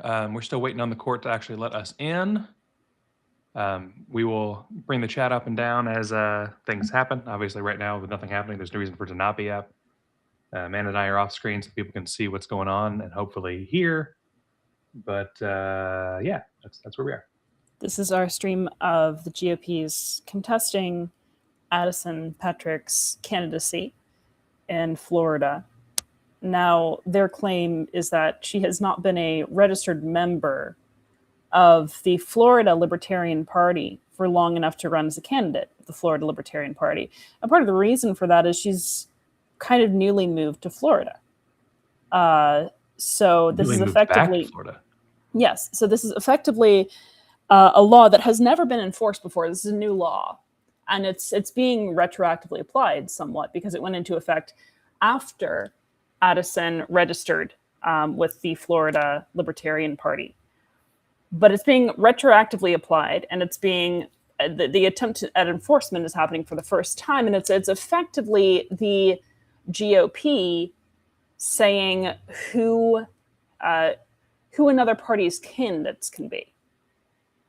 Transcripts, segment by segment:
We're still waiting on the court to actually let us in. We will bring the chat up and down as things happen. Obviously, right now, with nothing happening, there's no reason for it to not be up. Man and I are off screen so people can see what's going on and hopefully hear. But yeah, that's where we are. This is our stream of the GOP's contesting Addison Patrick's candidacy in Florida. Now, their claim is that she has not been a registered member of the Florida Libertarian Party for long enough to run as a candidate of the Florida Libertarian Party. And part of the reason for that is she's kind of newly moved to Florida. So this is effectively Florida. Yes. So this is effectively a law that has never been enforced before. This is a new law, and it's being retroactively applied somewhat because it went into effect after Addison registered with the Florida Libertarian Party. But it's being retroactively applied, and it's being the attempt at enforcement is happening for the first time, and it's effectively the GOP saying who another party's candidates can be.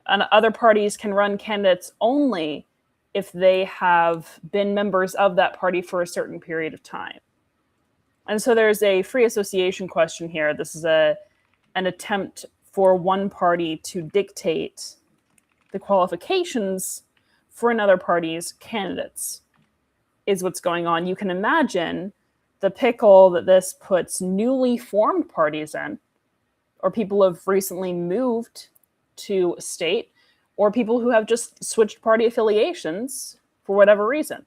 And other parties can run candidates only if they have been members of that party for a certain period of time. And so there's a free association question here. This is an attempt for one party to dictate the qualifications for another party's candidates is what's going on. You can imagine the pickle that this puts newly formed parties in, or people who have recently moved to a state, or people who have just switched party affiliations for whatever reason.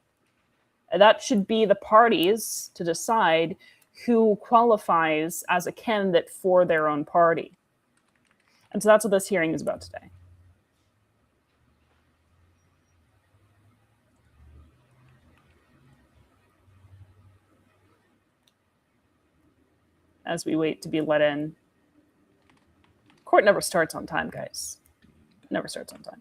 That should be the parties to decide who qualifies as a candidate for their own party. And so that's what this hearing is about today. As we wait to be let in. Court never starts on time, guys. It never starts on time.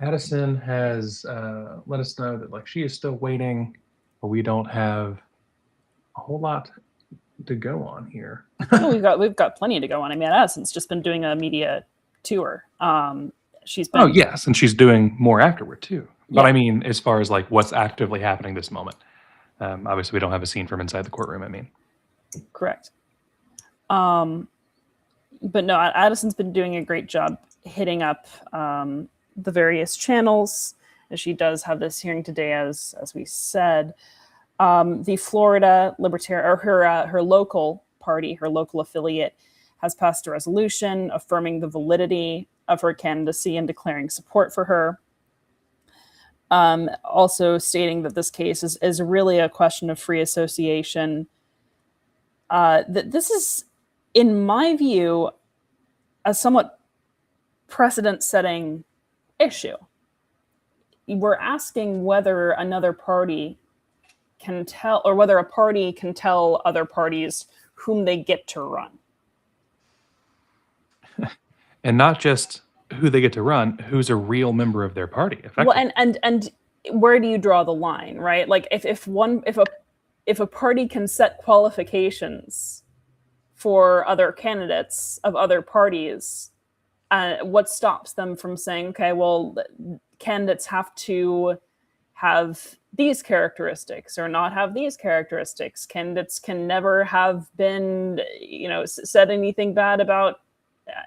Addison has let us know that she is still waiting, but we don't have a whole lot to go on here. we've got plenty to go on. I mean, Addison's just been doing a media tour. She's been. Oh yes, and she's doing more afterward too. But yeah. I mean, as far as what's actively happening this moment, obviously we don't have a scene from inside the courtroom. I mean, correct. But no, Addison's been doing a great job hitting up the various channels. She does have this hearing today, as we said. The Florida Libertarian, or her local party, her local affiliate, has passed a resolution affirming the validity of her candidacy and declaring support for her. Also stating that this case is really a question of free association. That this is, in my view, a somewhat precedent-setting issue. We're asking whether another party can tell, or whether a party can tell other parties whom they get to run. And not just who they get to run, who's a real member of their party. Well, and where do you draw the line, right? If a party can set qualifications for other candidates of other parties, what stops them from saying, okay, well, candidates have to have these characteristics or not have these characteristics. Candidates can never have been, said anything bad about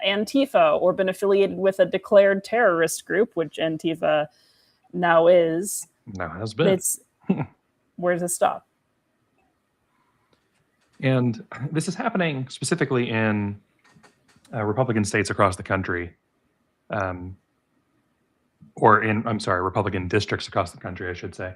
Antifa or been affiliated with a declared terrorist group, which Antifa now is. Now has been. Where does it stop? And this is happening specifically in Republican states across the country, Republican districts across the country, I should say.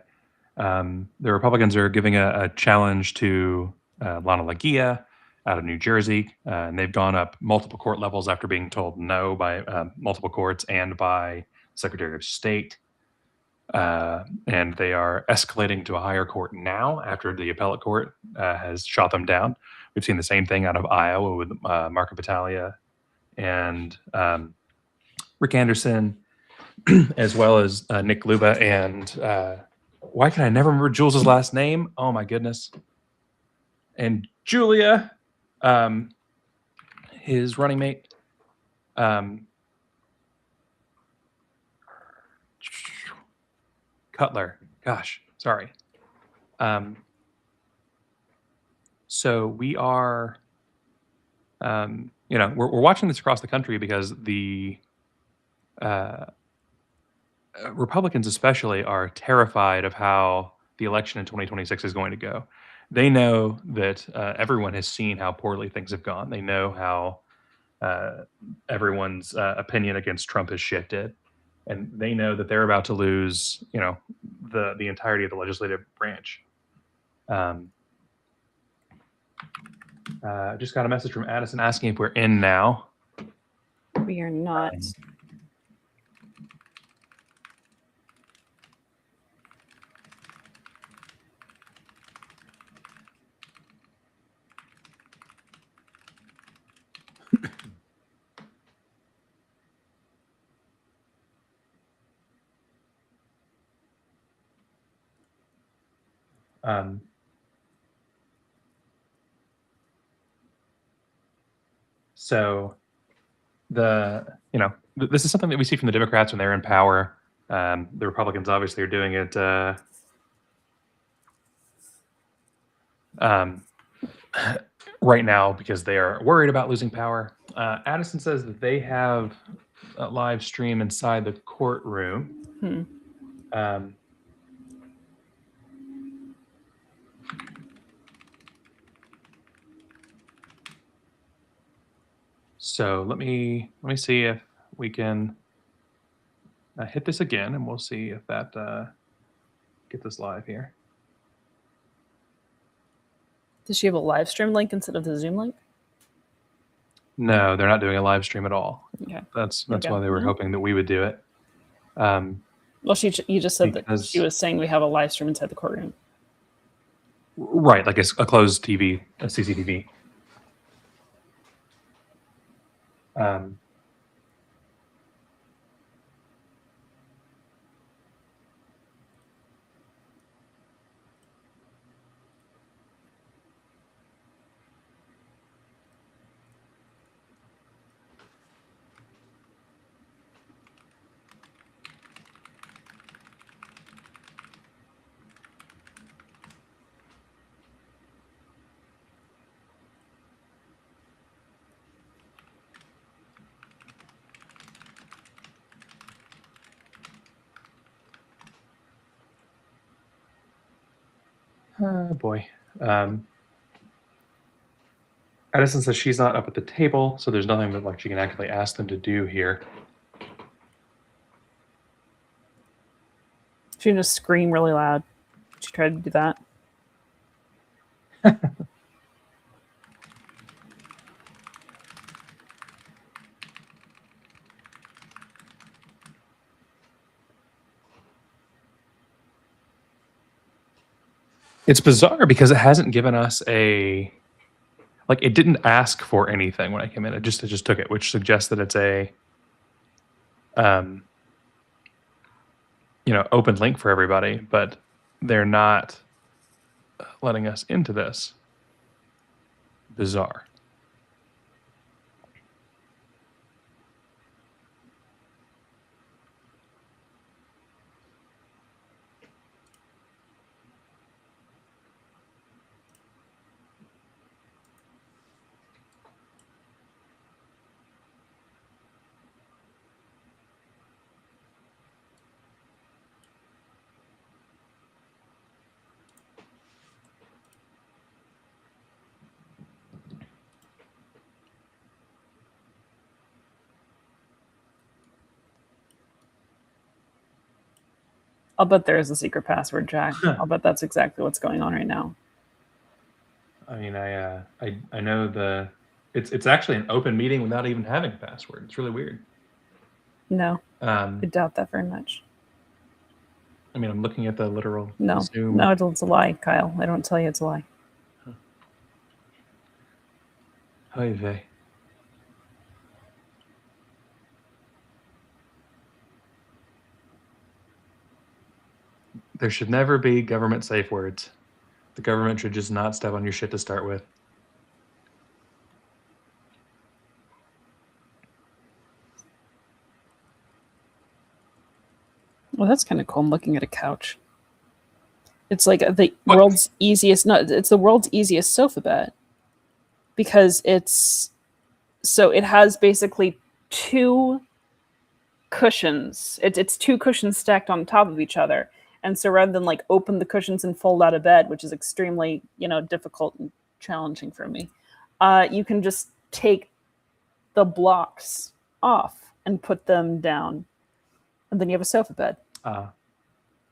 The Republicans are giving a challenge to Lana LaGuia out of New Jersey, and they've gone up multiple court levels after being told no by multiple courts and by Secretary of State. and they are escalating to a higher court now after the appellate court has shot them down. We've seen the same thing out of Iowa with Marco Battaglia and Rick Anderson, as well as Nick Luba and why can I never remember Jules's last name? Oh my goodness. And Julia, his running mate. Cutler. Gosh, sorry. So we are, we're watching this across the country because the Republicans especially are terrified of how the election in 2026 is going to go. They know that everyone has seen how poorly things have gone. They know how everyone's opinion against Trump has shifted, and they know that they're about to lose, the entirety of the legislative branch. Just got a message from Addison asking if we're in now. We are not. So this is something that we see from the Democrats when they're in power. The Republicans obviously are doing it right now because they are worried about losing power. Addison says that they have a live stream inside the courtroom. So let me see if we can hit this again, and we'll see if that gets us live here. Does she have a live stream link instead of the Zoom link? No, they're not doing a live stream at all. Okay. That's why they were hoping that we would do it. Well, you just said that she was saying we have a live stream inside the courtroom. Right, like a closed TV, a CCTV. Oh boy. Addison says she's not up at the table, so there's nothing that she can actually ask them to do here. She can just scream really loud. She tried to do that. It's bizarre because it hasn't given us it didn't ask for anything when I came in. It just took it, which suggests that it's a open link for everybody, but they're not letting us into this. Bizarre. I'll bet there is a secret password, Jack. I'll bet that's exactly what's going on right now. I mean, I know it's actually an open meeting without even having a password. It's really weird. No, I doubt that very much. I mean, I'm looking at the literal No, Zoom. no, it's a lie, Kyle. I don't tell you it's a lie. Oy vey. There should never be government safe words. The government should just not step on your shit to start with. Well, that's kind of cool. I'm looking at a couch. It's like the world's easiest. No, it's the world's easiest sofa bed because it has basically two cushions. It's two cushions stacked on top of each other. And so rather than like open the cushions and fold out of bed, which is extremely, difficult and challenging for me, you can just take the blocks off and put them down. And then you have a sofa bed.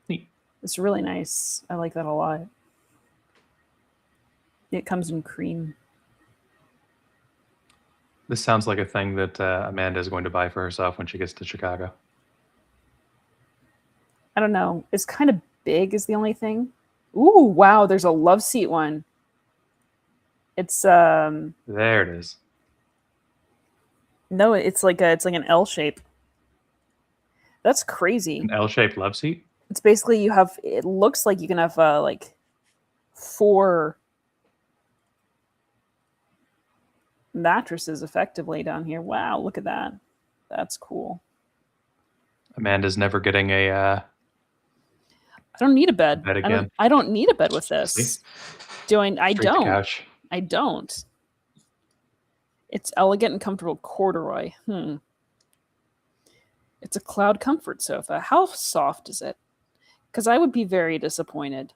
Neat. It's really nice. I like that a lot. It comes in cream. This sounds like a thing that Amanda is going to buy for herself when she gets to Chicago. I don't know. It's kind of big is the only thing. Ooh, wow. There's a love seat one. It's There it is. No, it's like an L shape. That's crazy. An L-shaped love seat? It's basically it looks like you can have like 4 mattresses effectively down here. Wow, look at that. That's cool. Amanda's never getting a I don't need a bed. again. I don't need a bed with this. See? I Straight to don't. couch. I don't. It's elegant and comfortable corduroy. It's a cloud comfort sofa. How soft is it? Because I would be very disappointed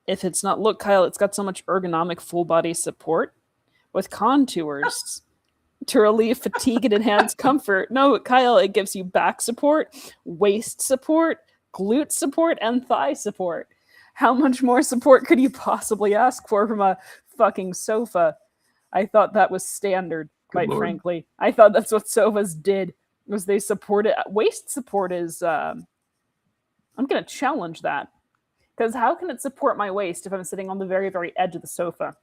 if it's not. Look, Kyle, it's got so much ergonomic full body support with contours to relieve fatigue and enhance comfort. No, Kyle, it gives you back support, waist support, glute support, and thigh support. How much more support could you possibly ask for from a fucking sofa? I thought that was standard, quite frankly. I thought that's what sofas did, was they supported. Waist support is, I'm going to challenge that. Because how can it support my waist if I'm sitting on the very, very edge of the sofa?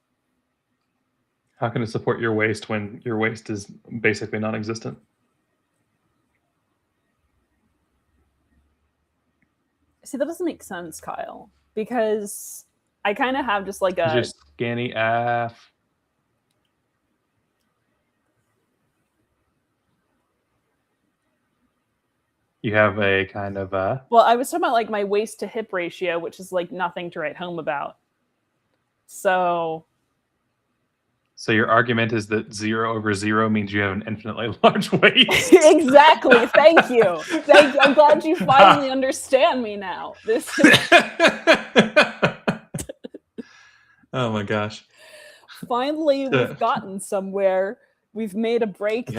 How can it support your waist when your waist is basically non-existent? See, that doesn't make sense, Kyle. Because I kind of have just like a... Just skinny AF. You have a kind of Well, I was talking about like my waist to hip ratio, which is like nothing to write home about. So your argument is that 0/0 means you have an infinitely large waist. Exactly. Thank you. Thank you. I'm glad you finally understand me now. This is... Oh my gosh. Finally, we've gotten somewhere. We've made a breakthrough.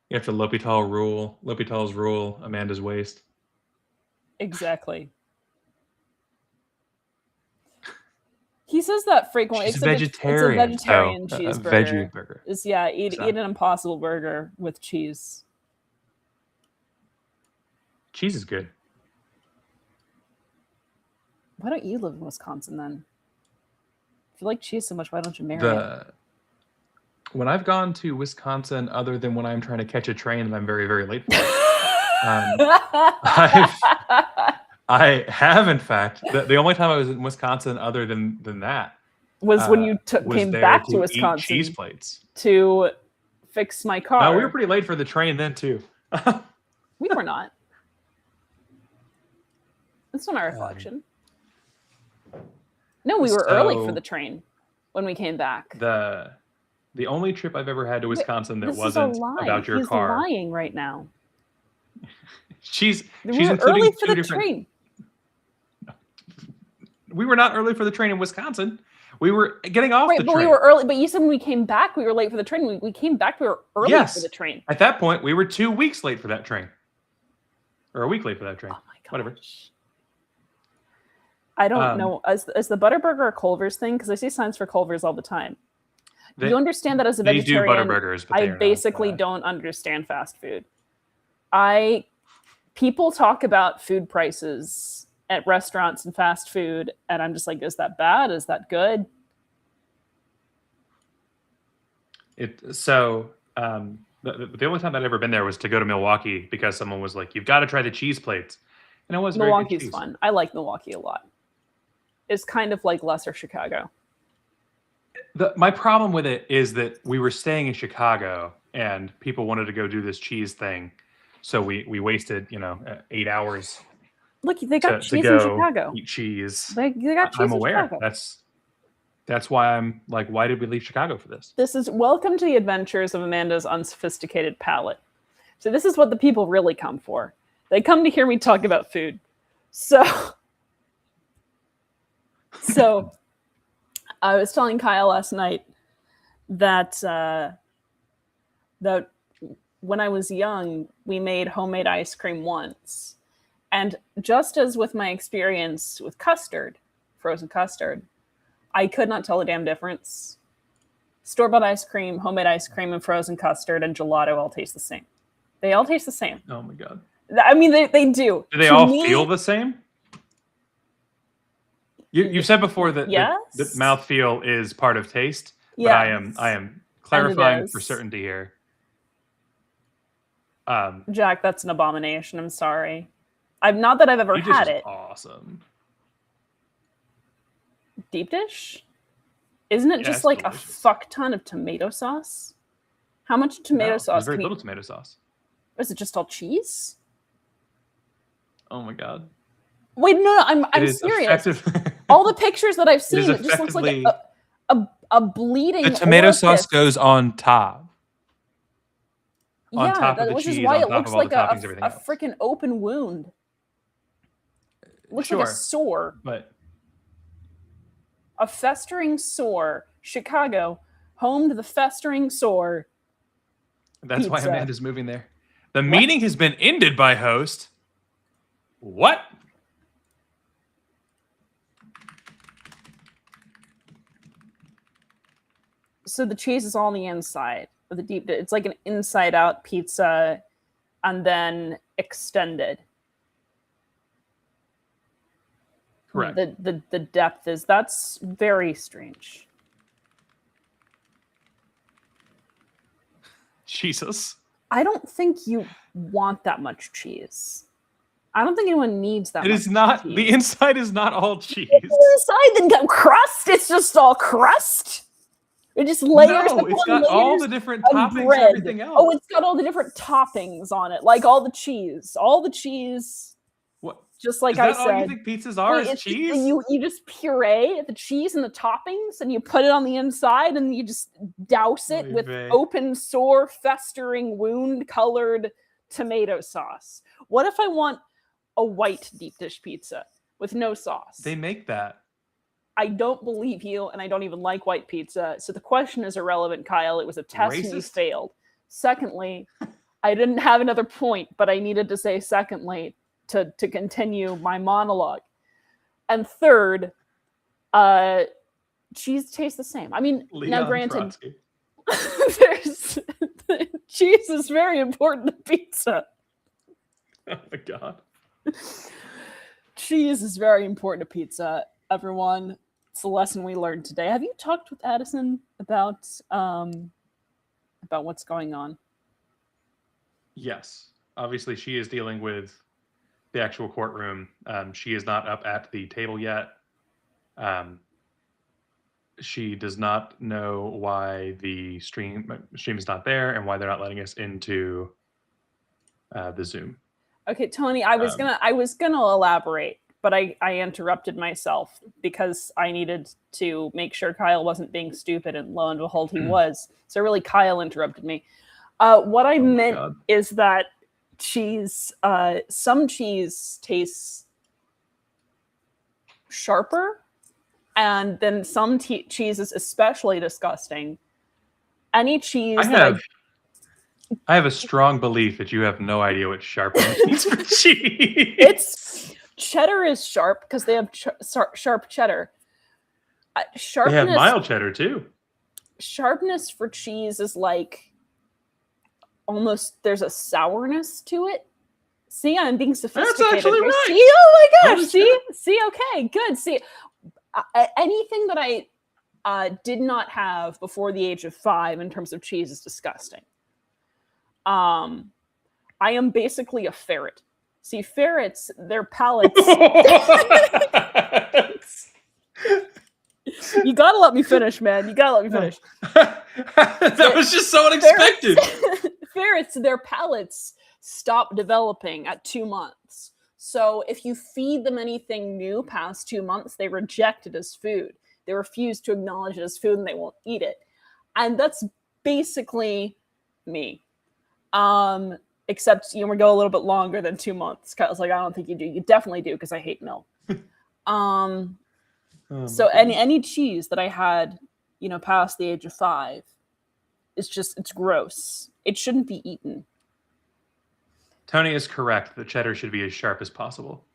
You have to L'Hopital's rule Amanda's waist. Exactly. He says that frequently. She's a vegetarian. It's a vegetarian cheeseburger. A veggie burger. Eat an Impossible burger with cheese. Cheese is good. Why don't you live in Wisconsin then? If you like cheese so much, why don't you marry it? When I've gone to Wisconsin, other than when I'm trying to catch a train and I'm very, very late for, I have, in fact, the only time I was in Wisconsin other than that was when you came back to Wisconsin. Eat cheese plates. To fix my car. No, we were pretty late for the train then, too. We were not. That's not my reflection. No, we were early for the train when we came back. The only trip I've ever had to Wisconsin that wasn't about your car. He's lying right now. She's early for the train. We were not early for the train in Wisconsin. We were getting off the train. But we were early. But you said when we came back, we were late for the train. We came back, we were early for the train. At that point, we were 2 weeks late for that train. Or a week late for that train. Oh my gosh. Whatever. I don't know. As the Butterburger a Culver's thing? Because I see signs for Culver's all the time. You understand that as a vegetarian, they do Butterburgers, but I basically don't understand fast food. I people talk about food prices at restaurants and fast food, and I'm just like, is that bad? Is that good? The only time I'd ever been there was to go to Milwaukee because someone was like, "You've got to try the cheese plates," and it was very good Milwaukee's cheese. fun. I like Milwaukee a lot. It's kind of like lesser Chicago. My problem with it is that we were staying in Chicago and people wanted to go do this cheese thing, so we wasted 8 hours. Look, they got to cheese go in Chicago. Eat cheese. They got cheese I'm in aware. Chicago. That's why I'm like, why did we leave Chicago for this? This is welcome to the adventures of Amanda's unsophisticated palate. So this is what the people really come for. They come to hear me talk about food. So I was telling Kyle last night that that when I was young, we made homemade ice cream once. And just as with my experience with custard, frozen custard, I could not tell the damn difference. Store-bought ice cream, homemade ice cream, and frozen custard and gelato all taste the same. They all taste the same. Oh my God. I mean, they do. Do they all feel the same? You've said before that yes. that mouthfeel is part of taste, but yes. I am clarifying for certainty here. Jack, that's an abomination. I'm sorry. Not that I've ever had it. Awesome. Deep dish? Isn't it just like delicious. A fuck ton of tomato sauce? How much tomato sauce? There's very little tomato sauce. Is it just all cheese? Oh my God. Wait, no, I'm serious. All the pictures that I've seen, it just looks like a bleeding. The tomato sauce goes on top. On top of the cheese, which is why it looks like a freaking open wound. It looks like a sore. But a festering sore. Chicago, home to the festering sore. That's why Amanda's moving there. The meeting has been ended by host. What? So the cheese is all on the inside of the deep dish. It's like an inside-out pizza, and then extended. Correct. The depth that's very strange. Jesus. I don't think you want that much cheese. I don't think anyone needs that. It is not. Cheese. The inside is not all cheese. The inside then got crust. It's just all crust. It just layers. No, it's got all the different toppings and everything else. Oh, it's got all the different toppings on it, like all the cheese. What? Just like I said. All you think pizzas are is cheese? You just puree the cheese and the toppings, and you put it on the inside, and you just douse it with open, sore, festering, wound-colored tomato sauce. What if I want a white deep dish pizza with no sauce? They make that. I don't believe you, and I don't even like white pizza. So the question is irrelevant, Kyle. It was a test and you failed. Secondly, I didn't have another point, but I needed to say secondly to continue my monologue. And third, cheese tastes the same. I mean, now granted, cheese is very important to pizza. Oh my God. Cheese is very important to pizza. Everyone, it's the lesson we learned today. Have you talked with Addison about what's going on? Yes. Obviously, she is dealing with the actual courtroom. She is not up at the table yet. She does not know why the stream is not there and why they're not letting us into the Zoom. Okay, Tony, I was gonna elaborate, but I interrupted myself because I needed to make sure Kyle wasn't being stupid, and lo and behold, he was. So really, Kyle interrupted me. What I meant is that cheese, some cheese tastes sharper, and then some cheese is especially disgusting. Any cheese I have a strong belief that you have no idea what sharpness means for cheese. Cheddar is sharp because they have sharp cheddar. Sharpness, they have mild cheddar too. Sharpness for cheese is like almost there's a sourness to it. See, I'm being sophisticated. That's actually here. right. See, oh my gosh. Holy See, shit. see, okay, good. See, anything that I did not have before the age of 5 in terms of cheese is disgusting. I am basically a ferret. See, ferrets, their palates. You gotta let me finish, man. You gotta let me finish. That was just so unexpected. Ferrets, their palates stop developing at 2 months. So if you feed them anything new past 2 months, they reject it as food. They refuse to acknowledge it as food and they won't eat it. And that's basically me. Except we go a little bit longer than 2 months. Kyle's like, I don't think you do. You definitely do, because I hate milk. So any cheese that I had, past the age of 5, it's gross. It shouldn't be eaten. Tony is correct. The cheddar should be as sharp as possible.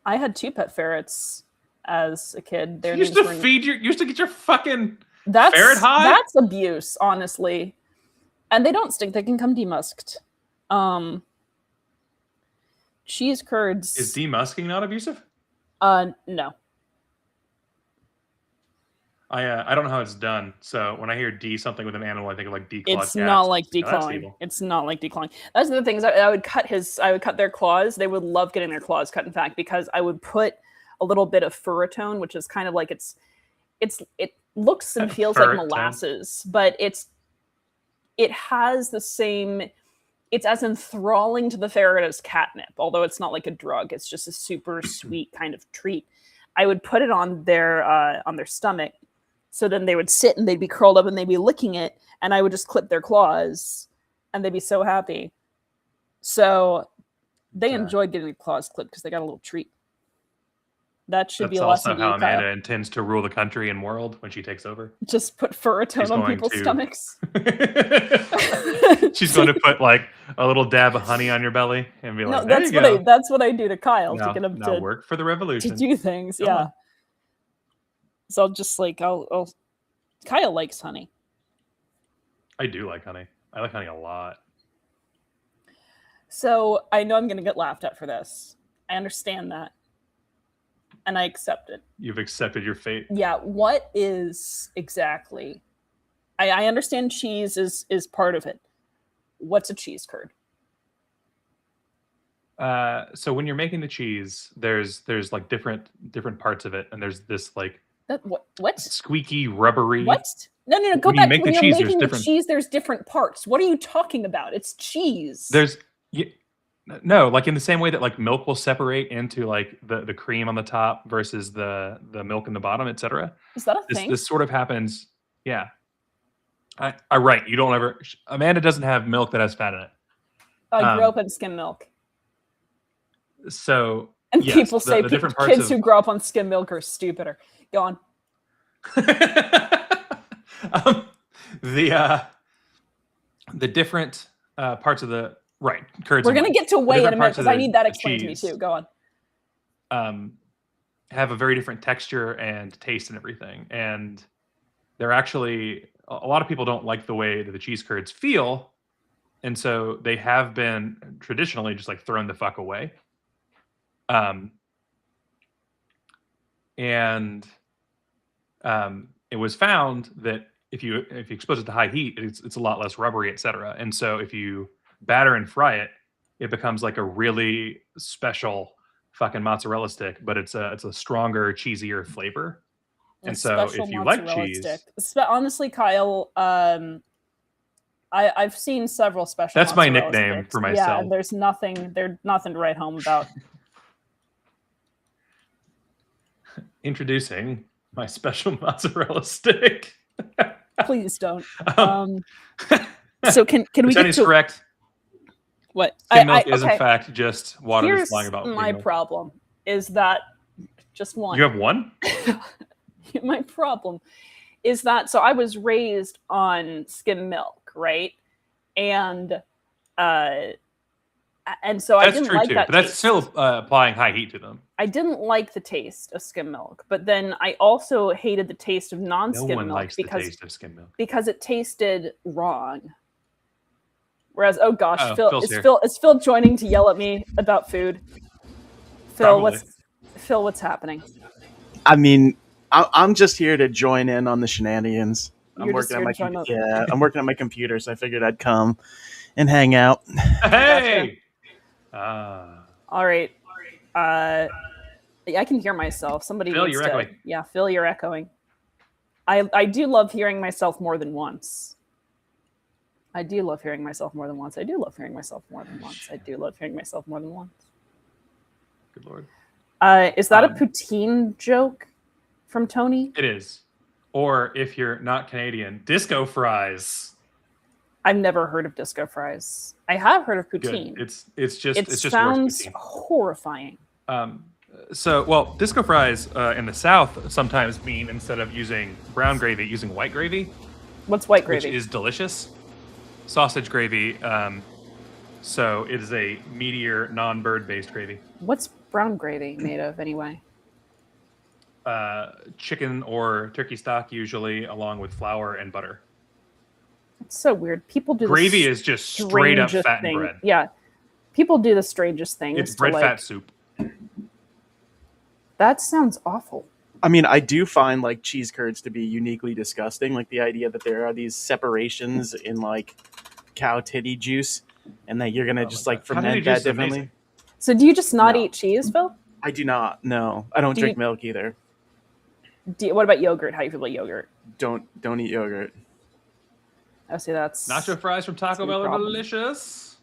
I had 2 pet ferrets as a kid. You used to get your fucking ferret high? That's abuse, honestly. And they don't stink. They can come demusked. Cheese curds. Is demusking not abusive? No. I don't know how it's done. So when I hear something with an animal, I think of like declawed cats. It's not like declawing. It's not like declawing. That's the thing. I would cut their claws. They would love getting their claws cut, in fact, because I would put a little bit of furatone, which is kind of like it looks and feels like molasses, but it has the same. It's as enthralling to the ferret as catnip, although it's not like a drug. It's just a super sweet kind of treat. I would put it on their stomach. So then they would sit and they'd be curled up and they'd be licking it, and I would just clip their claws and they'd be so happy. So they enjoyed getting their claws clipped because they got a little treat. That should be a lesson. That's also how Amanda intends to rule the country and world when she takes over. Just put furatone on people's stomachs. She's going to put like a little dab of honey on your belly and be like, that's what I do to Kyle to get him to work for the revolution. To do things, yeah. So I'll just Kyle likes honey. I do like honey. I like honey a lot. So I know I'm going to get laughed at for this. I understand that. And I accept it. You've accepted your fate. Yeah. What is exactly? I understand cheese is part of it. What's a cheese curd? So when you're making the cheese, there's like different parts of it, and there's this like what squeaky rubbery. What? No. Go back. When you're making the cheese, there's different parts. What are you talking about? It's cheese. No, like in the same way that like milk will separate into like the cream on the top versus the milk in the bottom, etc. Is that a thing? This sort of happens. Yeah. I right. You don't ever. Amanda doesn't have milk that has fat in it. I grew up on skim milk. So and yes, people say kids who grow up on skim milk are stupider. Go on. The different parts of the curds. We're gonna get to weigh in a minute because I need that explained to me too. Go on. Have a very different texture and taste and everything, and they're actually a lot of people don't like the way that the cheese curds feel, and so they have been traditionally just like thrown the fuck away. It was found that if you expose it to high heat, it's a lot less rubbery, etc. And so if you batter and fry it, it becomes like a really special fucking mozzarella stick, but it's a stronger, cheesier flavor. And so if you like cheese, honestly, Kyle, I've seen several special. That's my nickname sticks. For myself. Yeah, and there's nothing to write home about. Introducing my special mozzarella stick. Please don't. So can we get to correct? What? Skim milk is in fact just water that's flying about. My problem is that just one. You have one? My problem is that so I was raised on skim milk, right? And so I didn't like that. But that's still applying high heat to them. I didn't like the taste of skim milk, but then I also hated the taste of non-skim milk likes the taste of skim milk because it tasted wrong. Whereas, oh gosh, Oh, Phil, Phil's here. is Phil joining to yell at me about food? Phil, what's happening? I mean, I'm just here to join in on the shenanigans. I'm You're working just on here my to join up. I'm working on my computer, so I figured I'd come and hang out. Hey. All right. I can hear myself. Somebody Phil, needs you're to. echoing. Yeah, Phil, you're echoing. I do love hearing myself more than once. I do love hearing myself more than once. I do love hearing myself more than once. I do love hearing myself more than once. Good Lord. Is that a poutine joke from Tony? It is. Or if you're not Canadian, disco fries. I've never heard of disco fries. I have heard of poutine. Good. It's just sounds worse poutine. horrifying. So disco fries in the South sometimes mean, instead of using brown gravy, using white gravy. What's white gravy? Which is delicious. Sausage gravy. So it is a meatier, non-bird based gravy. What's brown gravy made of anyway? Chicken or turkey stock, usually, along with flour and butter. It's so weird. People do gravy is just straight up fat and bread. Yeah, people do the strangest things. It's bread fat soup. That sounds awful. I mean, I do find like cheese curds to be uniquely disgusting. Like the idea that there are these separations in like cow titty juice, and that you're gonna just like ferment that differently. Amazing. So do you just not eat cheese, Phil? I do not. No, I don't drink milk either. What about yogurt? How do you feel about yogurt? Don't eat yogurt. I see that's nacho fries from Taco Bell are delicious.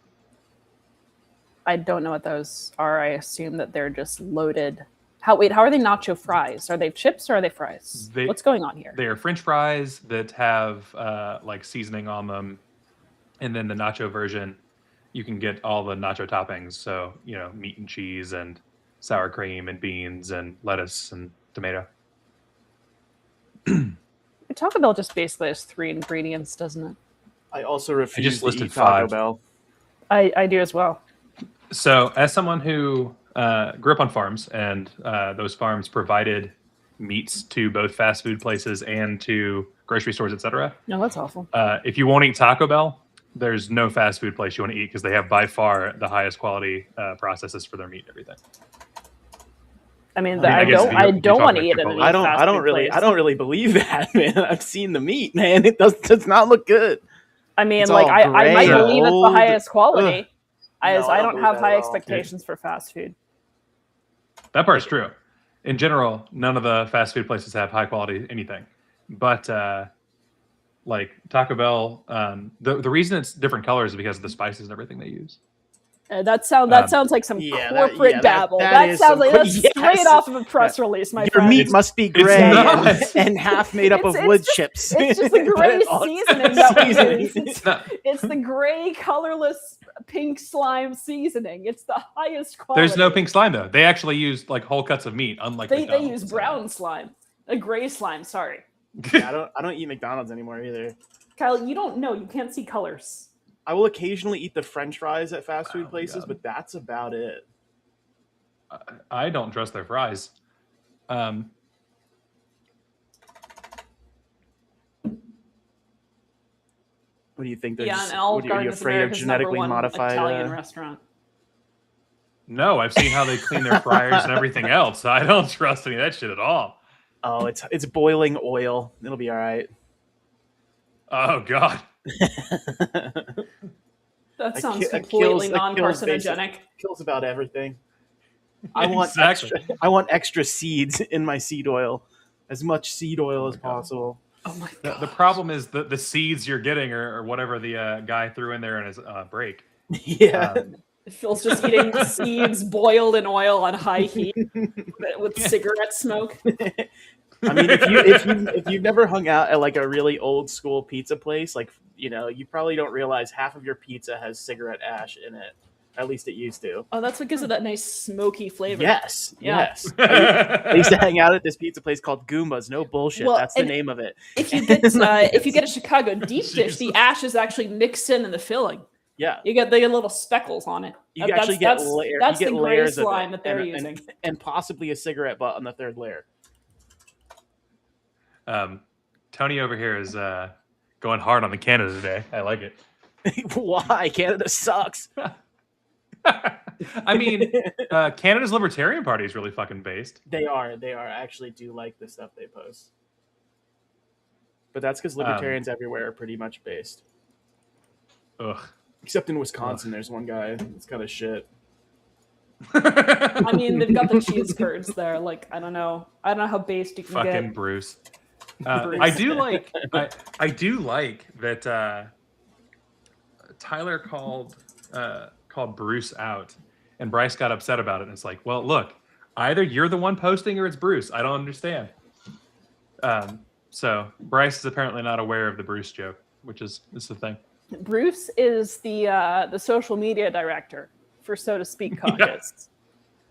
I don't know what those are. I assume that they're just loaded. How are they nacho fries? Are they chips or are they fries? What's going on here? They are French fries that have like seasoning on them, and then the nacho version, you can get all the nacho toppings. So meat and cheese and sour cream and beans and lettuce and tomato. Taco Bell just basically has 3 ingredients, doesn't it? I also refuse I just listed to eat Taco 5. Bell. I do as well. So as someone who grew up on farms, and those farms provided meats to both fast food places and to grocery stores, etc. No, that's awful. If you won't eat Taco Bell, there's no fast food place you want to eat, because they have by far the highest quality processes for their meat and everything. I mean, I don't want to eat it. I don't really believe that, man. I've seen the meat, man. It does not look good. I mean, like I might believe it's the highest quality. I don't have high expectations for fast food. That part's true. In general, none of the fast food places have high quality anything. But like Taco Bell, the reason it's different colors is because of the spices and everything they use. That sounds like some corporate babble. That sounds like that's straight off of a press release, my friend. Your meat must be gray and half made up of wood chips. It's just the gray seasoning that we use. It's the gray, colorless, pink slime seasoning. It's the highest quality. There's no pink slime though. They actually use like whole cuts of meat, unlike they use brown slime, a gray slime. Sorry. Yeah, I don't eat McDonald's anymore either. Kyle, you don't know. You can't see colors. I will occasionally eat the French fries at fast food places, but that's about it. I don't trust their fries. What do you think? Yeah, and Olive Garden is America's #1 Italian restaurant. No, I've seen how they clean their fryers and everything else. I don't trust any of that shit at all. Oh, it's boiling oil. It'll be all right. Oh God. That sounds completely non-carcinogenic. Kills about everything. I want extra seeds in my seed oil, as much seed oil as possible. Oh my God. The problem is the seeds you're getting, or whatever the guy threw in there in his break. Yeah. Phil's just eating seeds boiled in oil on high heat with cigarette smoke. I mean, if you've never hung out at like a really old school pizza place, like you probably don't realize half of your pizza has cigarette ash in it. At least it used to. Oh, that's what gives it that nice smoky flavor. Yes, yes. I used to hang out at this pizza place called Goombas. No bullshit. Well, that's the name of it. If you get a Chicago deep dish, the ash is actually mixed in the filling. Yeah, you get the little speckles on it. You actually get that's the gray slime that they're using, and possibly a cigarette butt on the third layer. Tony over here is going hard on the Canada today. I like it. Why? Canada sucks. I mean, Canada's Libertarian Party is really fucking based. They are. I actually do like the stuff they post. But that's because libertarians everywhere are pretty much based. Ugh. Except in Wisconsin, there's one guy that's kind of shit. I mean, they've got the cheese curds there. Like, I don't know how based you can fucking get. Bruce. Bruce. I do like that Tyler called Bruce out, and Bryce got upset about it. And it's like, well, look, either you're the one posting or it's Bruce. I don't understand. So Bryce is apparently not aware of the Bruce joke, which is the thing. Bruce is the social media director for So to Speak Caucus.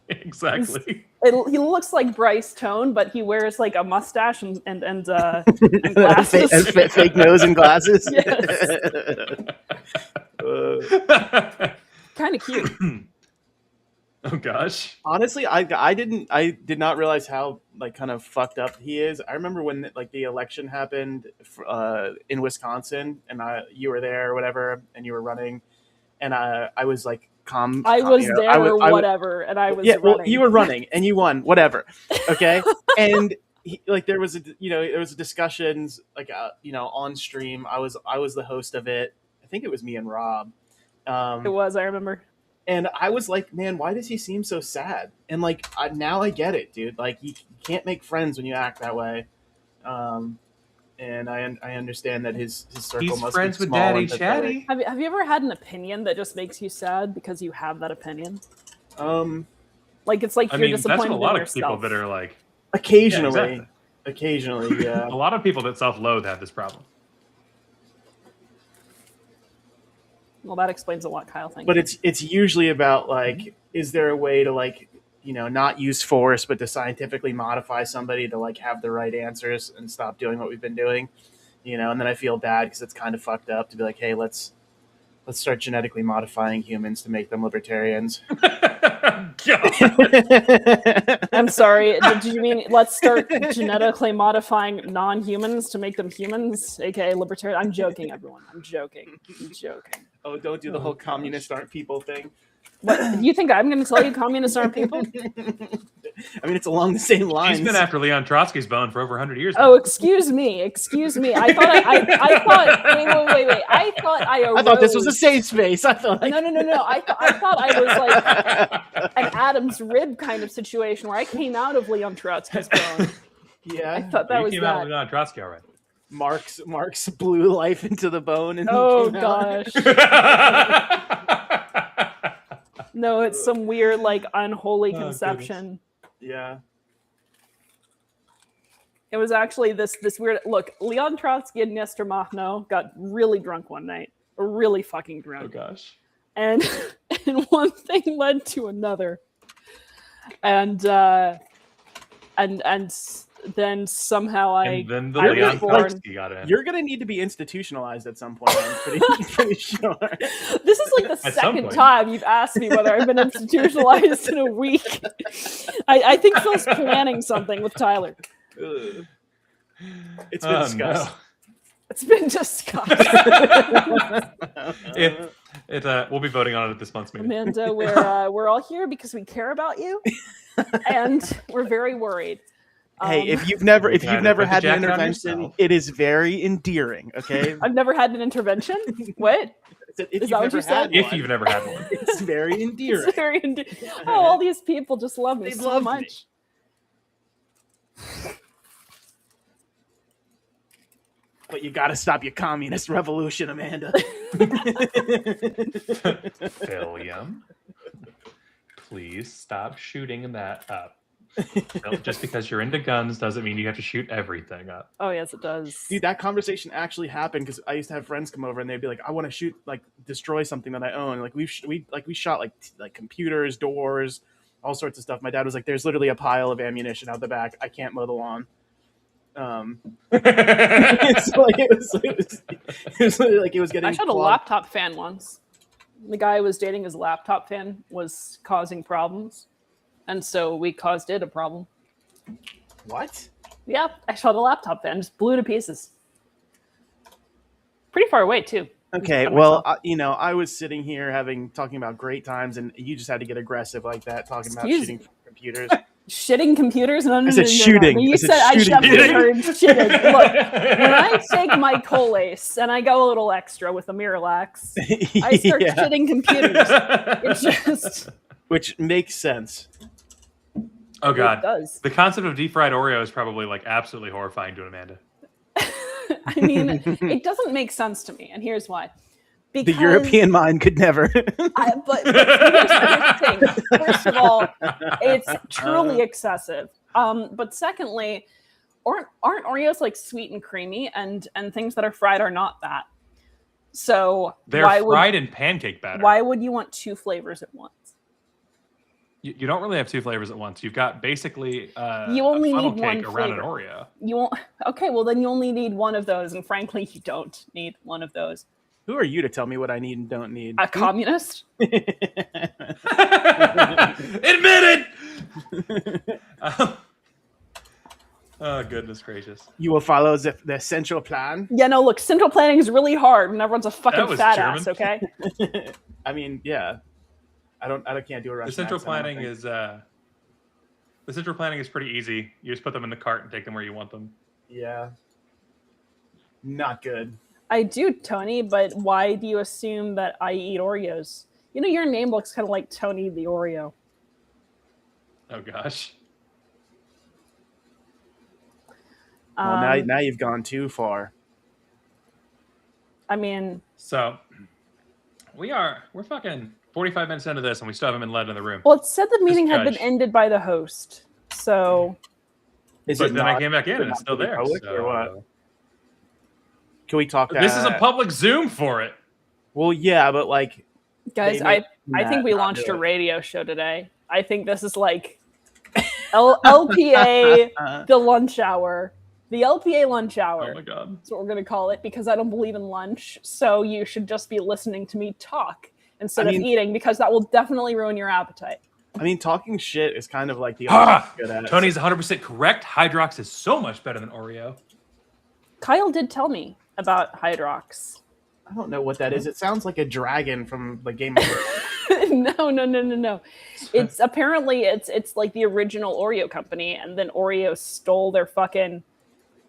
Yeah, exactly. He looks like Bryce Tone, but he wears like a mustache and glasses. Fake nose and glasses. Kind of cute. Oh gosh. Honestly, I did not realize how like kind of fucked up he is. I remember when like the election happened in Wisconsin, and you were there or whatever, and you were running, and I was like I was there or whatever, and I was running. Well, you were running and you won, whatever. Okay, and there was discussions like on stream. I was the host of it. I think it was me and Rob. It was. I remember. And I was like, man, why does he seem so sad? And like, now I get it, dude. Like, you can't make friends when you act that way. And I understand that his circle He's must friends be with small. Daddy and Chatty. Have you ever had an opinion that just makes you sad because you have that opinion? Like it's like I you're mean, disappointed that's what a lot in of people yourself. that are like. Occasionally, Yeah, exactly. Occasionally, yeah. A lot of people that self-loathe have this problem. Well, that explains a lot, Kyle. Thank But you. it's usually about like, is there a way to like, not use force, but to scientifically modify somebody to like have the right answers and stop doing what we've been doing, and then I feel bad because it's kind of fucked up to be like, hey, let's start genetically modifying humans to make them libertarians. I'm sorry. Did you mean let's start genetically modifying non-humans to make them humans, aka libertarian? I'm joking, everyone. I'm joking. Oh, don't do the whole communist aren't people thing. What, you think I'm going to tell you communists aren't people? I mean, it's along the same lines. He's been after Leon Trotsky's bone for over 100 years. Oh, excuse me. I thought this was a safe space. I thought no. I thought I was like an Adam's rib kind of situation where I came out of Leon Trotsky's bone. Yeah, I thought that was came out of Leon Trotsky, all right. Marx blew life into the bone. And gosh. No, it's some weird, like, unholy conception. Yeah. It was actually this weird... Look, Leon Trotsky and Nestor Makhno got really drunk one night. Really fucking drunk. Oh, gosh. And one thing led to another. And then somehow then the Leon Trotsky got in. You're gonna need to be institutionalized at some point. I'm pretty sure. This is like the second time you've asked me whether I've been institutionalized in a week. I think Phil's planning something with Tyler. It's been discussed. No. It's been discussed. We'll be voting on it at this month's meeting. Amanda, we're all here because we care about you, and we're very worried. Hey, if you've never had an intervention, it is very endearing. Okay, I've never had an intervention. What? Is that what you said? If you've never had one, it's very endearing. It's very endearing. Oh, all these people just love me so much. But you got to stop your communist revolution, Amanda. William, please stop shooting that up. Just because you're into guns doesn't mean you have to shoot everything up. Oh yes, it does. Dude, that conversation actually happened because I used to have friends come over and they'd be like, "I want to shoot, like, destroy something that I own." Like we shot like computers, doors, all sorts of stuff. My dad was like, "There's literally a pile of ammunition out the back. I can't mow the lawn." So like it was getting. I shot a laptop fan once. The guy I was dating, his laptop fan was causing problems. And so we caused it a problem. What? Yeah, I shot a laptop fan, just blew to pieces. Pretty far away, too. Okay, Defend well, myself. I was sitting here talking about great times, and you just had to get aggressive like that, talking about Excuse shooting me. computers. Shitting computers? No, I no, said no, no, no. shooting. You I said said I shooting definitely computers. heard shitting. Look, when I take my Colace and I go a little extra with the Miralax, I start Yeah, shitting computers. It just which makes sense. Oh it God, does. the concept of deep fried Oreo is probably like absolutely horrifying to Amanda. I mean, it doesn't make sense to me, and here's why. The Because European mind could never. but here's the thing. First of all, it's truly excessive. But secondly, aren't Oreos like sweet and creamy, and things that are fried are not that. So They're fried in pancake batter. Why would you want two flavors at once? You don't really have two flavors at once. You've got basically You only a funnel need cake one around flavor. an Oreo. You won't. Okay, well then you only need one of those, and frankly, you don't need one of those. Who are you to tell me what I need and don't need? A communist? Admitted. Oh goodness gracious! You will follow the central plan. Yeah, no. Look, central planning is really hard when everyone's a fucking fat German. ass. Okay. I mean, yeah. I can't do a Russian The central accent, planning is pretty easy. You just put them in the cart and take them where you want them. Yeah. Not good. I do, Tony, but why do you assume that I eat Oreos? You know, your name looks kind of like Tony the Oreo. Oh gosh. Well, now you've gone too far. I mean, so we're fucking 45 minutes into this, and we still haven't been let in the room. well, it said the meeting had been ended by the host, so. But then I came back in, and it's still there. Or what? Can we talk? This is a public Zoom for it. Well, yeah, but like, guys, I think we launched a radio show today. I think this is like LPA the lunch hour. The LPA lunch hour. Oh my God. That's what we're going to call it, because I don't believe in lunch. So you should just be listening to me talk instead of eating, because that will definitely ruin your appetite. I mean, talking shit is kind of like the good at it. Tony's 100% correct. Hydrox is so much better than Oreo. Kyle did tell me about Hydrox. I don't know what that is. It sounds like a dragon from the Game of Thrones. No. It's apparently it's like the original Oreo company, and then Oreo stole their fucking.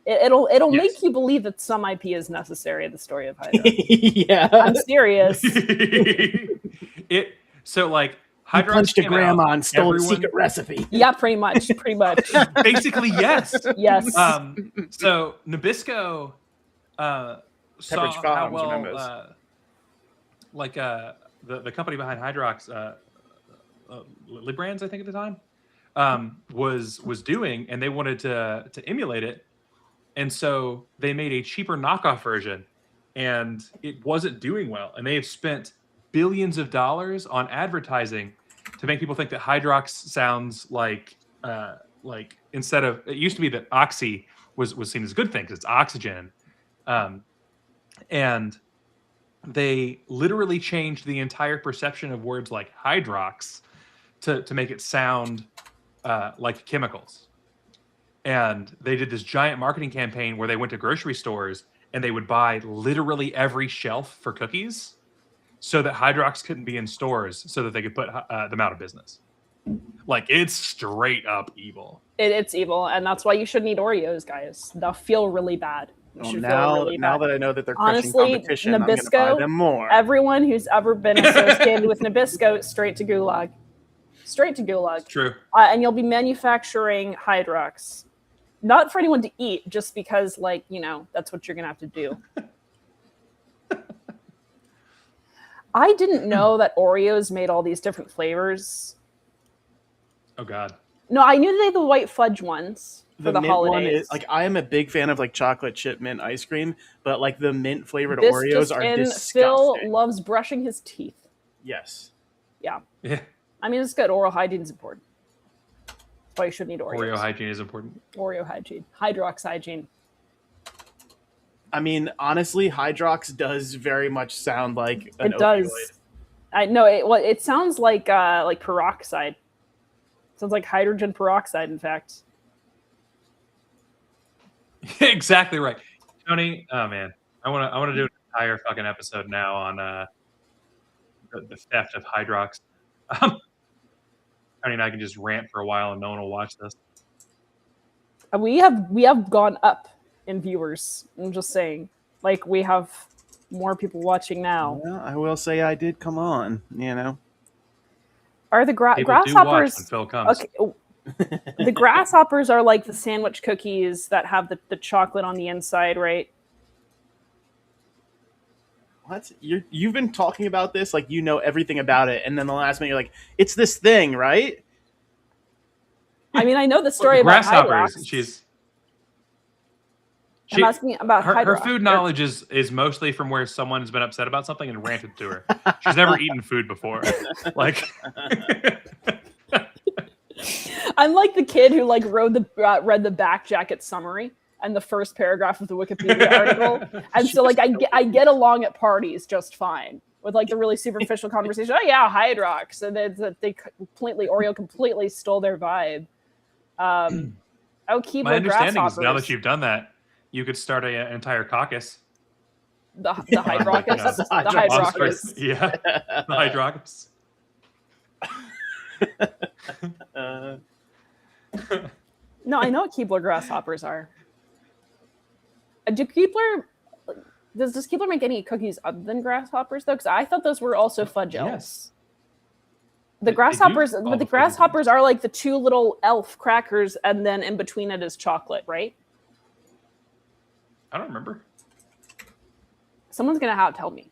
It'll make you believe that some IP is necessary in the story of Hydrox. Yeah, I'm serious. So like Hydrox punched a grandma and stole a secret recipe. Yeah, pretty much. Basically, yes. Yes. So Nabisco saw how well the company behind Hydrox, Librands, I think at the time, was doing, and they wanted to emulate it. And so they made a cheaper knockoff version, and it wasn't doing well. And they have spent billions of dollars on advertising to make people think that Hydrox sounds like instead of, it used to be that oxy was seen as a good thing because it's oxygen. And they literally changed the entire perception of words like hydrox to make it sound like chemicals. And they did this giant marketing campaign where they went to grocery stores and they would buy literally every shelf for cookies so that Hydrox couldn't be in stores so that they could put them out of business. Like, it's straight up evil. It's evil, and that's why you shouldn't eat Oreos, guys. They'll feel really bad. Well, now that I know that they're crushing honestly, competition, Nabisco, I'm going to buy them more. Everyone who's ever been associated with Nabisco, straight to Gulag. Straight to Gulag. True. And you'll be manufacturing Hydrox. Not for anyone to eat, just because, like, you know, that's what you're going to have to do. I didn't know that Oreos made all these different flavors. Oh, God. No, I knew they had the white fudge ones for the mint holidays. One is, like, I am a big fan of, like, chocolate chip mint ice cream, but, like, the mint flavored Oreos are disgusting. Phil loves brushing his teeth. Yes. Yeah. Yeah. I mean, it's good. Oral hygiene is important. Why you shouldn't eat Oreos. Oreo hygiene is important. Oreo hygiene. Hydrox hygiene. I mean, honestly, Hydrox does very much sound like an opioid. Does. I know. It sounds like peroxide. It sounds like hydrogen peroxide, in fact. Exactly right. Tony, oh man. I want to do entire fucking episode now on the theft of Hydrox. I mean, I can just rant for a while and no one will watch this. We have gone up in viewers. I'm just saying, like, we have more people watching now. Well, I will say I did come on. You know, People Are the do watch when grasshoppers? Phil comes. Okay, the grasshoppers are like the sandwich cookies that have the chocolate on the inside, right? what? You've been talking about this like you know everything about it, and then the last minute you're like, it's this thing, right? I mean, I know the story about Grasshoppers. Hydrox. She, I'm asking about her Hydrox. food knowledge is mostly from where someone's been upset about something and ranted to her. She's never eaten food before. Like, I'm like the kid who like read the back jacket summary and the first paragraph of the Wikipedia article, and so like I get along at parties just fine with like the really superficial conversation. Oh yeah, Hydrox, and Oreo completely stole their vibe. Keebler my understanding is grasshoppers. now that you've done that, you could start an entire caucus. The Hydrocus. The Hydrocus. Yeah, the Hydrocus. No, I know what Keebler grasshoppers are. Does Keebler make any cookies other than grasshoppers though? Because I thought those were also fudge elves. Yes. The They do grasshoppers, all but the the fudgy grasshoppers are like the two little elf crackers, and then in between it is chocolate, right? I don't remember. Someone's gonna have to tell me.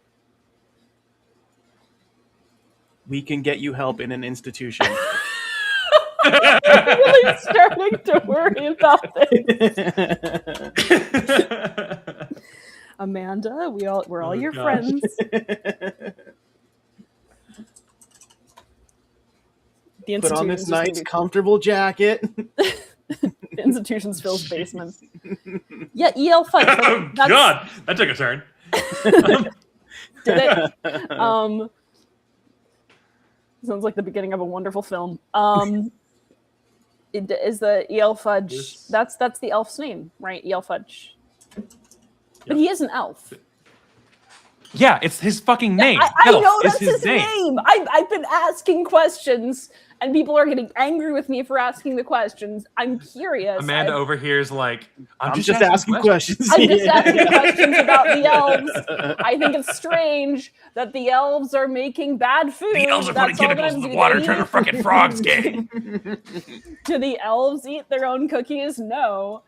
We can get you help in an institution. I'm really starting to worry about this. Amanda, we're all your gosh. friends. The Put on this institution's just gonna nice, be- comfortable jacket. the institution's Phil's basement. Yeah, EL fudge. Oh That's- God, that took a turn. Did it? Sounds like the beginning of a wonderful film. Is the EL Fudge? Yes. That's the elf's name, right? EL Fudge. But he is an elf. Yeah, it's his fucking name. I Elf know is that's his name. I've been asking questions, and people are getting angry with me for asking the questions. I'm curious. Amanda over here is like, I'm just asking questions. I'm just asking questions about the elves. I think it's strange that the elves are making bad food. The elves are That's putting all chemicals that in the I'm water, doing. turn the fucking frogs gay. Do the elves eat their own cookies? No.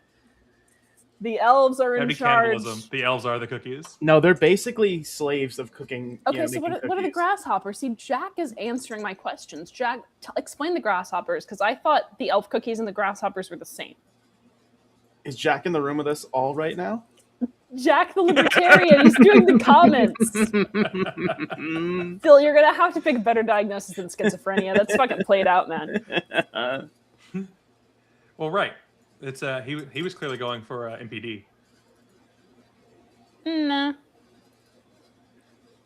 The elves are in That'd be charge. cannibalism. The elves are the cookies. No, they're basically slaves of cooking. Okay, so making what are the cookies. grasshoppers? See, Jack is answering my questions. Jack, explain the grasshoppers, because I thought the elf cookies and the grasshoppers were the same. Is Jack in the room with us all right now? Jack the Libertarian, he's doing the comments. Phil, you're gonna have to pick a better diagnosis than schizophrenia. That's fucking played out, man. Well, right. It's he was clearly going for MPD. Nah,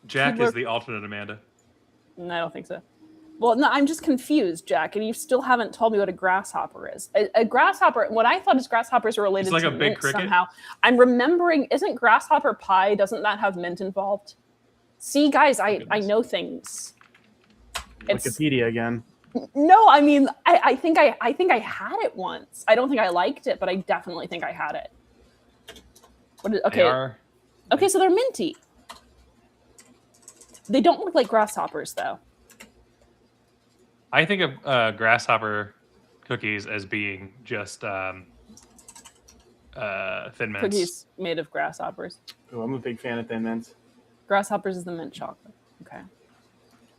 Jack Keebler- is the alternate Amanda. no, I don't think so. Well, no, I'm just confused, Jack, and you still haven't told me what a grasshopper is. A grasshopper, what I thought is grasshoppers are related It's like to a big mint cricket? somehow. I'm remembering, isn't grasshopper pie, doesn't that have mint involved? See, guys, I know things. It's Wikipedia again. no, I mean, I think I had it once. I don't think I liked it, but I definitely think I had it. What is, They okay, are. okay, so they're minty. They don't look like grasshoppers, though. I think of grasshopper cookies as being just Thin Mints. Cookies made of grasshoppers. Oh, I'm a big fan of Thin Mints. Grasshoppers is the mint chocolate. Okay.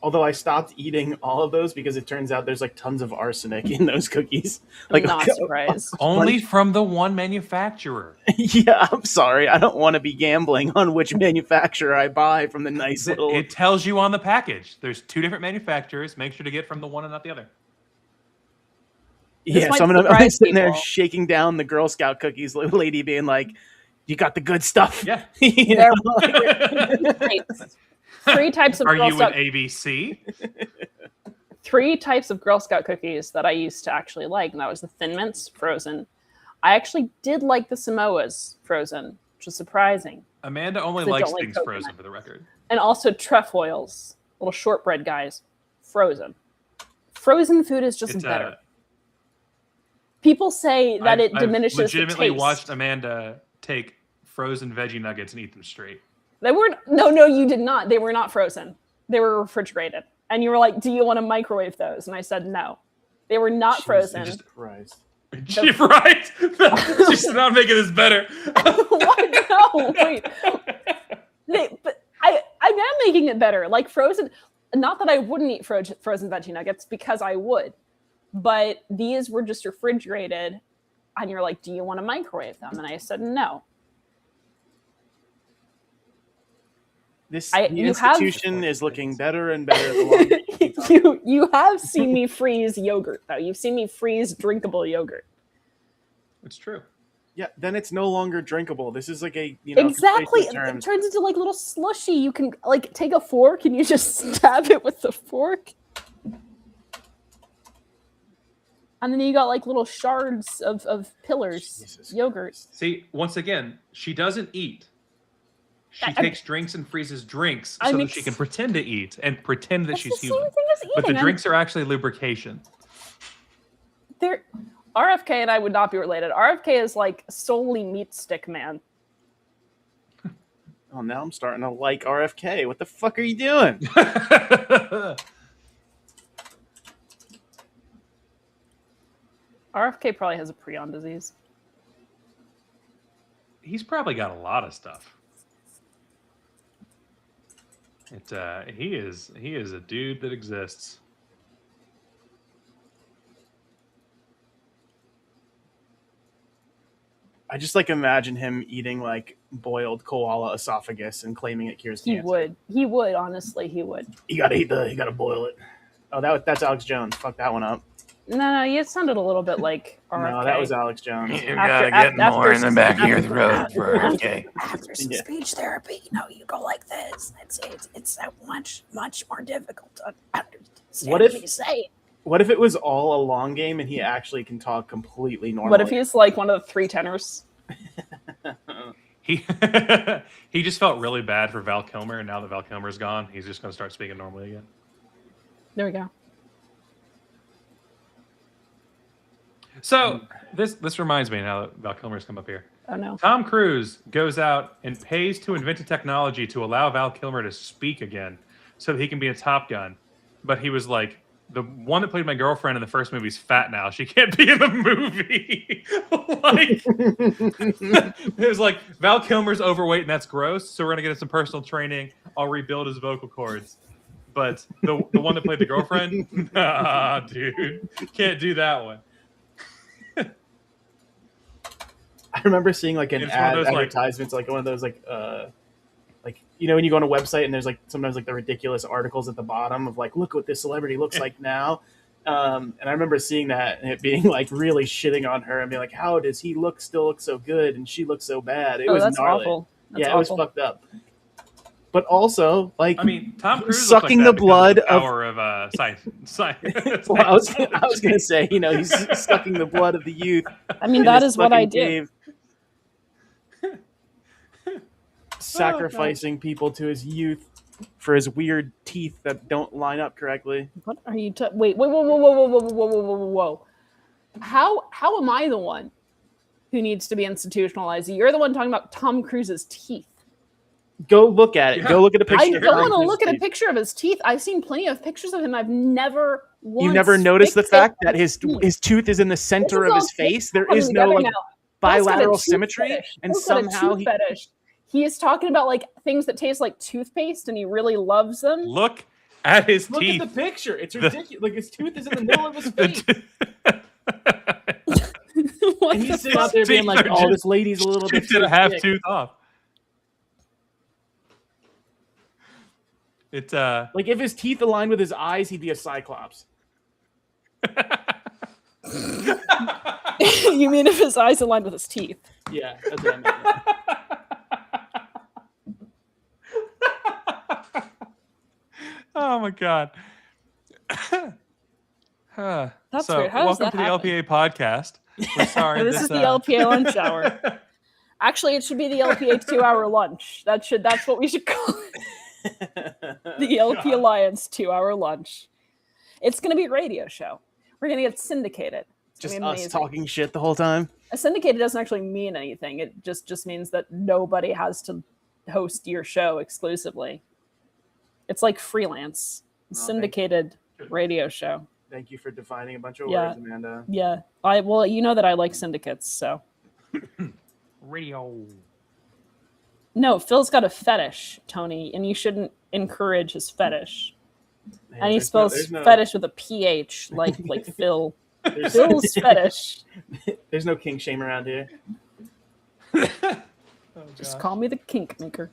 Although I stopped eating all of those because it turns out there's like tons of arsenic in those cookies. Like, I'm not surprised. Only from the one manufacturer. yeah, I'm sorry. I don't want to be gambling on which manufacturer I buy from the nice little. It tells you on the package. There's 2 different manufacturers. Make sure to get from the one and not the other. Yeah, might so I'm surprise sitting there people. shaking down the Girl Scout cookies, lady being like, "You got the good stuff." Yeah. You They're know? Wait, three types of Are Girl you Scout. with ABC? 3 types of Girl Scout cookies that I used to actually like, and that was the Thin Mints frozen. I actually did like the Samoas frozen, which was surprising. Amanda only 'Cause I likes don't like things coconut. frozen, for the record. And also trefoils, little shortbread guys, frozen. Frozen food is just It's, better. People say that it diminishes I've legitimately the taste. watched Amanda take frozen veggie nuggets and eat them straight. They weren't. No, you did not. They were not frozen. They were refrigerated. And you were like, "Do you want to microwave those?" And I said, "No." They were not frozen. Jesus Christ. Right? She's not making this better. What? No, wait. But I am making it better. Like frozen. Not that I wouldn't eat frozen veggie nuggets, because I would. But these were just refrigerated. And you're like, "Do you want to microwave them?" And I said, "No." The institution is looking better and better. The longer you have seen me freeze yogurt, though. You've seen me freeze drinkable yogurt. It's true. Yeah, then it's no longer drinkable. This is like a exactly. It turns into like little slushy. You can like take a fork and you just stab it with the fork, and then you got like little shards of pillars yogurt. See, once again, she doesn't eat. She takes drinks and freezes drinks so that she can pretend to eat and pretend that she's human. Same thing as eating. But the drinks are actually lubrication. RFK and I would not be related. RFK is like solely meat stick man. Oh, now I'm starting to like RFK. What the fuck are you doing? RFK probably has a prion disease. He's probably got a lot of stuff. He is a dude that exists. I just like imagine him eating like boiled koala esophagus and claiming it cures cancer. He would, honestly, he would. You gotta boil it. Oh, that's Alex Jones. Fuck that one up. No, you sounded a little bit like RFK. No, that was Alex Jones. You gotta get more in the back of your throat for RFK. After some speech therapy, you go like this. It's so much more difficult to understand what you say. What if it was all a long game and he actually can talk completely normally? What if he's like one of the three tenors? He just felt really bad for Val Kilmer, and now that Val Kilmer's gone, he's just going to start speaking normally again. There we go. So this reminds me now that Val Kilmer's come up here. Oh no. Tom Cruise goes out and pays to invent a technology to allow Val Kilmer to speak again so that he can be a Top Gun. But he was like, the one that played my girlfriend in the first movie is fat now. She can't be in the movie. It was like, Val Kilmer's overweight and that's gross, so we're going to get some personal training. I'll rebuild his vocal cords. But the one that played the girlfriend, nah, dude. Can't do that one. I remember seeing like an advertisements, like one of those like when you go on a website and there's like sometimes like the ridiculous articles at the bottom of like, look what this celebrity looks like now. And I remember seeing that and it being like really shitting on her and being like, how does he still look so good and she looks so bad? It was gnarly. Awful. It was fucked up. But also, like, I mean, Tom Cruise sucking like the blood of the power of science. Well, I was gonna say, he's sucking the blood of the youth. I mean, that is what I do. Sacrificing people to his youth for his weird teeth that don't line up correctly. What are you? Wait! Whoa! How am I the one who needs to be institutionalized? You're the one talking about Tom Cruise's teeth. Go look at it. Yeah. Go look at a picture. I don't want to look at a picture of his teeth. I've seen plenty of pictures of him. I've never once. You never noticed the fact that his tooth is in the center of his face. There is no like bilateral symmetry, and somehow he is talking about like things that taste like toothpaste, and he really loves them. Look at his teeth. Look at the picture. It's ridiculous. Like his tooth is in the middle of his face. And he's sitting out there being like, "Oh, this lady's a little bit too half tooth off." It's like if his teeth aligned with his eyes, he'd be a cyclops. You mean if his eyes aligned with his teeth? Yeah, that's what I meant. Oh my god. That's so weird. How welcome to the LPA podcast. We're sorry. This is the LPA lunch hour. Actually, it should be the LPA 2-hour lunch. That's what we should call it. The LP Alliance 2-hour lunch. It's going to be a radio show. We're going to get syndicated. Just us talking shit the whole time. A syndicated doesn't actually mean anything. It just means that nobody has to host your show exclusively. It's like freelance. Syndicated radio show. Thank you for defining a bunch of words, Amanda. Yeah. Well, you know that I like syndicates, so. Radio. No, Phil's got a fetish, Tony, and you shouldn't encourage his fetish. Hey, and he spells fetish with a PH, like Phil. Phil's fetish. There's no kink shame around here. Just call me the kink maker.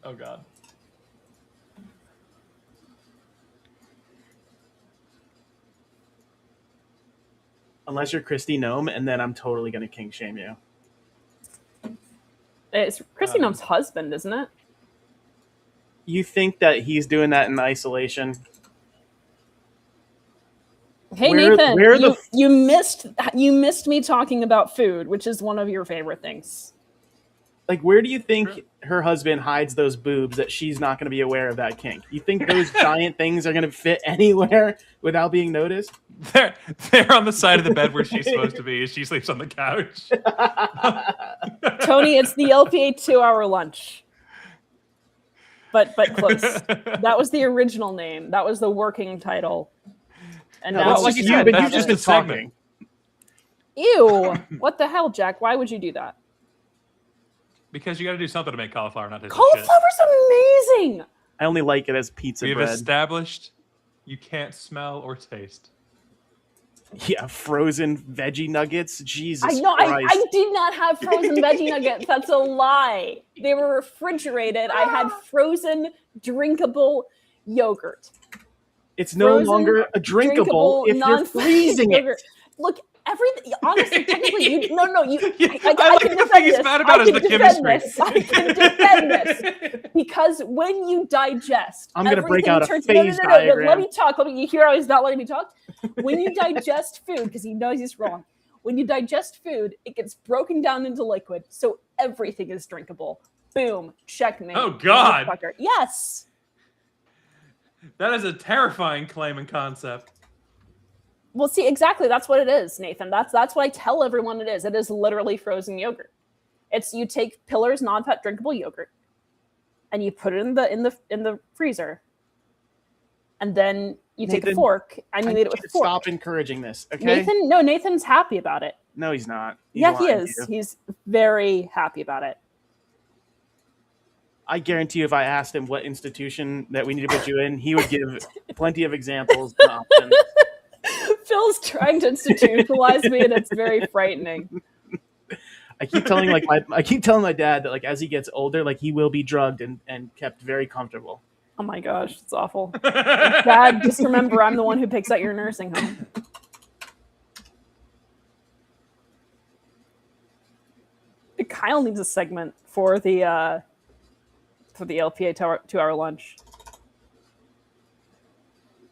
Oh, God. Unless you're Christy Gnome, and then I'm totally going to kink shame you. It's Christy Gnome's husband, isn't it? You think that he's doing that in isolation? Hey, Nathan, you missed me talking about food, which is one of your favorite things. Like, where do you think her husband hides those boobs that she's not going to be aware of that kink? You think those giant things are going to fit anywhere without being noticed? They're on the side of the bed where she's supposed to be. She sleeps on the couch. Tony, it's the LPA 2-hour lunch. But close. That was the original name. That was the working title. And no, now like you said, but you've just been talking. Ew! What the hell, Jack? Why would you do that? Because you got to do something to make cauliflower not taste like shit. Cauliflower's amazing. I only like it as pizza bread. We've established you can't smell or taste. Yeah, frozen veggie nuggets. Jesus Christ. I did not have frozen veggie nuggets. That's a lie. They were refrigerated. I had frozen drinkable yogurt. It's no longer a drinkable if you're freezing it. Look, everything. Honestly, technically, you. I can defend this. I can defend this because when you digest, I'm going to break out a phase diagram. Let me talk. You hear how he's not letting me talk? When you digest food, because he knows he's wrong. When you digest food, it gets broken down into liquid, so everything is drinkable. Boom, checkmate. Oh God! Yes. That is a terrifying claim and concept. Well, see, exactly. That's what it is, Nathan. That's what I tell everyone it is. It is literally frozen yogurt. It's you take Pillar's non-fat drinkable yogurt, and you put it in the freezer, and then you take a fork and you eat it with a fork. Stop encouraging this, okay? Nathan's happy about it. No, he's not. He is. He's very happy about it. I guarantee you, if I asked him what institution that we need to put you in, he would give plenty of examples and options. Phil's trying to institutionalize me, and it's very frightening. I keep telling my dad that as he gets older, he will be drugged and kept very comfortable. Oh my gosh, it's awful. Dad, just remember, I'm the one who picks out your nursing home. Kyle needs a segment for the LPA 2-hour lunch.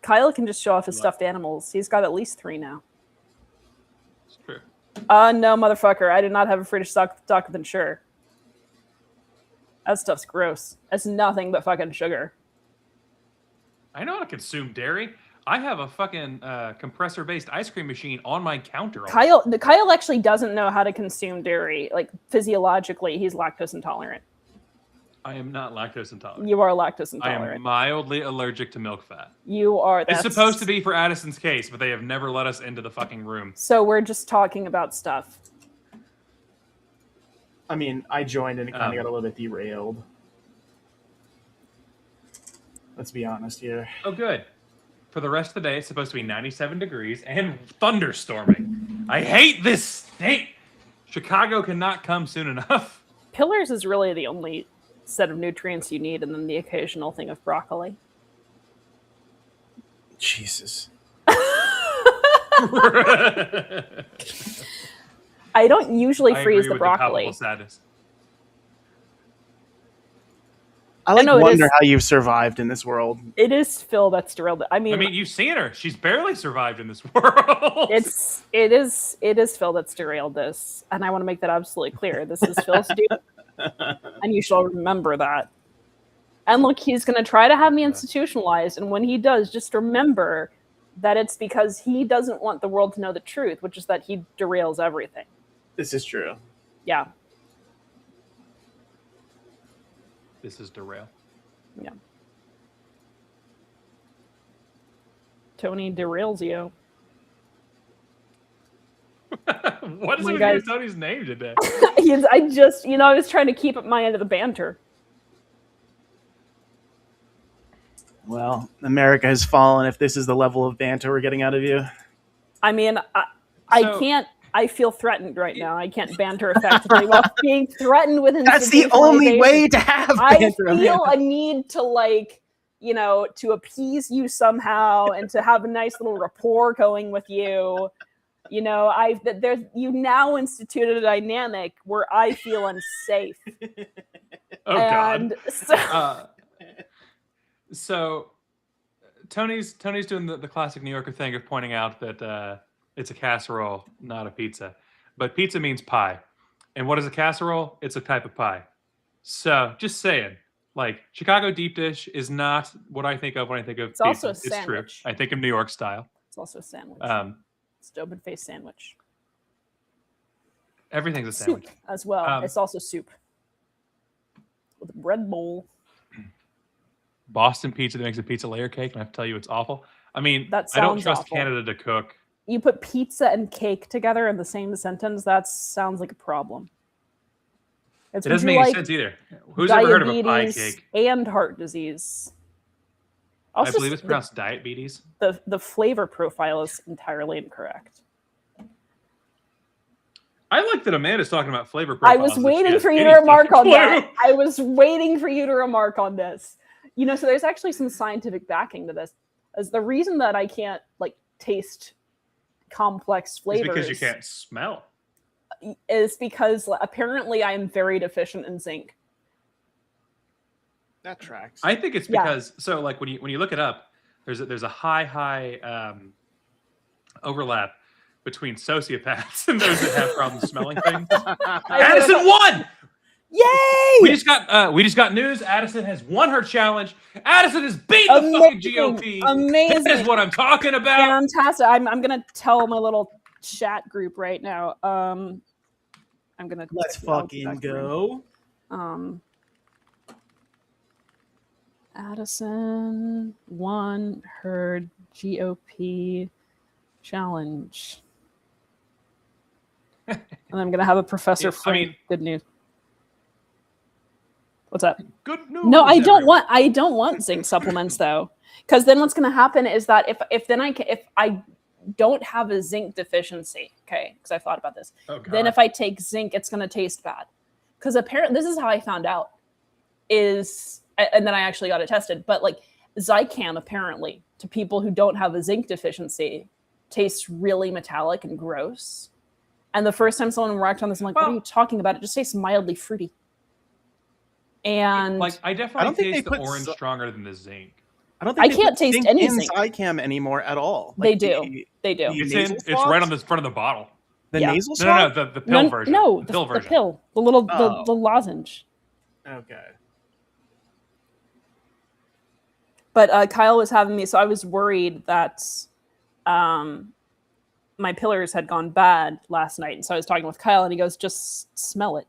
Kyle can just show off his stuffed animals. He's got at least 3 now. It's true. No, motherfucker. I did not have a fridge stocked with Ensure. That stuff's gross. It's nothing but fucking sugar. I know how to consume dairy. I have a fucking compressor-based ice cream machine on my counter. Kyle actually doesn't know how to consume dairy. Physiologically, he's lactose intolerant. I am not lactose intolerant. You are lactose intolerant. I am mildly allergic to milk fat. You are. It's supposed to be for Addison's case, but they have never let us into the fucking room. So we're just talking about stuff. I mean, I joined and it kind of got a little bit derailed. Let's be honest here. Oh, good. For the rest of the day, it's supposed to be 97 degrees and thunderstorming. I hate this state. Chicago cannot come soon enough. Pillars is really the only set of nutrients you need, and then the occasional thing of broccoli. Jesus. I don't usually freeze the broccoli. I like know, it wonder is- how you've survived in this world. It is Phil that's derailed it. I mean, you've seen her. She's barely survived in this world. it is Phil that's derailed this, and I want to make that absolutely clear. This is Phil's doing, and you shall remember that. And look, he's going to try to have me institutionalized, and when he does, just remember that it's because he doesn't want the world to know the truth, which is that he derails everything. This is true. Yeah. This is derail. Yeah. Tony derails you. What is My it guys- with Tony's name today? I was trying to keep up my end of the banter. Well, America has fallen if this is the level of banter we're getting out of you. I mean, So- I can't. I feel threatened right now. I can't banter effectively while being threatened with That's the only institutionalization. way to have I banter. feel a need to to appease you somehow and to have a nice little rapport going with you. You now instituted a dynamic where I feel unsafe. Oh And God. So Tony's doing the classic New Yorker thing of pointing out that it's a casserole, not a pizza. But pizza means pie. And what is a casserole? It's a type of pie. So just saying, like, Chicago deep dish is not what I think of when I think of It's pizza. also a It's true. sandwich. I think of New York style. It's also a sandwich. It's an open-faced sandwich. Everything's a sandwich. Soup as well. It's also soup with a bread bowl. Boston pizza that makes a pizza layer cake, and I have to tell you, it's awful. I mean, That I don't sounds trust awful. Canada to cook. You put pizza and cake together in the same sentence, that sounds like a problem. It doesn't make any sense either. Who's ever heard of a pie cake? And heart disease. I believe it's pronounced diabetes. The flavor profile is entirely incorrect. I like that Amanda's talking about flavor profiles. I was that she waiting has for you any to remark fucking on clue. that. I was waiting for you to remark on this. So there's actually some scientific backing to this. As the reason that I can't taste complex flavors It's because you can't smell. is because apparently I am very deficient in zinc. That tracks. I think it's Yeah. because when you look it up, there's a high overlap between sociopaths and those that have problems smelling things. Addison won. Yay! We just got news. Addison has won her challenge. Addison has beat the fucking GOP. Amazing. That is what I'm talking about. Fantastic. I'm gonna tell my little chat group right now. I'm gonna Let's fucking go. Addison won her GOP challenge. And I'm gonna have a Professor Frank. Good news. What's up? Good news. No, I don't want zinc supplements though, because then what's going to happen is that if I don't have a zinc deficiency, okay, because I thought about this, then if I take zinc, it's going to taste bad. Because apparently, this is how I found out, and then I actually got it tested. But Zicam apparently to people who don't have a zinc deficiency tastes really metallic and gross. And the first time someone remarked on this, I'm like, what are you talking about? It just tastes mildly fruity. And I definitely taste the orange stronger than the zinc. I can't taste zinc any in zinc. Zicam anymore at all. They do. It's right on the front of the bottle. The nasal No, swab? the pill version. No, the pill version. The pill. The little the lozenge. Okay. But Kyle was having me, so I was worried that my pillars had gone bad last night. And so I was talking with Kyle, and he goes, just smell it.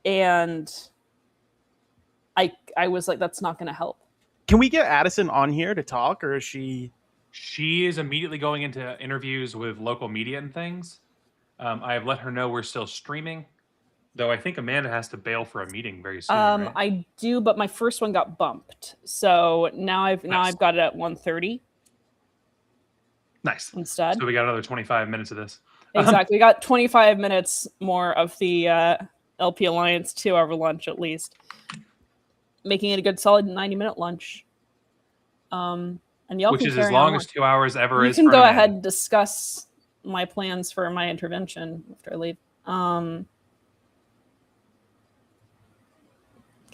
And I was like, that's not going to help. Can we get Addison on here to talk, or is she? She is immediately going into interviews with local media and things. I have let her know we're still streaming, though I think Amanda has to bail for a meeting very soon. Right? I do, but my first one got bumped, so now I've got it at 1:30. Nice. Instead. So we got another 25 minutes of this. Exactly. We got 25 minutes more of the LP Alliance 2-hour lunch at least, making it a good solid 90-minute lunch. And y'all which can is as carry long on as 2 hours ever you is. can for go Amanda. ahead and discuss my plans for my intervention after I leave.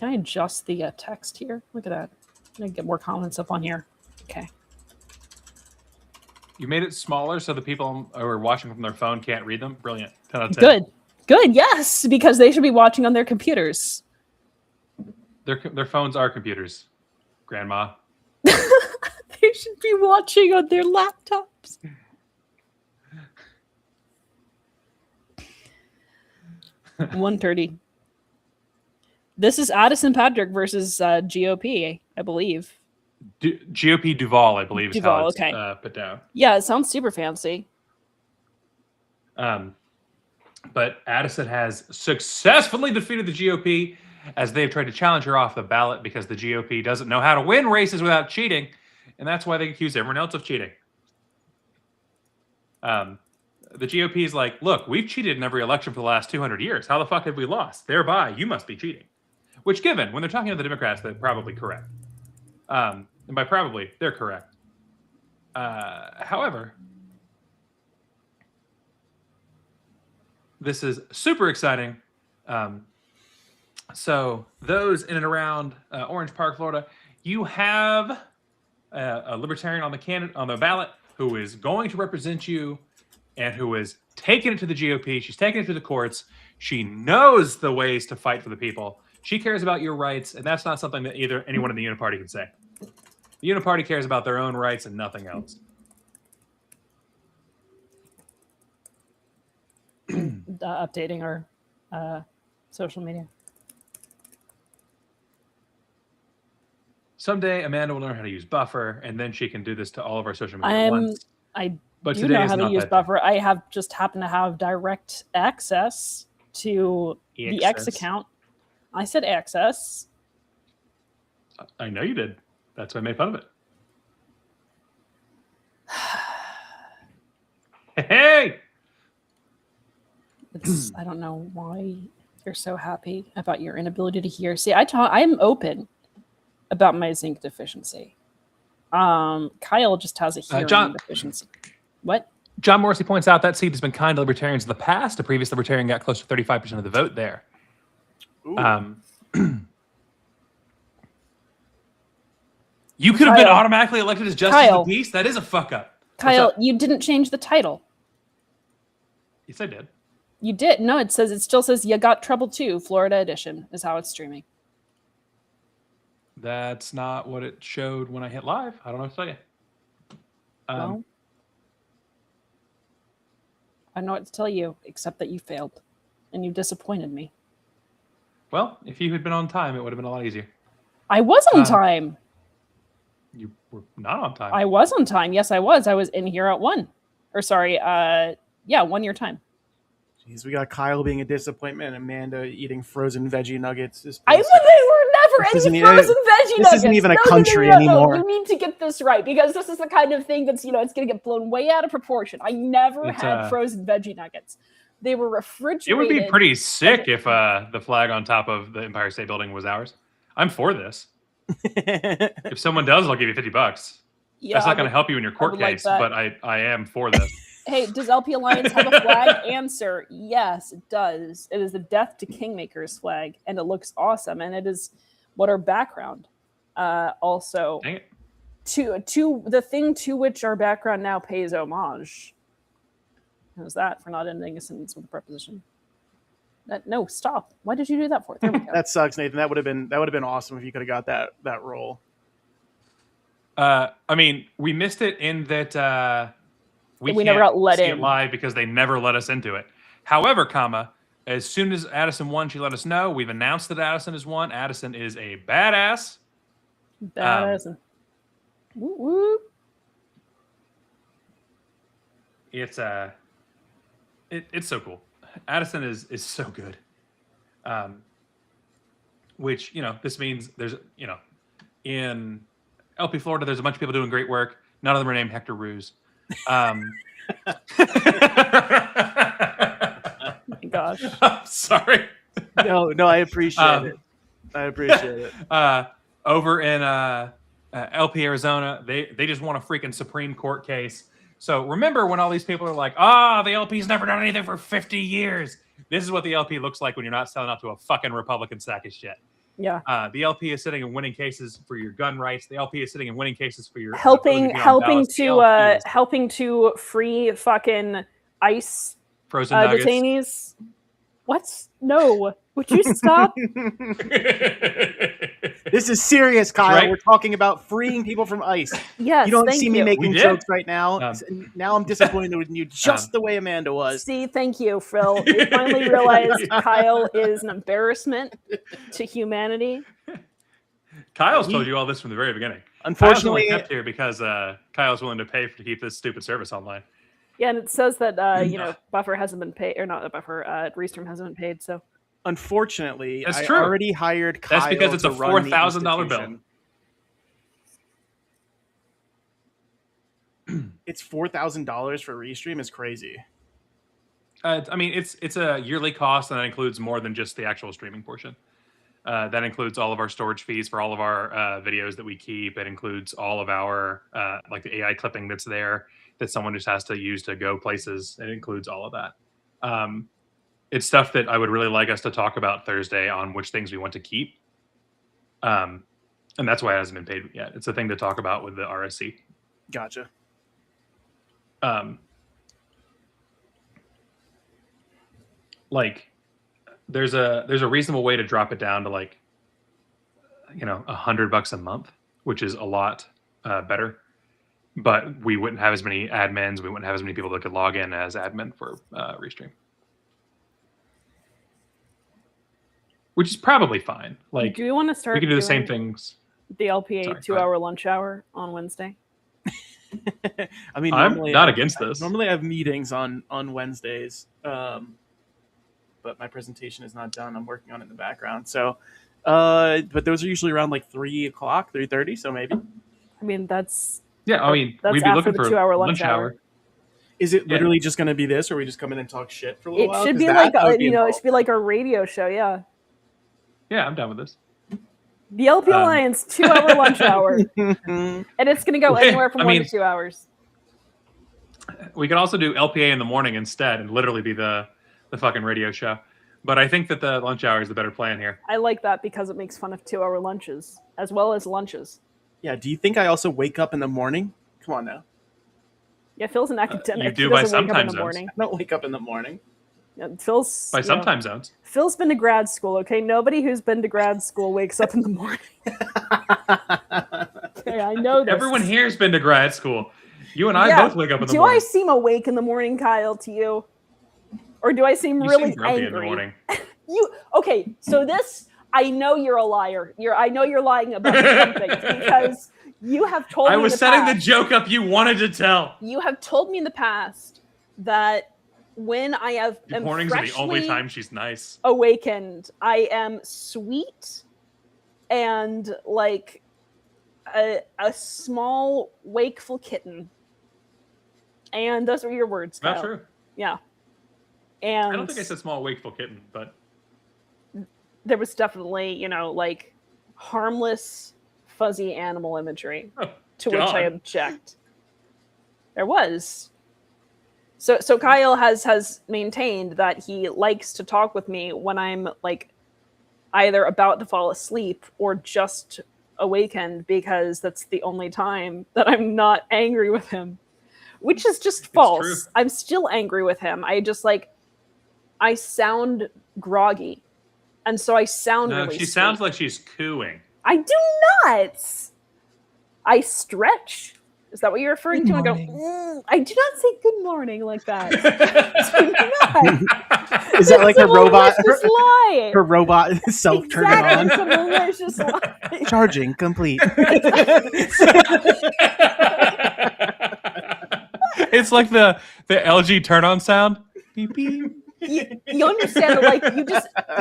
Can I adjust the text here? Look at that. I'm gonna get more comments up on here. Okay. You made it smaller so the people who are watching from their phone can't read them. Brilliant. 10 out of 10. Good. Good. Yes, because they should be watching on their computers. Their phones are computers, Grandma. They should be watching on their laptops. $130. This is Addison Patrick versus GOP, I believe. GOP Duval, I believe, is how it's okay. put down. Yeah, it sounds super fancy. But Addison has successfully defeated the GOP as they've tried to challenge her off the ballot because the GOP doesn't know how to win races without cheating, and that's why they accuse everyone else of cheating. The GOP is like, look, we've cheated in every election for the last 200 years. How the fuck have we lost? Thereby, you must be cheating. Which, given, when they're talking to the Democrats, they're probably correct. And by probably, they're correct. However, this is super exciting. So those in and around Orange Park, Florida, you have a libertarian on the ballot who is going to represent you and who is taking it to the GOP. She's taking it to the courts. She knows the ways to fight for the people. She cares about your rights, and that's not something that anyone in the Uniparty can say. The Uniparty cares about their own rights and nothing else. Updating our social media. Someday Amanda will learn how to use Buffer, and then she can do this to all of our social media at once. But do know how to use Buffer. I have just happened to have direct access to the X account. I said access. I know you did. That's why I made fun of it. Hey! I don't know why you're so happy about your inability to hear. See, I'm open about my zinc deficiency. Kyle just has a hearing deficiency. What? John Morrissey points out that seat has been kind to libertarians in the past. A previous libertarian got close to 35% of the vote there. You could have been automatically elected as Justice of the Peace? That is a fuck up. Kyle, you didn't change the title. Yes, I did. You did. No, it still says You Got Trouble Too, Florida Edition is how it's streaming. That's not what it showed when I hit live. I don't know what to tell you. Well, I don't know what to tell you, except that you failed. And you disappointed me. Well, if you had been on time, it would have been a lot easier. I was on time. You were not on time. I was on time. Yes, I was. I was in here at 1. Or sorry, 1 year time. Jeez, we got Kyle being a disappointment and Amanda eating frozen veggie nuggets. They were never any frozen veggie nuggets. This isn't even a country anymore. You need to get this right because this is the kind of thing that's, it's going to get blown way out of proportion. I never had frozen veggie nuggets. They were refrigerated. It would be pretty sick if the flag on top of the Empire State Building was ours. I'm for this. If someone does, I'll give you $50. Yeah, that's not going to help you in your court case, but I am for this. Hey, does LP Alliance have a flag? Answer, yes, it does. It is the Death to Kingmakers flag, and it looks awesome. And it is what our background also to the thing to which our background now pays homage. How's that for not ending a sentence with a preposition? No, stop. Why did you do that for? There we go. That sucks, Nathan. That would have been awesome if you could have got that role. I mean, we missed it in that we never got let in live because they never let us into it. However, as soon as Addison won, she let us know. We've announced that Addison has won. Addison is a badass. Badass. Woo woo. It's so cool. Addison is so good. Which, this means there's, in LP Florida, there's a bunch of people doing great work. None of them are named Hector Ruse. Oh my gosh. I'm sorry. No, I appreciate it. I appreciate it. Over in LP Arizona, they just won a freaking Supreme Court case. So remember when all these people are like, the LP's never done anything for 50 years. This is what the LP looks like when you're not selling out to a fucking Republican sack of shit. Yeah. The LP is sitting in winning cases for your gun rights. The LP is sitting in winning cases for your helping ability to be on ballots. The LP is helping to free fucking ICE frozen nuggets. detainees. What? No. Would you stop? This is serious, Kyle. Right? We're talking about freeing people from ICE. Yes. You don't thank see you. me making We did. jokes right now. Now I'm disappointed with you, just the way Amanda was. See, thank you, Phil. We finally realized Kyle is an embarrassment to humanity. Kyle's told you all this from the very beginning. Unfortunately, Kyle's only kept here because Kyle's willing to pay to keep this stupid service online. Yeah, and it says that Buffer hasn't been paid, or not Buffer, Restream hasn't been paid. So unfortunately, That's I true. already hired Kyle. That's because it's a to run the $4,000 bill. institution. It's $4,000 for Restream is crazy. I mean, it's a yearly cost, and that includes more than just the actual streaming portion. That includes all of our storage fees for all of our videos that we keep. It includes all of our like the AI clipping that's there that someone just has to use to go places. It includes all of that. It's stuff that I would really like us to talk about Thursday on which things we want to keep. And that's why it hasn't been paid yet. It's a thing to talk about with the RSC. Gotcha. Like there's a reasonable way to drop it down to like, $100 a month, which is a lot better. But we wouldn't have as many admins. We wouldn't have as many people that could log in as admin for Restream, which is probably fine. Like, do we want to start? We can do the same things. The LPA 2-hour lunch hour on Wednesday. I mean, I'm not against this. Normally, I have meetings on Wednesdays, but my presentation is not done. I'm working on it in the background. So, but those are usually around like 3:00, 3:30. So maybe. I mean, that's. Yeah, I mean, that's we'd be after looking the for 2-hour lunch hour. Is it literally just going to be this, or we just come in and talk shit for a little while? It should be like it should be like our radio show. Yeah. Yeah, I'm done with this. The LP Alliance 2-hour lunch hour, and it's going to go anywhere from 1 to 2 hours. We could also do LPA in the morning instead, and literally be the fucking radio show. But I think that the lunch hour is the better plan here. I like that because it makes fun of 2-hour lunches as well as lunches. Yeah. Do you think I also wake up in the morning? Come on now. Yeah, Phil's an academic. You do by some time zones. I don't wake up in the morning. Yeah, Phil's by some time zones. Phil's been to grad school. Okay, nobody who's been to grad school wakes up in the morning. Okay, I know this. Everyone here's been to grad school. You and I both wake up in the morning. Do I seem awake in the morning, Kyle, to you? Or do I seem really angry? In the morning. Okay, so this, I know you're a liar. I know you're lying about something because you have told me I was setting the joke up you wanted to tell. You have told me in the past that when I am mornings are the only time she's nice. Awakened, I am sweet and like a small wakeful kitten. And those were your words, Kyle. Not true. Yeah. And I don't think I said small wakeful kitten, but there was definitely, like harmless, fuzzy animal imagery to which I object. There was. So Kyle has maintained that he likes to talk with me when I'm like either about to fall asleep or just awakened, because that's the only time that I'm not angry with him, which is just false. I'm still angry with him. I sound groggy. And so I sound really she sounds like she's cooing. I do not. I stretch. Is that what you're referring to? I go, I do not say good morning like that. Is that like a robot? Lie. Her robot self-turning on. It's a malicious lie. Charging complete. It's like the LG turn-on sound. Beep, beep. You understand that, like,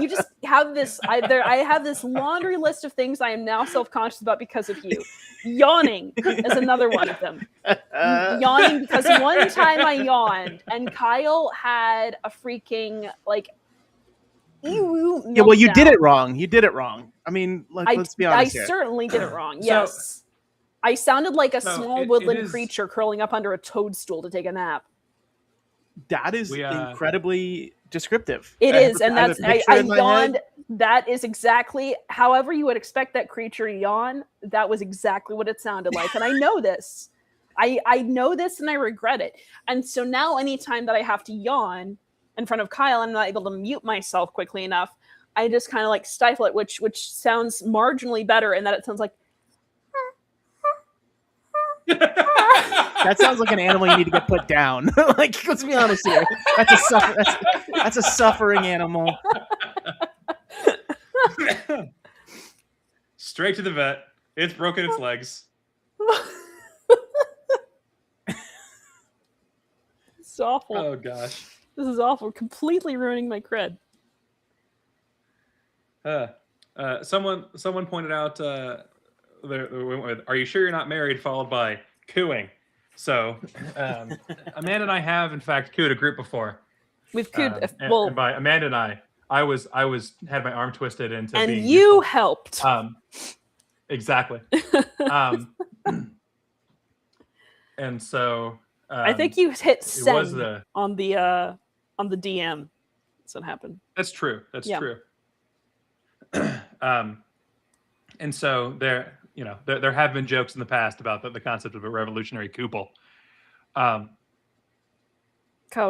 you just have this. I have this laundry list of things I am now self-conscious about because of you. Yawning is another one of them. Yawning because one time I yawned and Kyle had a freaking yeah, well, you did it wrong. You did it wrong. I mean, let's be honest here. I certainly did it wrong. Yes, I sounded like a small woodland creature curling up under a toadstool to take a nap. That is incredibly descriptive. It is, and that's I yawned. That is exactly, however you would expect that creature to yawn, that was exactly what it sounded like. And I know this. I know this and I regret it. And so now anytime that I have to yawn in front of Kyle, I'm not able to mute myself quickly enough. I just kind of like stifle it, which sounds marginally better in that it sounds like That sounds like an animal you need to get put down. Like, let's be honest here. That's a suffering animal. Straight to the vet. It's broken its legs. It's awful. Oh gosh. This is awful. Completely ruining my cred. Someone pointed out, are you sure you're not married? Followed by cooing. So Amanda and I have in fact cooed a group before. We've cooed. And by Amanda and I was had my arm twisted into. And being you useful. helped. Exactly. And so I think you hit send was the, on the DM. That's what happened. That's true. That's true. And so there have been jokes in the past about the concept of a revolutionary couple. Kyle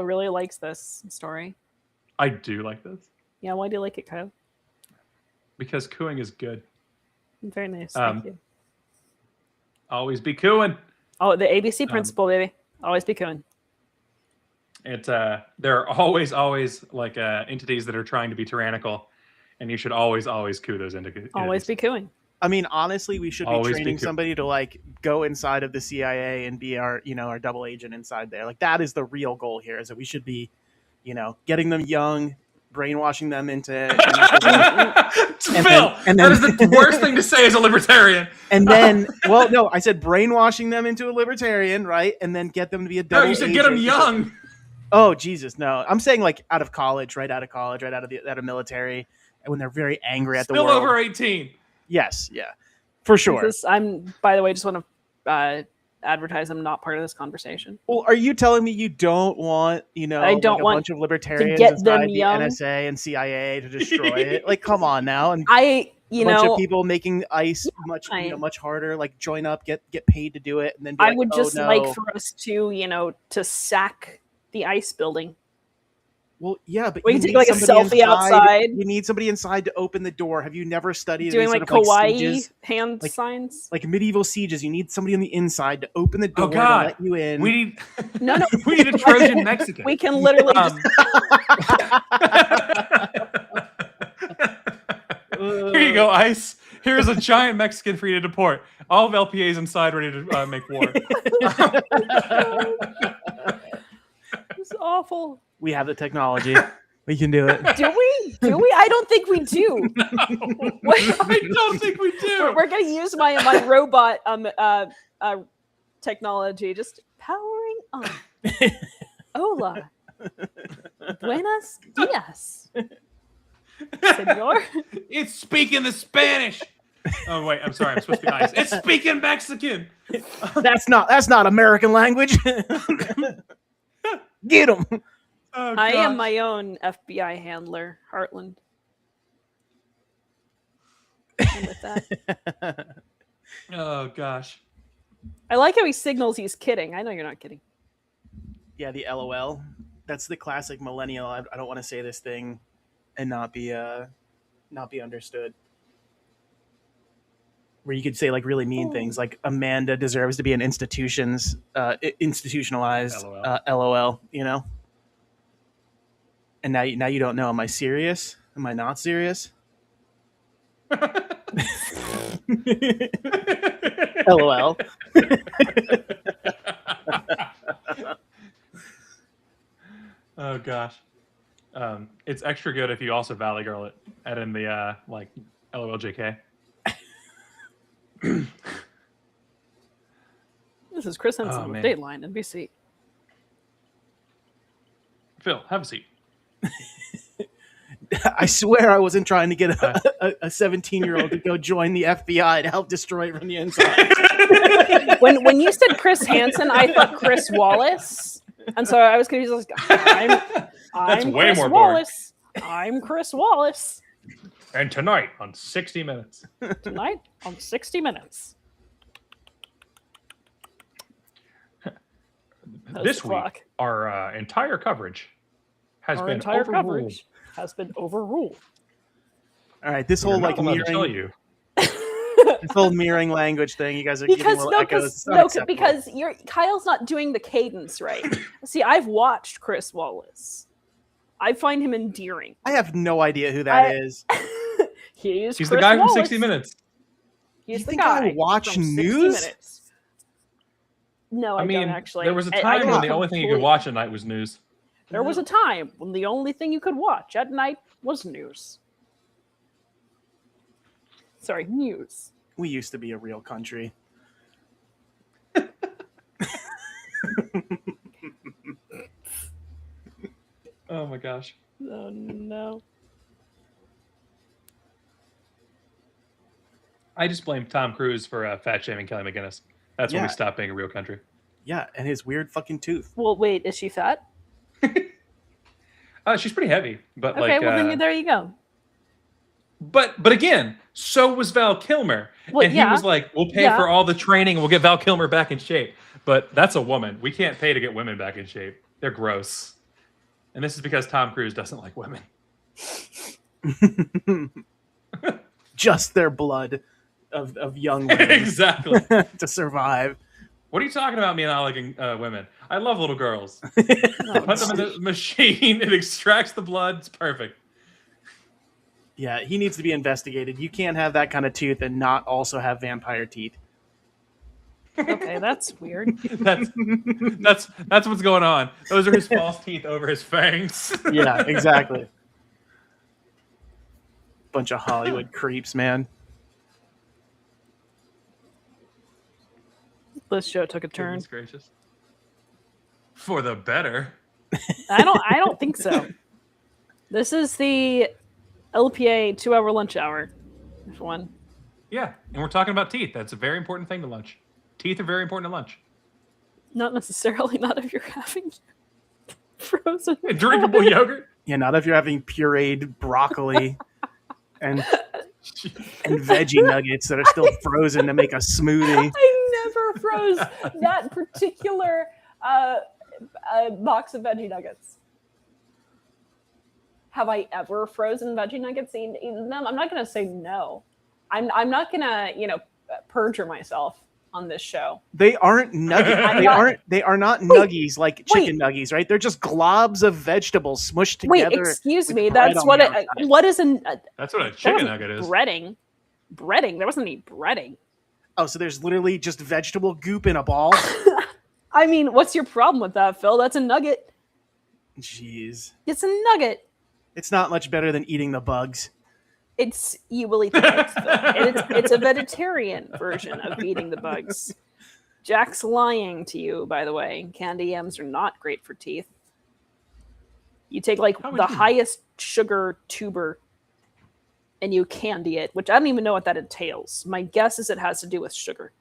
really likes this story. I do like this. Yeah, why do you like it, Kyle? Because cooing is good. Very nice. Thank you. Always be cooing. Oh, the ABC principle, baby. Always be cooing. There are always like entities that are trying to be tyrannical, and you should always coo those entities. Always be cooing. I mean, honestly, we should be Always training be somebody to like go inside of the CIA and be our double agent inside there. Like that is the real goal here. Is that we should be, getting them young, brainwashing them into. Phil, that is the worst thing to say as a libertarian. And then, well, no, I said brainwashing them into a libertarian, right? And then get them to be a double. No, you said get them young. Oh Jesus, no! I'm saying like out of college, right out of military, and when they're very angry at the world. Still over 18. Yes, yeah, for sure. I'm, by the way, just want to advertise I'm not part of this conversation. Well, are you telling me you don't want, I don't want a bunch of libertarians to get inside them the young. NSA and CIA to destroy it? Like, come on now. And a bunch of people making ICE much harder. Like, join up, get paid to do it, and then be I like, would just no. like for us to, to sack the ICE building. Well, yeah, but we you can take need like a somebody selfie outside. You need somebody inside to open the door. Have you never studied doing any like sort of, kawaii sieges? hand signs? Like medieval sieges, you need somebody on the inside to open the door Oh God. to let you in. We need no. We need a Trojan Mexican. We can literally just Here you go, ICE. Here's a giant Mexican for you to deport. All of LPA's inside, ready to make war. It's awful. We have the technology. We can do it. Do we? I don't think we do. No, I don't think we do. We're gonna use my robot technology, just powering on. Hola. Buenos dias. Senor. It's speaking the Spanish. Oh wait, I'm sorry. I'm supposed to be ICE. It's speaking Mexican. That's not American language. Get him. Oh, I am my own FBI handler, Heartland. And with that. Oh gosh. I like how he signals he's kidding. I know you're not kidding. Yeah, the LOL. That's the classic millennial. I don't want to say this thing and not be understood. Where you could say like really mean things, like Amanda deserves to be an institutionalized LOL. And now you don't know. Am I serious? Am I not serious? LOL. Oh gosh. It's extra good if you also Valley Girl it. Add in the like LOLJK. This is Chris Henson with Dateline NBC. Phil, have a seat. I swear I wasn't trying to get a 17-year-old to go join the FBI to help destroy it from the inside. When you said Chris Hansen, I thought Chris Wallace, and so I was confused. I'm That's way Chris more Wallace. I'm Chris Wallace. And tonight on 60 Minutes. Tonight on 60 Minutes. This week, our entire coverage has been overruled. Overruled. All right, this We're whole not like allowed to tell mirroring, you. this whole mirroring language thing. You guys are giving little echoes. It's not acceptable. Because Kyle's not doing the cadence right. See, I've watched Chris Wallace. I find him endearing. I have no idea who that is. He's the Chris guy Wallace. from 60 Minutes. He's You the think guy I watch from 60 news? Minutes. No, I mean, don't actually. there was a I time can when the only thing you could complete- watch at night was news. There was a time when the only thing you could watch at night was news. Sorry, news. We used to be a real country. Oh my gosh. Oh no. I just blame Tom Cruise for fat shaming Kelly McGinnis. That's when we stopped being a real country. Yeah, and his weird fucking tooth. Well, wait, is she fat? She's pretty heavy, but Okay, like. well then there you go. But again, so was Val Kilmer, Well, and he was like, "We'll pay for all the training, and we'll get Val Kilmer back in shape." But that's a woman. We can't pay to get women back in shape. They're gross, and this is because Tom Cruise doesn't like women. Just their blood of young women Exactly. to survive. What are you talking about? Me not liking women? I love little girls. Put them in the machine. It extracts the blood. It's perfect. Yeah, he needs to be investigated. You can't have that kind of tooth and not also have vampire teeth. Okay, that's weird. That's what's going on. Those are his false teeth over his fangs. Yeah, exactly. Bunch of Hollywood creeps, man. This show took a turn. Goodness gracious. For the better. I don't think so. This is the LPA 2-hour lunch hour. If one. Yeah, and we're talking about teeth. That's a very important thing to lunch. Teeth are very important to lunch. Not necessarily, not if you're having frozen Drinkable yogurt. Yeah, not if you're having pureed broccoli and veggie nuggets that are still frozen to make a smoothie. I never froze that particular box of veggie nuggets. Have I ever frozen veggie nuggets and eaten them? I'm not going to say no. I'm not going to, perjure myself on this show. They aren't nuggets. They are not nuggies like chicken nuggies, right? They're just globs of vegetables smushed together. Wait, excuse me. That's what what is an that's what a chicken nugget is. Breading. There wasn't any breading. Oh, so there's literally just vegetable goop in a ball? I mean, what's your problem with that, Phil? That's a nugget. Jeez. It's a nugget. It's not much better than eating the bugs. You will eat the bugs, Phil. It's a vegetarian version of eating the bugs. Jack's lying to you, by the way. Candy yams are not great for teeth. You take the highest sugar tuber and you candy it, which I don't even know what that entails. My guess is it has to do with sugar.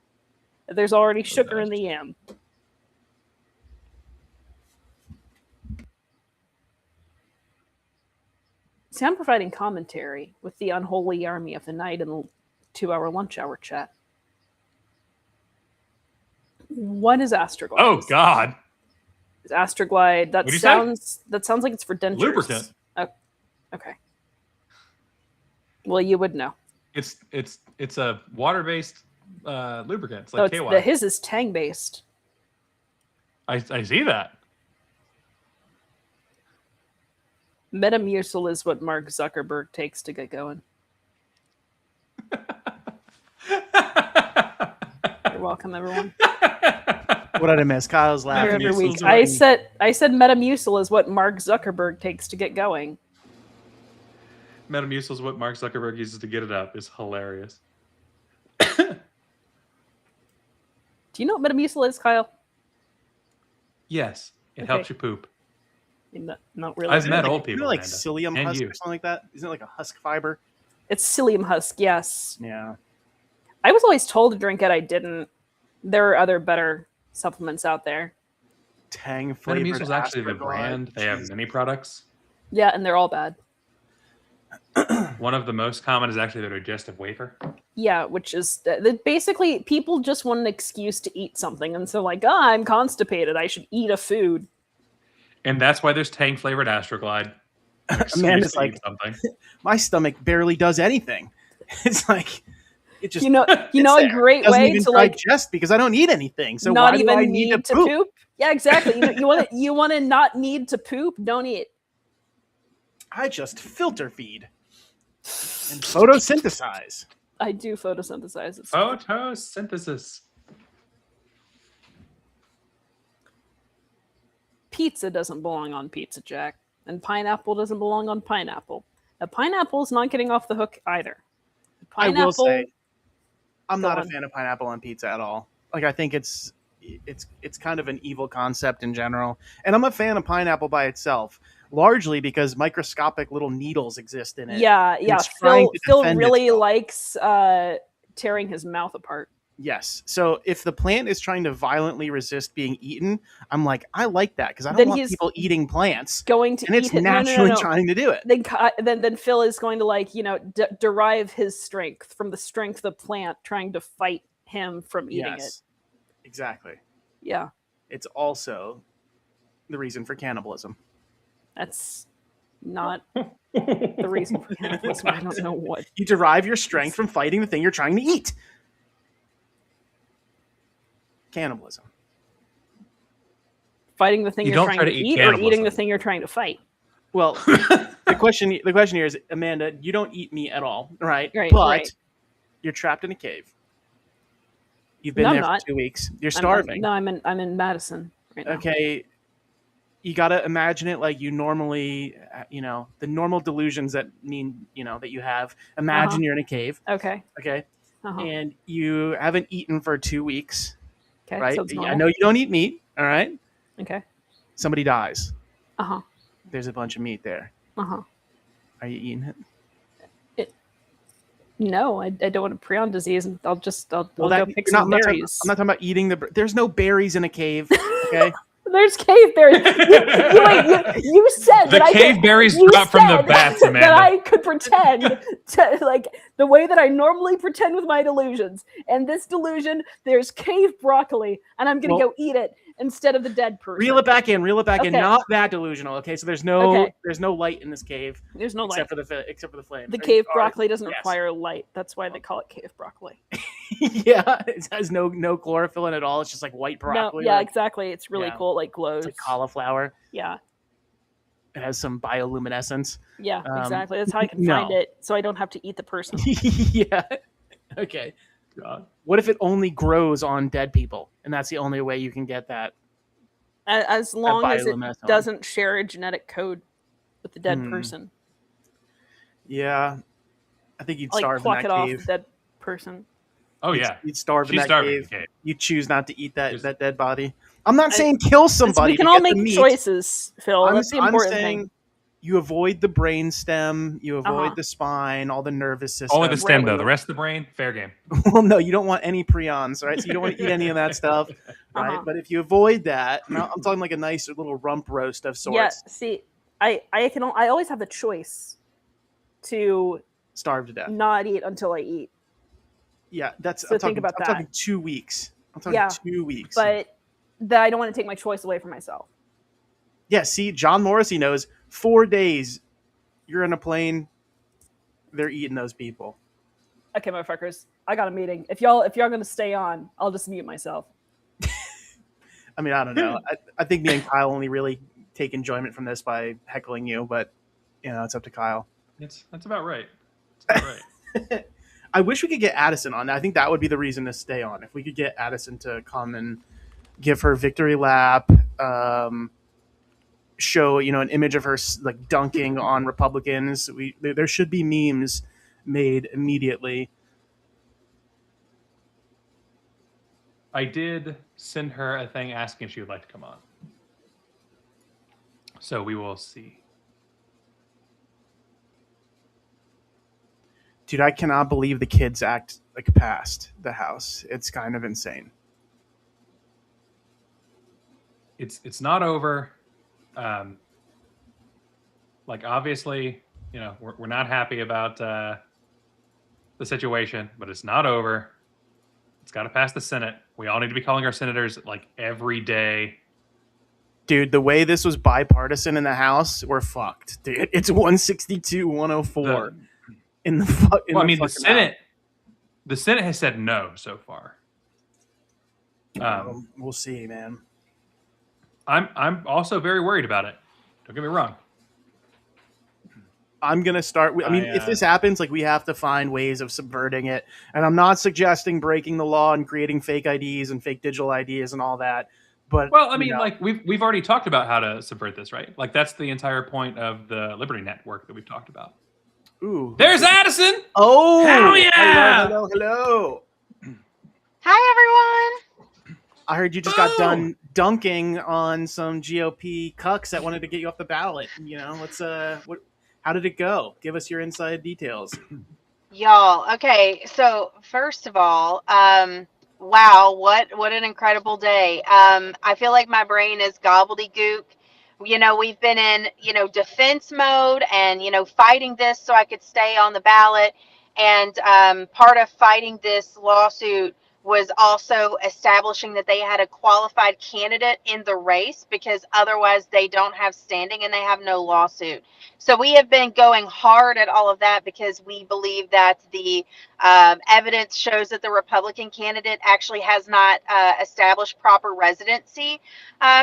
There's already sugar in the yam. See, I'm providing commentary with the unholy army of the night in the 2-hour lunch hour chat. What is Astroglide? Oh God! Is Astroglide that sounds like it's for dentures? Lubricant. Oh, okay. Well, you would know. It's a water-based lubricant. It's like KY. His is Tang-based. I see that. Metamucil is what Mark Zuckerberg takes to get going. You're welcome, everyone. What did I miss? Kyle's laughing. Every week. I said Metamucil is what Mark Zuckerberg takes to get going. Metamucil is what Mark Zuckerberg uses to get it up. It's hilarious. Do you know what Metamucil is, Kyle? Yes, it helps you poop. Not really. I've met old people. Isn't it like psyllium and husk you. or something like that? Isn't it like a husk fiber? It's psyllium husk, yes. Yeah. I was always told to drink it. I didn't. There are other better supplements out there. Tang flavored. Metamucil is actually the brand. They have many products. Yeah, and they're all bad. One of the most common is actually the digestive wafer. Yeah, which is basically people just want an excuse to eat something, and so like, oh, I'm constipated, I should eat a food. And that's why there's Tang flavored Astroglide. Amanda's To eat like, something. my stomach barely does anything. It's like it just You know a great doesn't way even to like digest because I don't eat anything. So not why even do I need to poop? Yeah, exactly. You want to not need to poop, don't eat. I just filter feed and photosynthesize. I do photosynthesize. It's Photosynthesis. Pizza doesn't belong on Pizza Jack, and pineapple doesn't belong on pineapple. A pineapple is not getting off the hook either. Pineapple, I will say, I'm Go not on. a fan of pineapple on pizza at all. Like I think it's kind of an evil concept in general, and I'm a fan of pineapple by itself, largely because microscopic little needles exist in it. yeah. it's trying to Phil defend really itself. likes tearing his mouth apart. Yes. So if the plant is trying to violently resist being eaten, I'm like, I like that because I don't Then want he's people eating plants, Going to and it's eat it. naturally No. trying to do it. Then Phil is going to like derive his strength from the strength of the plant trying to fight him from eating it. Exactly. Yeah, It's also the reason for cannibalism. that's not the reason for cannibalism. I don't know what. You derive your strength from fighting the thing you're trying to eat. Cannibalism. Fighting the thing You you're don't trying try to to eat eat, or eating cannibalism. the thing you're trying to fight. Well, the question here is, Amanda, you don't eat meat at all, right? Right, But right. you're trapped in a cave. You've been No, I'm there not. for 2 weeks. You're starving. I'm in Madison right now. Okay. You got to imagine it like you normally, the normal delusions that mean, that you have. Imagine you're in a cave. Okay. Okay. Uh-huh. And you haven't eaten for 2 weeks, Okay. right? So it's I normal. know you don't eat meat. All right. Okay. Somebody dies. Uh-huh. There's a bunch of meat there. Uh-huh. Are you eating it? No, I don't want a prion disease. I'll go pick you're some not- berries. I'm not talking about eating there's no berries in a cave. Okay. There's cave berries. You said The that I cave could, berries you drop from the said bats, that Amanda. I could pretend to like the way that I normally pretend with my delusions. And this delusion, there's cave broccoli, and I'm gonna go eat it instead of the dead person. Reel it back in. Okay. Not that delusional. Okay, so there's no Okay. light in this cave There's no light. except for the flame. The cave Or- broccoli doesn't yes. require light. That's why they call it cave broccoli. Yeah, it has no chlorophyll in it at all. It's just like white broccoli. No, yeah, like, exactly. It's really yeah. cool. It like glows. It's like cauliflower. Yeah. It has some bioluminescence. Yeah, exactly. That's how I can find it, so I don't have to eat the person. Yeah. Okay. God. What if it only grows on dead people, and that's the only way you can get that? As long as it bioluminescence. doesn't share a genetic code with the dead person. Yeah, I think you'd Like starve pluck in it that off cave. the dead person. Oh yeah. You'd starve in She's that starving in cave. the cave. You choose not to eat that dead body. I'm not saying kill somebody. We can to all get the make meat. choices, Phil. I'm That's the important saying thing. you avoid the brain stem, you avoid Uh-huh. the spine, all the nervous system. Only the stem Right. though. The rest of the brain, fair game. Well, no, you don't want any prions, right? So you don't want to eat any of that stuff, right? Uh-huh. But if you avoid that, now I'm talking like a nice little rump roast of sorts. Yeah, see, I always have the choice to Starve to death. not eat until I eat. Yeah, that's. So I'm think talking, about I'm that. talking 2 weeks. I'm talking Yeah, 2 weeks. But that I don't want to take my choice away from myself. Yeah, see, John Morrissey knows 4 days. You're in a plane. They're eating those people. Okay, motherfuckers, I got a meeting. If y'all gonna stay on, I'll just mute myself. I mean, I don't know. I think me and Kyle only really take enjoyment from this by heckling you, but it's up to Kyle. That's about right. That's about right. I wish we could get Addison on. I think that would be the reason to stay on. If we could get Addison to come and give her victory lap, show an image of her like dunking on Republicans. There should be memes made immediately. I did send her a thing asking if she would like to come on. So we will see. Dude, I cannot believe the kids act like past the house. It's kind of insane. It's not over. Like obviously we're not happy about the situation, but it's not over. It's got to pass the Senate. We all need to be calling our senators like every day. Dude, the way this was bipartisan in the House, we're fucked. Dude, it's 162-104 in the The Senate. The Senate has said no so far. We'll see, man. I'm also very worried about it. Don't get me wrong. I'm gonna start. If this happens, like we have to find ways of subverting it. And I'm not suggesting breaking the law and creating fake IDs and fake digital IDs and all that. But like we've already talked about how to subvert this, right? Like that's the entire point of the Liberty Network that we've talked about. Ooh, there's Addison. Oh, hell yeah! Hello. Hi, everyone. I heard you just got done dunking on some GOP cucks that wanted to get you off the ballot. How did it go? Give us your inside details. Y'all, okay, so first of all, wow, what an incredible day. I feel like my brain is gobbledygook. We've been in, defense mode and, fighting this so I could stay on the ballot. And part of fighting this lawsuit was also establishing that they had a qualified candidate in the race, because otherwise they don't have standing and they have no lawsuit. So we have been going hard at all of that because we believe that the evidence shows that the Republican candidate actually has not established proper residency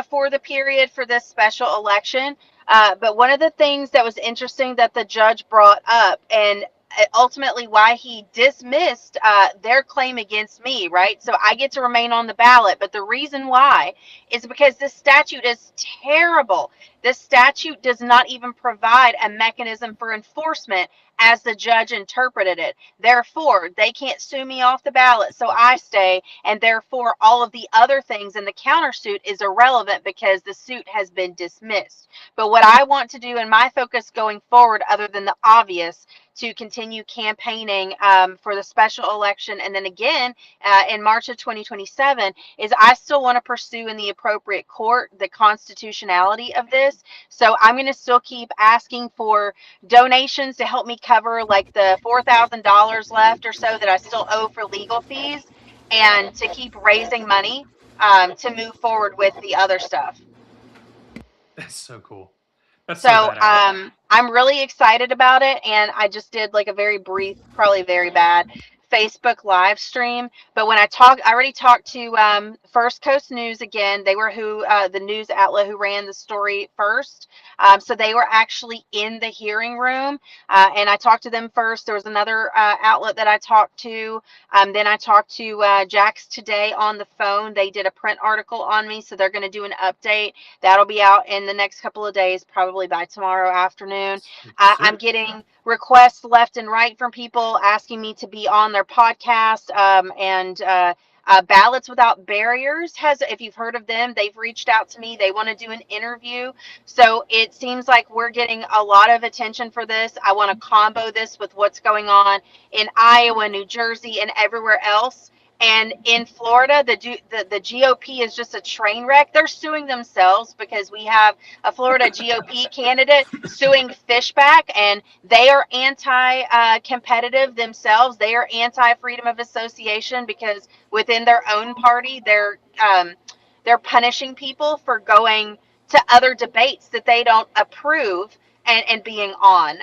for the period for this special election. But one of the things that was interesting that the judge brought up, and ultimately why he dismissed their claim against me, right? So I get to remain on the ballot. But the reason why is because this statute is terrible. This statute does not even provide a mechanism for enforcement as the judge interpreted it. Therefore, they can't sue me off the ballot, so I stay, and therefore all of the other things in the countersuit is irrelevant because the suit has been dismissed. But what I want to do, and my focus going forward, other than the obvious, to continue campaigning for the special election, and then again in March of 2027, is I still want to pursue in the appropriate court the constitutionality of this. So I'm going to still keep asking for donations to help me cover like the $4,000 left or so that I still owe for legal fees, and to keep raising money to move forward with the other stuff. That's so cool. That's so I'm really excited about it, and I just did like a very brief, probably very bad Facebook live stream. But when I already talked to First Coast News again. They were the news outlet who ran the story first. So they were actually in the hearing room, and I talked to them first. There was another outlet that I talked to. Then I talked to Jax today on the phone. They did a print article on me, so they're going to do an update. That'll be out in the next couple of days, probably by tomorrow afternoon. I'm getting requests left and right from people asking me to be on their podcast, and Ballots Without Barriers if you've heard of them, they've reached out to me. They want to do an interview. So it seems like we're getting a lot of attention for this. I want to combo this with what's going on in Iowa, New Jersey, and everywhere else. And in Florida, the GOP is just a train wreck. They're suing themselves because we have a Florida GOP candidate suing Fishback, and they are anti-competitive themselves. They are anti-freedom of association because within their own party, they're punishing people for going to other debates that they don't approve and being on.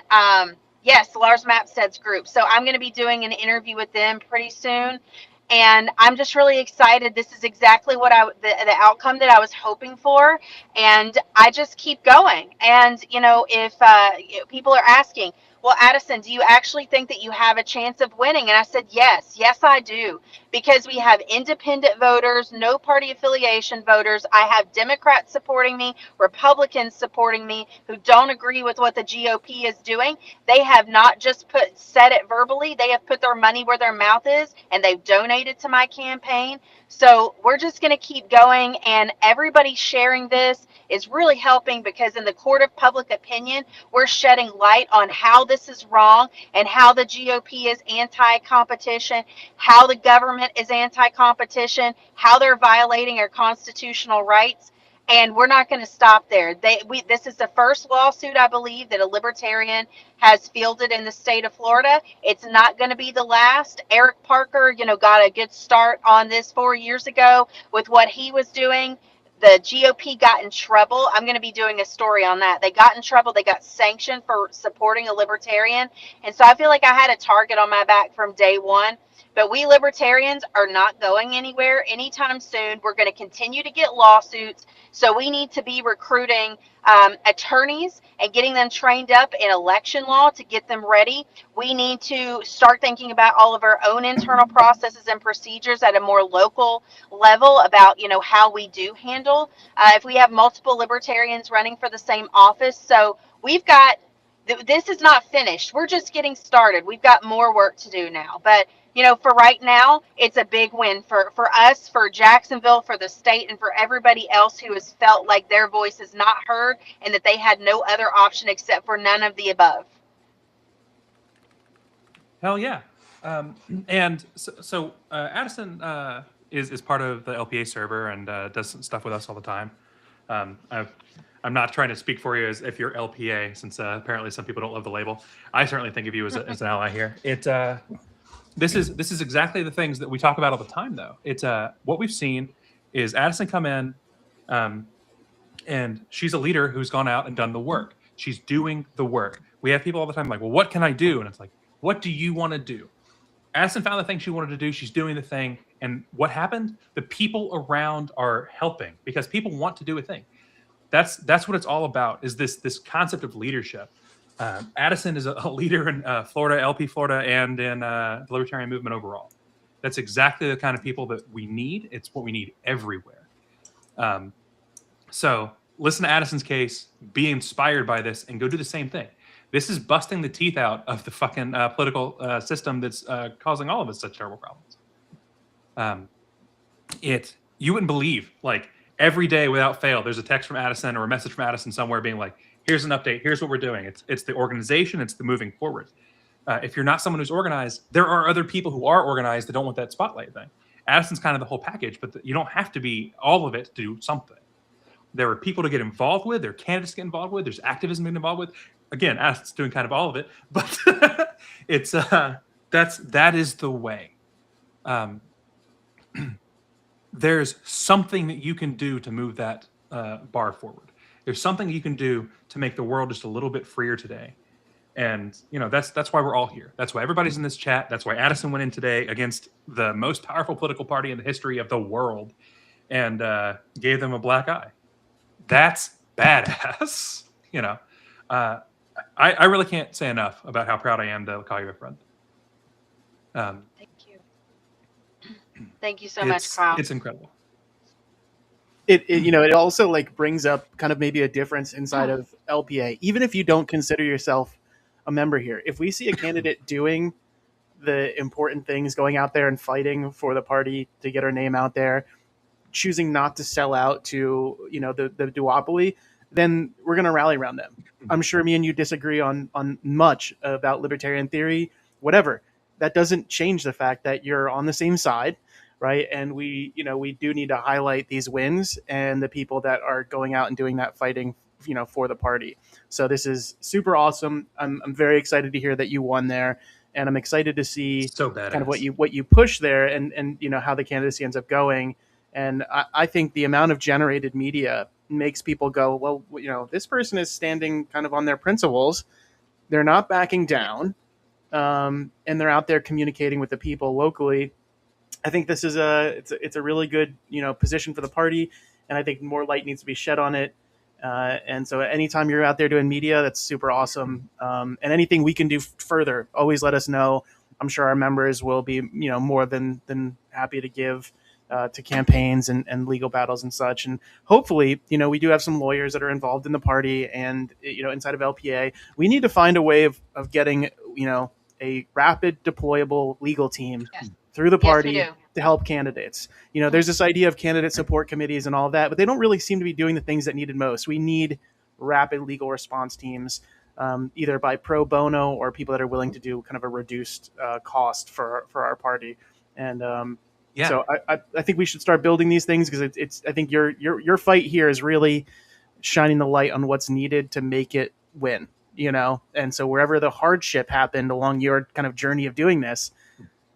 Yes, Lars Mapstead's group. So I'm going to be doing an interview with them pretty soon. And I'm just really excited. This is exactly what the outcome that I was hoping for. And I just keep going. And, if people are asking, well, Addison, do you actually think that you have a chance of winning? And I said, yes, I do. Because we have independent voters, no party affiliation voters. I have Democrats supporting me, Republicans supporting me, who don't agree with what the GOP is doing. They have not just said it verbally. They have put their money where their mouth is, and they've donated to my campaign. So we're just going to keep going, and everybody sharing this is really helping, because in the court of public opinion, we're shedding light on how this is wrong and how the GOP is anti-competition, how the government is anti-competition, how they're violating our constitutional rights. And we're not going to stop there. This is the first lawsuit, I believe, that a libertarian has fielded in the state of Florida. It's not going to be the last. Eric Parker, got a good start on this 4 years ago with what he was doing. The GOP got in trouble. I'm going to be doing a story on that. They got in trouble. They got sanctioned for supporting a libertarian. And so I feel like I had a target on my back from day one. But we libertarians are not going anywhere anytime soon. We're going to continue to get lawsuits. So we need to be recruiting attorneys and getting them trained up in election law to get them ready. We need to start thinking about all of our own internal processes and procedures at a more local level about, how we do handle if we have multiple libertarians running for the same office. So we've got, this is not finished. We're just getting started. We've got more work to do now. But for right now, it's a big win for us, for Jacksonville, for the state, and for everybody else who has felt like their voice is not heard and that they had no other option except for none of the above. Hell yeah. And so Addison is part of the LPA server and does some stuff with us all the time. I'm not trying to speak for you as if you're LPA, since apparently some people don't love the label. I certainly think of you as an ally here. This is exactly the things that we talk about all the time, though. It's what we've seen is Addison come in, and she's a leader who's gone out and done the work. She's doing the work. We have people all the time like, well, what can I do? And it's like, what do you want to do? Addison found the thing she wanted to do. She's doing the thing. And what happened? The people around are helping because people want to do a thing. That's what it's all about, is this concept of leadership. Addison is a leader in Florida, LP Florida, and in the libertarian movement overall. That's exactly the kind of people that we need. It's what we need everywhere. So listen to Addison's case, be inspired by this, and go do the same thing. This is busting the teeth out of the fucking political system that's causing all of us such terrible problems. You wouldn't believe, like, every day without fail, there's a text from Addison or a message from Addison somewhere being like, here's an update, here's what we're doing. It's the organization, it's the moving forward. If you're not someone who's organized, there are other people who are organized that don't want that spotlight thing. Addison's kind of the whole package, but you don't have to be all of it to do something. There are people to get involved with, there are candidates to get involved with, there's activism to get involved with. Again, Addison's doing kind of all of it, but that is the way. There's something that you can do to move that bar forward. There's something you can do to make the world just a little bit freer today. And, that's why we're all here. That's why everybody's in this chat. That's why Addison went in today against the most powerful political party in the history of the world and gave them a black eye. That's badass. I really can't say enough about how proud I am to call you a friend. Thank you. Thank you so much, Kyle. It's incredible. It also like brings up kind of maybe a difference inside of LPA. Even if you don't consider yourself a member here, if we see a candidate doing the important things, going out there and fighting for the party to get our name out there, choosing not to sell out to the duopoly, then we're going to rally around them. I'm sure me and you disagree on much about libertarian theory, whatever. That doesn't change the fact that you're on the same side, right? And we do need to highlight these wins and the people that are going out and doing that fighting, for the party. So this is super awesome. I'm very excited to hear that you won there, and I'm excited to see kind of what you push there and how the candidacy ends up going. And I think the amount of generated media makes people go, well, this person is standing kind of on their principles. They're not backing down, and they're out there communicating with the people locally. I think this is it's a really good position for the party, and I think more light needs to be shed on it. And so anytime you're out there doing media, that's super awesome. And anything we can do further, always let us know. I'm sure our members will be more than happy to give to campaigns and legal battles and such. And hopefully, we do have some lawyers that are involved in the party and, inside of LPA. We need to find a way of getting, a rapid deployable legal team through the party to help candidates. There's this idea of candidate support committees and all of that, but they don't really seem to be doing the things that needed most. We need rapid legal response teams, either by pro bono or people that are willing to do kind of a reduced cost for our party. And Yeah. So I think we should start building these things, because it's I think your fight here is really shining the light on what's needed to make it win, and so wherever the hardship happened along your kind of journey of doing this,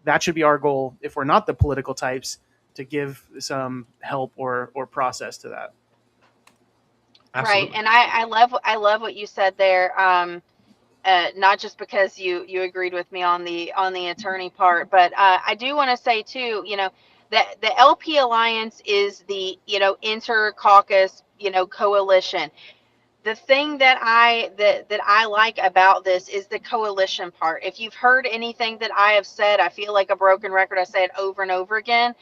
that should be our goal, if we're not the political types, to give some help or process to that. Right. Absolutely. And I love what you said there. Not just because you agreed with me on the attorney part, but I do want to say too, that the LP Alliance is the, inter caucus, coalition. The thing that I like about this is the coalition part. If you've heard anything that I have said, I feel like a broken record. I say it over and over again.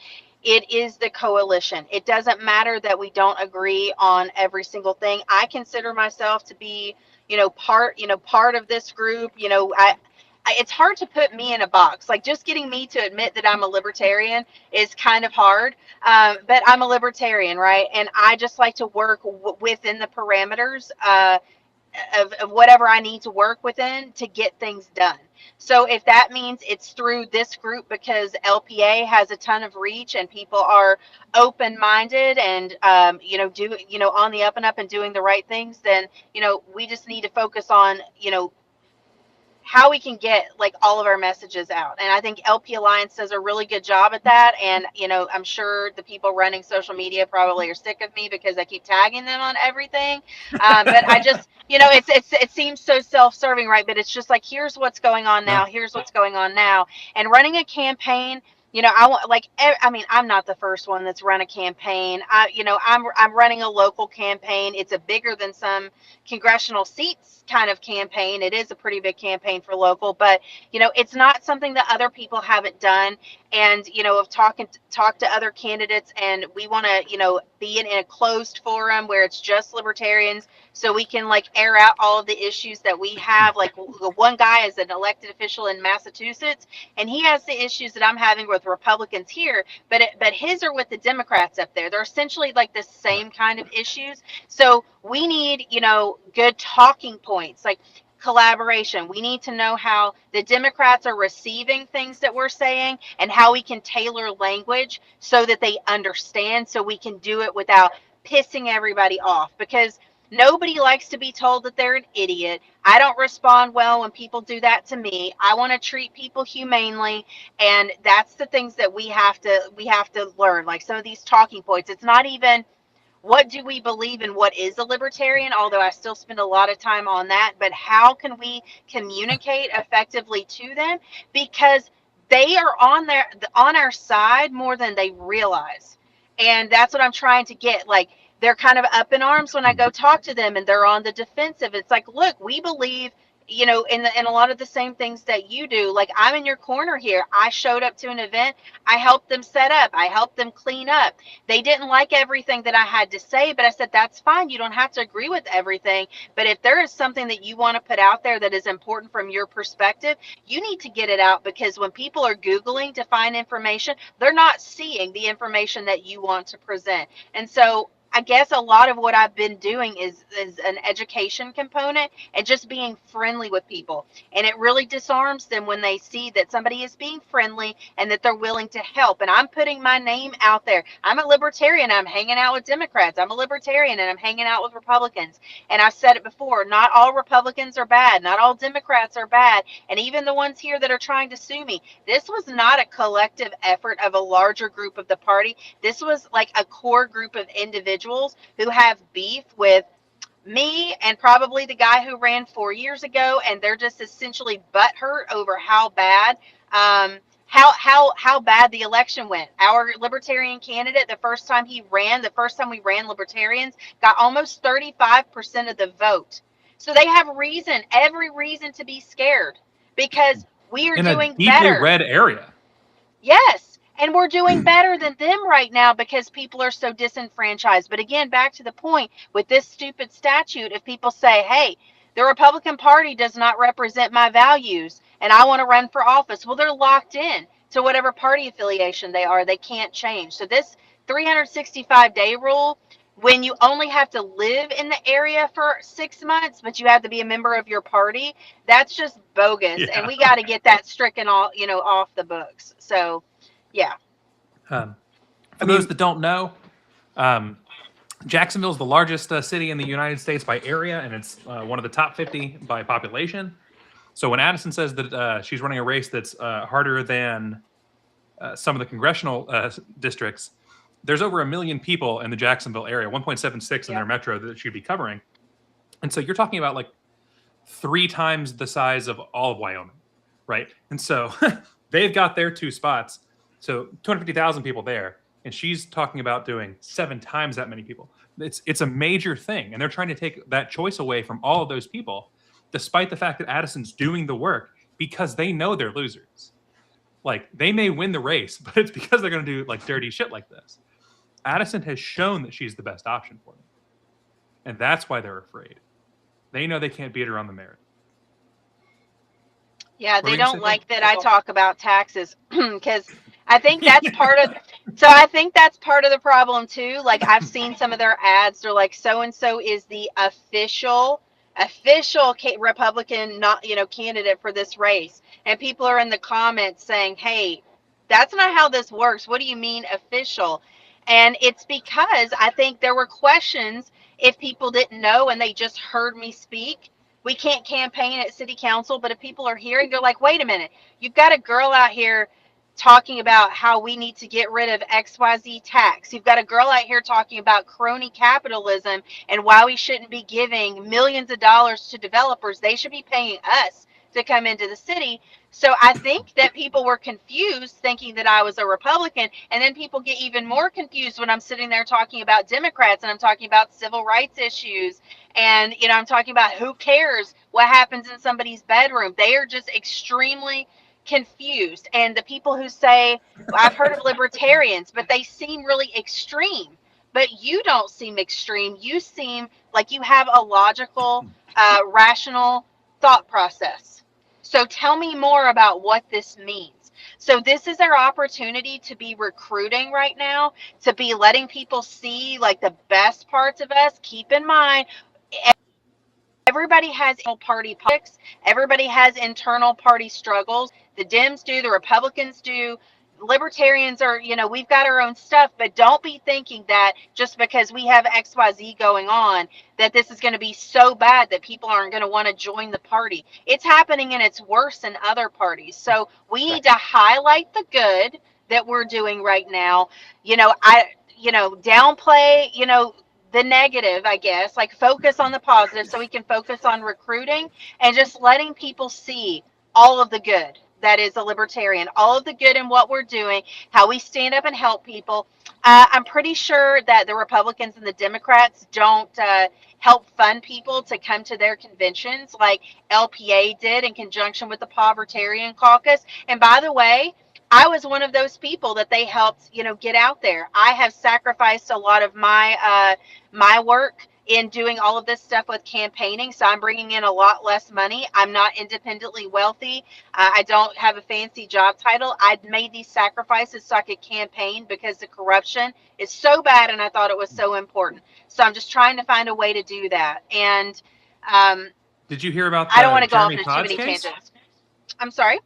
It is the coalition. It doesn't matter that we don't agree on every single thing. I consider myself to be, part of this group. It's hard to put me in a box. Like, just getting me to admit that I'm a libertarian is kind of hard. But I'm a libertarian, right? And I just like to work within the parameters of whatever I need to work within to get things done. So if that means it's through this group because LPA has a ton of reach and people are open-minded and on the up and up and doing the right things, then we just need to focus on how we can get like all of our messages out. And I think LP Alliance does a really good job at that. And, I'm sure the people running social media probably are sick of me because I keep tagging them on everything. But I just, it seems so self-serving, right? But it's just like, here's what's going on now. Here's what's going on now. And running a campaign, I want, like, I mean, I'm not the first one that's run a campaign. I'm running a local campaign. It's a bigger than some congressional seats kind of campaign. It is a pretty big campaign for local, but it's not something that other people haven't done. And of talked to other candidates, and we want to be in a closed forum where it's just libertarians, so we can like air out all of the issues that we have. Like, one guy is an elected official in Massachusetts, and he has the issues that I'm having with Republicans here, but his are with the Democrats up there. They're essentially like the same kind of issues. So we need, good talking points, like collaboration. We need to know how the Democrats are receiving things that we're saying and how we can tailor language so that they understand, so we can do it without pissing everybody off, because nobody likes to be told that they're an idiot. I don't respond well when people do that to me. I want to treat people humanely, and that's the things that we have to learn. Like some of these talking points, it's not even what do we believe in, what is a libertarian, although I still spend a lot of time on that, but how can we communicate effectively to them, because they are on our side more than they realize. And that's what I'm trying to get. Like, they're kind of up in arms when I go talk to them, and they're on the defensive. It's like, look, we believe in a lot of the same things that you do. Like, I'm in your corner here. I showed up to an event. I helped them set up. I helped them clean up. They didn't like everything that I had to say, but I said, that's fine. You don't have to agree with everything. But if there is something that you want to put out there that is important from your perspective, you need to get it out, because when people are Googling to find information, they're not seeing the information that you want to present. And so I guess a lot of what I've been doing is an education component and just being friendly with people. And it really disarms them when they see that somebody is being friendly and that they're willing to help. And I'm putting my name out there. I'm a libertarian. I'm hanging out with Democrats. I'm a libertarian and I'm hanging out with Republicans. And I've said it before, not all Republicans are bad. Not all Democrats are bad. And even the ones here that are trying to sue me, this was not a collective effort of a larger group of the party. This was like a core group of individuals who have beef with me and probably the guy who ran 4 years ago, and they're just essentially butthurt over how bad how bad the election went. Our libertarian candidate, the first time we ran libertarians, got almost 35% of the vote. So they have every reason to be scared, because we are in doing a deeply better. red area. Yes. And we're doing better than them right now because people are so disenfranchised. But again, back to the point with this stupid statute, if people say, hey, the Republican Party does not represent my values and I want to run for office, well, they're locked in to whatever party affiliation they are. They can't change. So this 365-day rule, when you only have to live in the area for 6 months, but you have to be a member of your party, that's just bogus. Yeah. And we got to get that stricken off the books. So, yeah. For those that don't know, Jacksonville is the largest city in the United States by area, and it's one of the top 50 by population. So when Addison says that she's running a race that's harder than some of the congressional districts, there's over 1 million people in the Jacksonville area, 1.76 in their metro that she'd be covering. And so you're talking about like 3 times the size of all of Wyoming, right? And so they've got their 2 spots. So 250,000 people there. And she's talking about doing 7 times that many people. It's a major thing. And they're trying to take that choice away from all of those people, despite the fact that Addison's doing the work, because they know they're losers. Like, they may win the race, but it's because they're going to do like dirty shit like this. Addison has shown that she's the best option for them. And that's why they're afraid. They know they can't beat her on the merit. Yeah, they don't like that I talk about taxes because I think that's part of. So I think that's part of the problem too. Like, I've seen some of their ads. They're like, so and so is the official Republican, candidate for this race, and people are in the comments saying, "Hey, that's not how this works. What do you mean official?" And it's because I think there were questions if people didn't know and they just heard me speak. We can't campaign at city council, but if people are hearing, they're like, wait a minute, you've got a girl out here talking about how we need to get rid of XYZ tax. You've got a girl out here talking about crony capitalism and why we shouldn't be giving millions of dollars to developers. They should be paying us to come into the city. So I think that people were confused thinking that I was a Republican. And then people get even more confused when I'm sitting there talking about Democrats and I'm talking about civil rights issues. And, I'm talking about who cares what happens in somebody's bedroom. They are just extremely confused. And the people who say, well, I've heard of libertarians, but they seem really extreme. But you don't seem extreme. You seem like you have a logical, rational thought process. So tell me more about what this means. So this is our opportunity to be recruiting right now, to be letting people see like the best parts of us. Keep in mind, everybody has internal party politics. Everybody has internal party struggles. The Dems do, the Republicans do. Libertarians are, we've got our own stuff, but don't be thinking that just because we have XYZ going on, that this is going to be so bad that people aren't going to want to join the party. It's happening and it's worse in other parties. So we need to highlight the good that we're doing right now. Downplay, the negative, I guess, like focus on the positive so we can focus on recruiting and just letting people see all of the good that is a libertarian, all of the good in what we're doing, how we stand up and help people. I'm pretty sure that the Republicans and the Democrats don't help fund people to come to their conventions like LPA did in conjunction with the Povertarian Caucus. And by the way, I was one of those people that they helped, get out there. I have sacrificed a lot of my work in doing all of this stuff with campaigning. So I'm bringing in a lot less money. I'm not independently wealthy. I don't have a fancy job title. I'd made these sacrifices so I could campaign because the corruption is so bad and I thought it was so important. So I'm just trying to find a way to do that. And did you hear about I don't want to go off Jeremy into too Todd's many case? tangents. I'm sorry?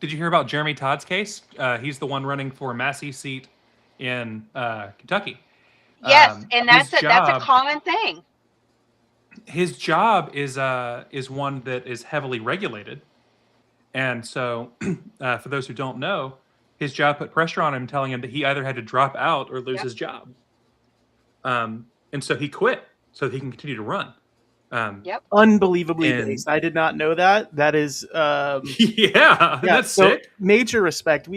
Did you hear about Jeremy Todd's case? He's the one running for Massey's seat in Kentucky. Yes, and that's a common thing. His job is one that is heavily regulated, and so for those who don't know, his job put pressure on him, telling him that he either had to drop out or lose his job. And so he quit so that he can continue to run. Unbelievably based. I did not know that. That is that's so sick. Major respect.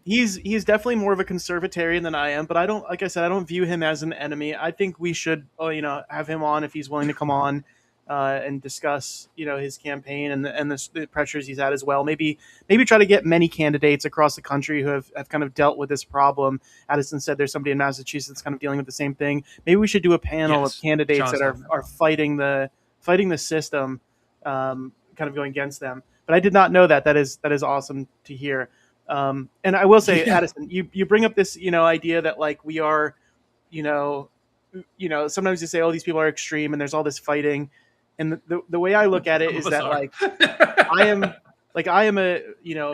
He's definitely more of a conservatarian than I am, but I don't view him as an enemy. I think we should have him on if he's willing to come on and discuss his campaign and the pressures he's had as well. Maybe try to get many candidates across the country who have kind of dealt with this problem. Addison said there's somebody in Massachusetts kind of dealing with the same thing. Maybe we should do a panel of candidates that are fighting the system, kind of going against them. But I did not know that. That is awesome to hear. And I will say, Addison, you bring up this, idea that like we are, sometimes you say, oh, these people are extreme and there's all this fighting. And the way I look at it is that like, I am a,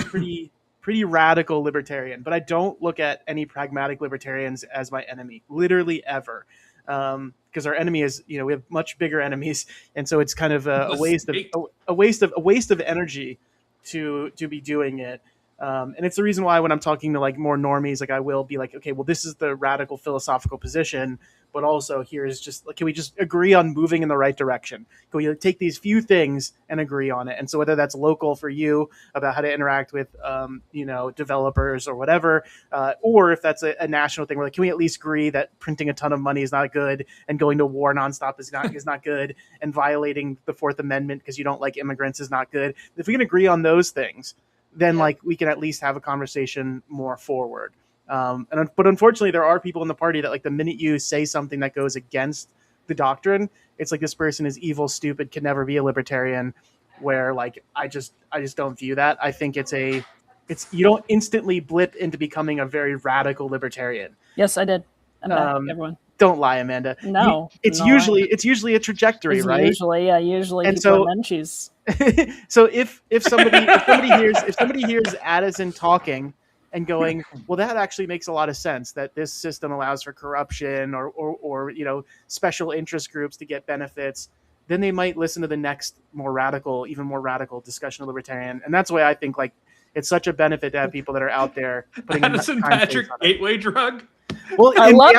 pretty pretty radical libertarian, but I don't look at any pragmatic libertarians as my enemy, literally ever. Because our enemy is, we have much bigger enemies, and so it's kind of a waste of energy to be doing it. And it's the reason why when I'm talking to like more normies, like I will be like, okay, well, this is the radical philosophical position, but also here's just like, can we just agree on moving in the right direction? Can we take these few things and agree on it? And so whether that's local for you about how to interact with, developers or whatever, or if that's a national thing, we're like, can we at least agree that printing a ton of money is not good and going to war nonstop is not good, and violating the Fourth Amendment because you don't like immigrants is not good. If we can agree on those things, then like we can at least have a conversation more forward. But unfortunately, there are people in the party that like the minute you say something that goes against the doctrine, it's like this person is evil, stupid, can never be a libertarian. Where like I just don't view that. I think it's you don't instantly blip into becoming a very radical libertarian. Yes, I did. Everyone. Don't lie, Amanda. No, it's usually a trajectory, it's right? Usually, and people so, are menchies. So if somebody hears Addison talking and going, well, that actually makes a lot of sense that this system allows for corruption or special interest groups to get benefits, then they might listen to the next even more radical discussion of libertarian. And that's why I think like it's such a benefit to have people that are out there putting Addison Patrick gateway drug. Well, I love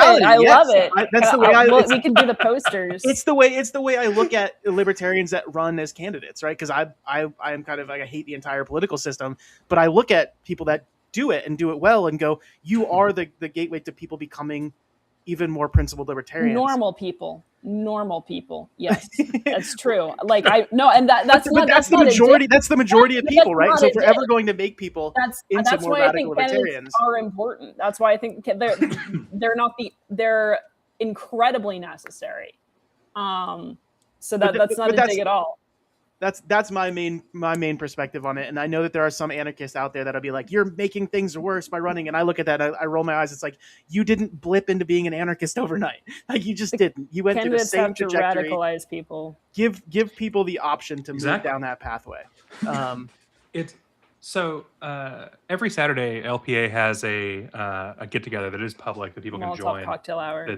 it. That's the way we can do the posters. It's the way I look at libertarians that run as candidates, right? Because I'm kind of like, I hate the entire political system, but I look at people that do it and do it well and go, you are the gateway to people becoming even more principled libertarians. Normal people. Yes, that's true. Like that's the majority. That's the majority of people, right? So if we're ever going to make people into more radical libertarians, are important. That's why I think they're incredibly necessary. So that's not a dig at all. That's my main perspective on it. And I know that there are some anarchists out there that'll be like, you're making things worse by running. And I look at that, I roll my eyes. It's like, you didn't blip into being an anarchist overnight. Like you just didn't. You went through the same trajectory. Radicalize people. Give people the option to move down that pathway. Every Saturday, LPA has a get together that is public that people can join. Cocktail hour.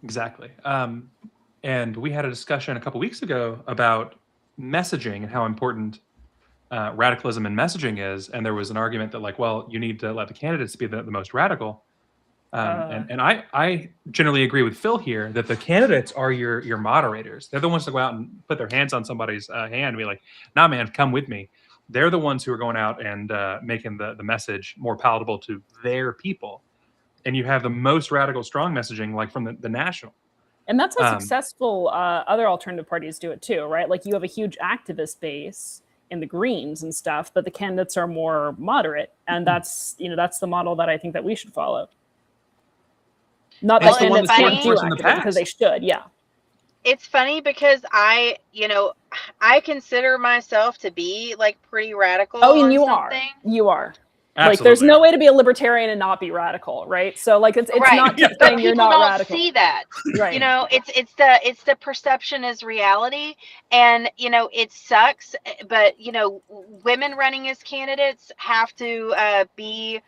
Exactly. And we had a discussion a couple weeks ago about messaging and how important radicalism in messaging is. And there was an argument that like, well, you need to let the candidates be the most radical. And I generally agree with Phil here that the candidates are your moderators. They're the ones to go out and put their hands on somebody's hand and be like, nah, man, come with me. They're the ones who are going out and making the message more palatable to their people. And you have the most radical, strong messaging like from the national. And that's how successful other alternative parties do it too, right? Like you have a huge activist base in the Greens and stuff, but the candidates are more moderate, and that's the model that I think that we should follow. Not that candidates can't do activism because they should, yeah. It's funny because I consider myself to be like pretty radical. Oh, and you are. Absolutely. Like there's no way to be a libertarian and not be radical, right? So like it's right. not just saying you're not radical. See that, right? It's the perception is reality, and it sucks. But women running as candidates have to be.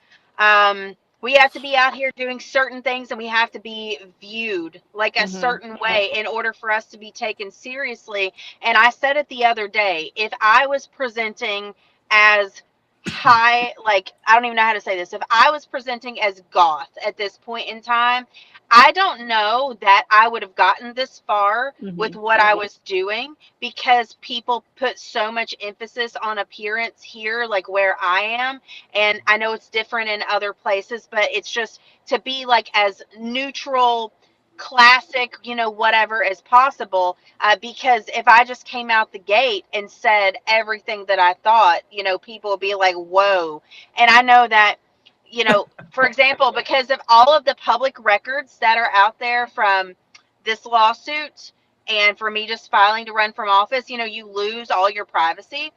We have to be out here doing certain things, and we have to be viewed like a certain way in order for us to be taken seriously. And I said it the other day: if I was presenting as I don't even know how to say this. If I was presenting as goth at this point in time, I don't know that I would have gotten this far with what I was doing, because people put so much emphasis on appearance here, like where I am. And I know it's different in other places, but it's just to be like as neutral, classic, whatever as possible, because if I just came out the gate and said everything that I thought, people would be like, whoa. And I know that, for example, because of all of the public records that are out there from this lawsuit and for me just filing to run from office, you lose all your privacy.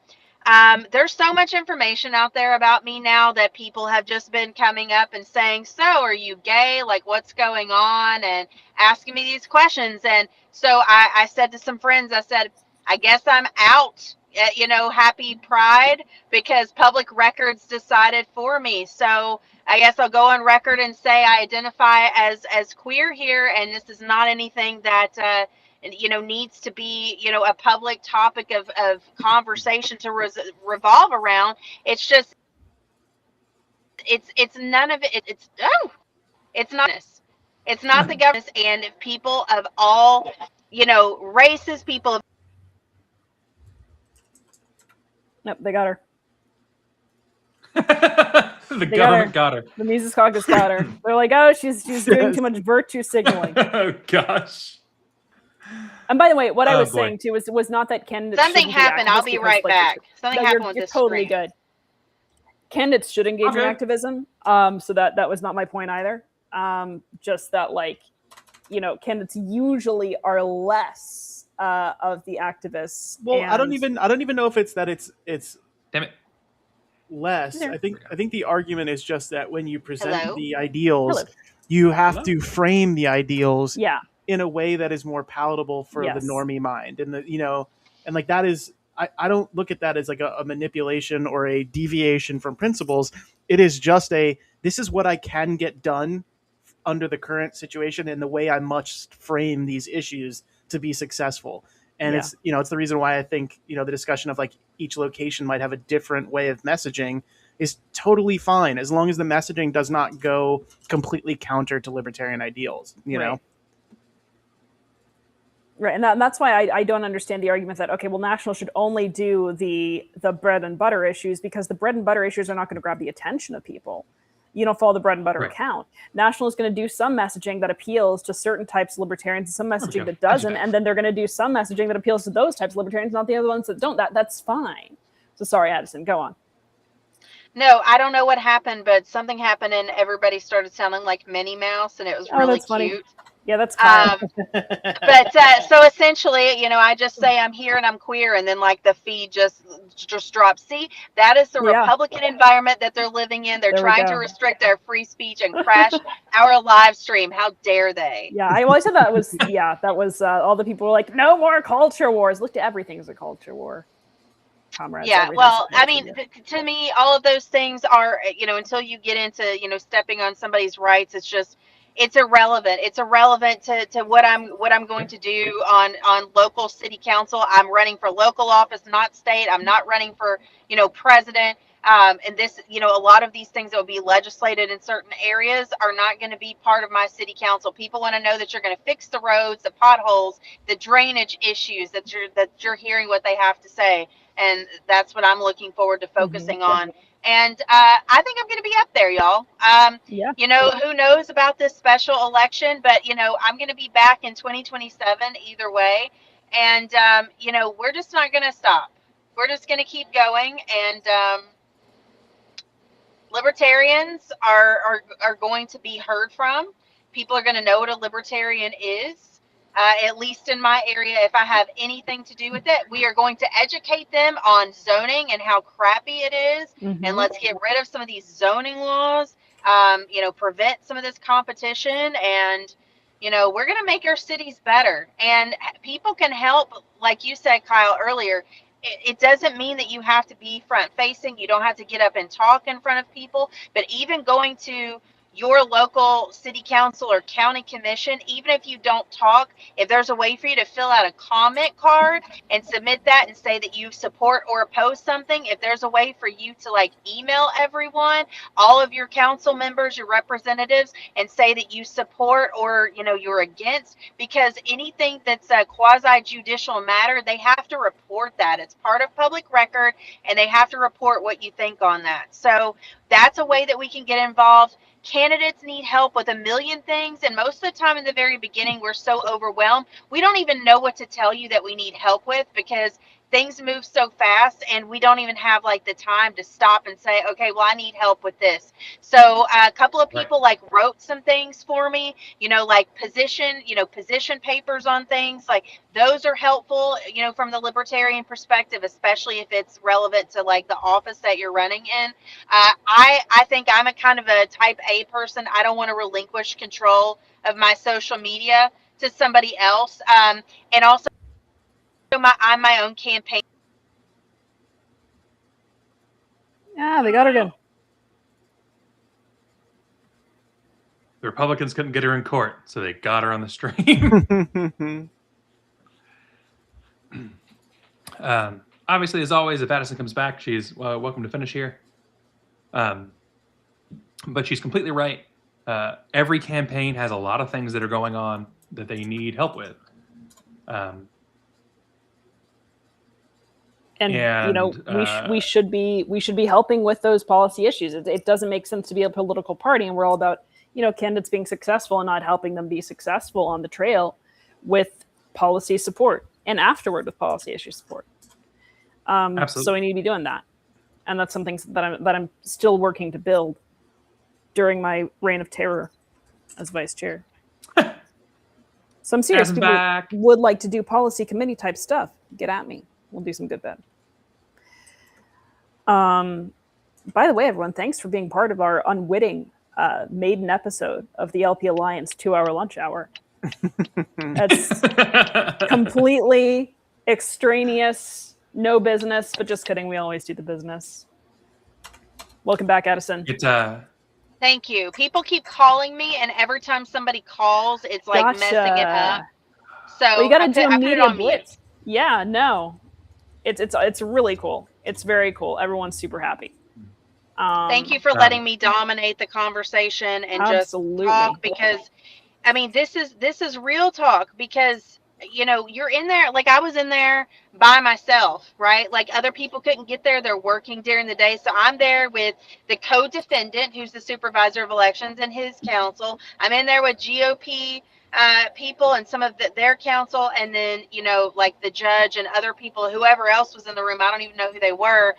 There's so much information out there about me now that people have just been coming up and saying, so are you gay? Like, what's going on? And asking me these questions. And so I said to some friends, I said, I guess I'm out happy Pride because public records decided for me. So I guess I'll go on record and say I identify as queer here, and this is not anything that needs to be a public topic of conversation to revolve around. It's just it's none of it. It's not this. It's not the government, and people of all races, people of Nope, they got her. The government got her. The Mises Caucus got her. They're like, oh, she's doing too much virtue signaling. Oh gosh. And by the way, what I was saying too was not that candidates. Something happened. I'll be right back. Something happened with this totally screen. Good. Candidates should engage in activism. So that was not my point either. Just that, like, candidates usually are less of the activists. Well, I don't even know if it's that it's damn it. Less. Yeah. I think the argument is just that when you present Hello? the ideals, you have to frame the ideals in a way that is more palatable for the normie mind. And and like that is, I don't look at that as like a manipulation or a deviation from principles. It is just this is what I can get done under the current situation and the way I must frame these issues to be successful. And it's the reason why I think, the discussion of like each location might have a different way of messaging is totally fine as long as the messaging does not go completely counter to libertarian ideals, you know? Right. And that's why I don't understand the argument that, okay, well, National should only do the bread and butter issues, because the bread and butter issues are not going to grab the attention of people. You don't follow the bread and butter account. National is going to do some messaging that appeals to certain types of libertarians and some messaging that doesn't. And then they're going to do some messaging that appeals to those types of libertarians, not the other ones that don't. That's fine. So sorry, Addison, go on. No, I don't know what happened, but something happened and everybody started sounding like Minnie Mouse, and it was really cute. Funny. Yeah, that's Kyle. But so essentially, I just say I'm here and I'm queer, and then like the feed just drops. See, that is the Republican environment that they're living in. They're trying to restrict our free speech and crash our live stream. How dare they? Yeah, I said that was all the people were like, no more culture wars. Look, to everything as a culture war. Comrades, yeah, well, I mean, to me, all of those things are, until you get into, stepping on somebody's rights, it's irrelevant. It's irrelevant to what I'm going to do on local city council. I'm running for local office, not state. I'm not running for, president. And this, a lot of these things that will be legislated in certain areas are not going to be part of my city council. People want to know that you're going to fix the roads, the potholes, the drainage issues, that you're hearing what they have to say. And that's what I'm looking forward to focusing on. And I think I'm going to be up there, y'all. Who knows about this special election, but, I'm going to be back in 2027 either way. And, we're just not going to stop. We're just going to keep going. And libertarians are going to be heard from. People are going to know what a libertarian is. At least in my area, if I have anything to do with it, we are going to educate them on zoning and how crappy it is. And let's get rid of some of these zoning laws, prevent some of this competition. And, we're going to make our cities better. And people can help, like you said, Kyle, earlier. It doesn't mean that you have to be front facing. You don't have to get up and talk in front of people. But even going to your local city council or county commission, even if you don't talk, if there's a way for you to fill out a comment card and submit that and say that you support or oppose something, if there's a way for you to like email everyone, all of your council members, your representatives, and say that you support or you're against, because anything that's a quasi judicial matter, they have to report that. It's part of public record, and they have to report what you think on that. So that's a way that we can get involved. Candidates need help with a million things, and most of the time in the very beginning we're so overwhelmed we don't even know what to tell you that we need help with, because things move so fast and we don't even have like the time to stop and say, okay, well, I need help with this. So a couple of people wrote some things for me, like position papers on things like those are helpful, from the libertarian perspective, especially if it's relevant to like the office that you're running in. I think I'm a kind of a type A person. I don't want to relinquish control of my social media to somebody else. And also I'm my own campaign Yeah, they got her good. The Republicans couldn't get her in court, so they got her on the stream. Obviously, as always, if Addison comes back, she's welcome to finish here. But she's completely right. Every campaign has a lot of things that are going on that they need help with. And you know, we should be helping with those policy issues. It doesn't make sense to be a political party, and we're all about, you know, candidates being successful and not helping them be successful on the trail with policy support and afterward with policy issue support. Absolutely. So we need to be doing that, and that's something that I'm still working to build during my reign of terror as vice chair. Some serious people would like to do policy committee type stuff. Get at me. We'll do some good then. By the way, everyone, thanks for being part of our unwitting maiden episode of the LP Alliance 2-hour lunch hour. That's completely extraneous, no business, but just kidding. We always do the business. Welcome back, Addison. Thank you. People keep calling me, and every time somebody calls, it's like messing it up. So well, you got to do a media blitz. Mute. Yeah, no, it's really cool. It's very cool. Everyone's super happy. Thank you for letting me dominate the conversation and just talk, because I mean, this is real talk, because you know, you're in there, like I was in there by myself, right? Like other people couldn't get there. They're working during the day. So I'm there with the co-defendant, who's the supervisor of elections, and his counsel. I'm in there with GOP people and some of their counsel, and then, you know, like the judge and other people, whoever else was in the room. I don't even know who they were,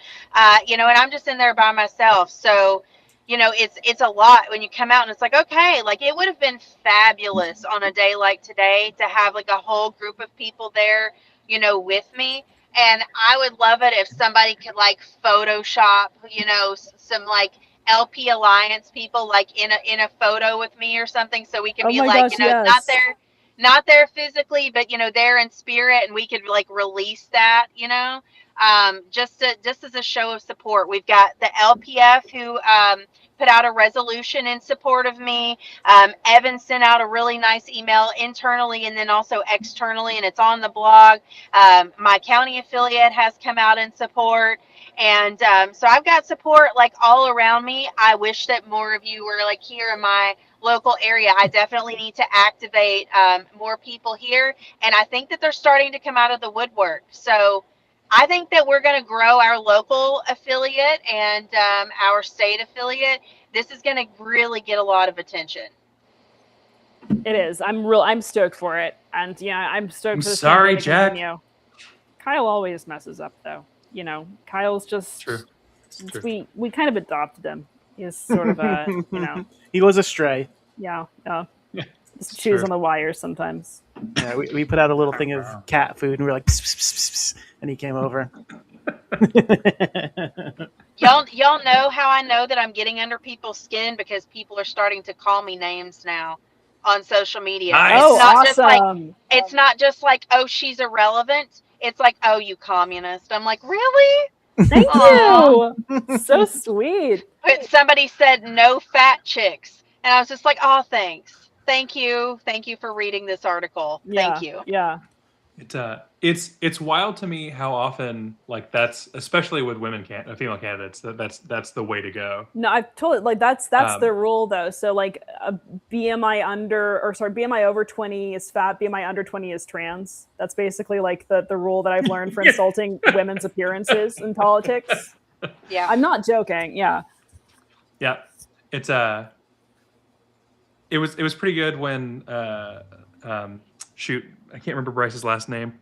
you know, and I'm just in there by myself. So, you know, it's a lot when you come out, and it's like, okay, like it would have been fabulous on a day like today to have like a whole group of people there, you know, with me. And I would love it if somebody could like Photoshop, you know, some like LP Alliance people like in a photo with me or something, so we can be like, you know, not there physically, but you know, there in spirit, and we could like release that, you know, just as a show of support. We've got the LPF who put out a resolution in support of me. Evan sent out a really nice email internally and then also externally, and it's on the blog. My county affiliate has come out in support. And so I've got support like all around me. I wish that more of you were like here in my local area. I definitely need to activate more people here. And I think that they're starting to come out of the woodwork. So I think that we're going to grow our local affiliate and our state affiliate. This is going to really get a lot of attention. It is. I'm stoked for it. And yeah, I'm stoked for this. Sorry, Jack. Kyle always messes up though. You know, Kyle's just true. We kind of adopted him. He's sort of a, you know, he was a stray. Yeah. Chews on the wire sometimes. Yeah, we put out a little thing of cat food, and we were like, pss, pss, pss, pss, and he came over. Y'all know how I know that I'm getting under people's skin? Because people are starting to call me names now on social media. Nice. Oh, awesome. It's not just like, oh, she's irrelevant. It's like, oh, you communist. I'm like, really? Thank you. So sweet. But somebody said no fat chicks. And I was just like, oh, thanks. Thank you. Thank you for reading this article. Yeah, Thank you. Yeah. It's wild to me how often, like, that's, especially with female candidates, that's the way to go. No, I've told it, like that's the rule though. So like a BMI over 20 is fat, BMI under 20 is trans. That's basically like the rule that I've learned for insulting women's appearances in politics. Yeah. I'm not joking. Yeah. Yeah. It's it was pretty good when shoot, I can't remember Bryce's last name.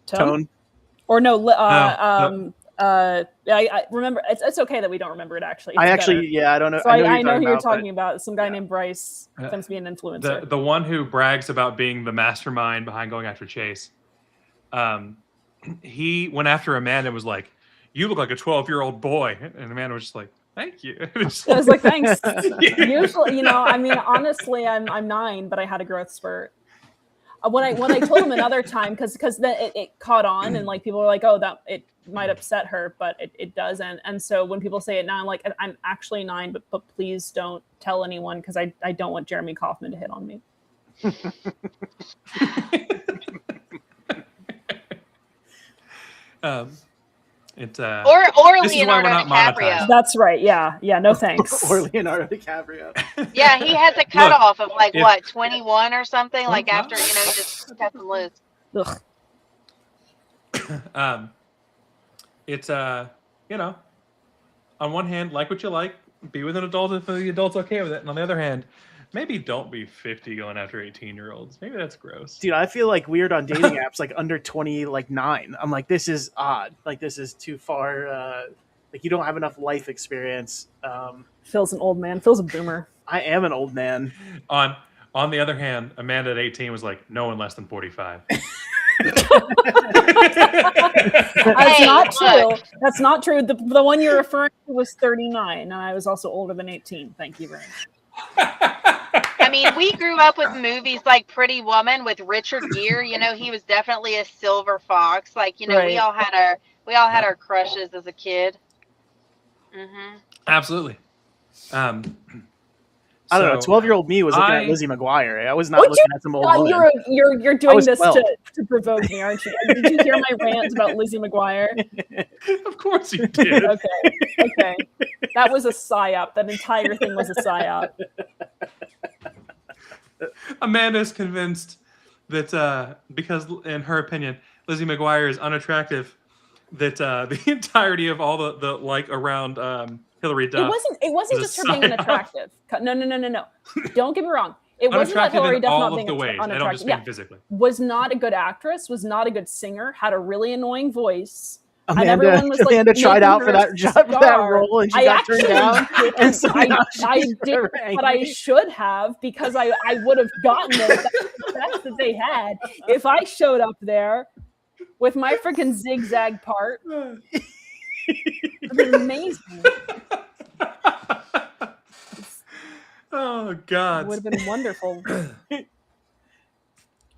Tone. Or no, no. I remember. It's okay that we don't remember it. Actually, I don't know. So I know who you're talking about. Some guy named Bryce claims to be an influencer. The one who brags about being the mastermind behind going after Chase. He went after Amanda and was like, "You look like a 12-year-old boy," and Amanda was just like, "Thank you." I was like, "Thanks." Usually, you know, I mean, honestly, I'm 9, but I had a growth spurt. when I told him another time, because then it caught on, and like people were like, oh, that it might upset her, but it doesn't. And so when people say it now, I'm like, I'm actually 9, but please don't tell anyone, because I don't want Jeremy Kaufman to hit on me. It's or this is why we're Leonardo not DiCaprio. monetized. That's right. Yeah, no thanks. Or Leonardo DiCaprio. Yeah, he has a cutoff of like if- what, 21 or something. Like Well, after he just cut them loose. Ugh. It's on one hand, like what you like, be with an adult if the adult's okay with it, and on the other hand, maybe don't be 50 going after 18-year-olds. Maybe that's gross. Dude, I feel like weird on dating apps, like under 20, like 9. I'm like, this is odd. Like, this is too far. Like, you don't have enough life experience. Phil's an old man. Phil's a boomer. I am an old man. On the other hand, Amanda at 18 was like, no one less than 45. That's not true. That's not true. The one you're referring to was 39, and I was also older than 18. Thank you very much. I mean, we grew up with movies like Pretty Woman with Richard Gere. You know, he was definitely a silver fox. Like, you know, Right. we all had our crushes as a kid. Mm-hmm. Absolutely. I don't know. 12-year-old me was looking at Lizzie McGuire. I was not looking at some old woman. You're doing this 12. to provoke me, aren't you? Did you hear my rant about Lizzie McGuire? Of course you did. Okay. That was a psyop. That entire thing was a psyop. Amanda's convinced that because, in her opinion, Lizzie McGuire is unattractive, that the entirety of all the like around Hillary Duff. It wasn't just her being unattractive. No. Don't get me wrong. It wasn't that Unattractive Hillary in Duff all not of being the ways. I don't unattractive. just mean physically. Was not a good actress. Was not a good singer. Had a really annoying voice. And everyone was like, Amanda tried out for that making her job, for that star. role, and she I got turned down. And so now I she's did what I should have, because I would have gotten it. That's the best that they had. If I showed up there with my freaking zigzag part, it was amazing. Oh It God! would have been wonderful.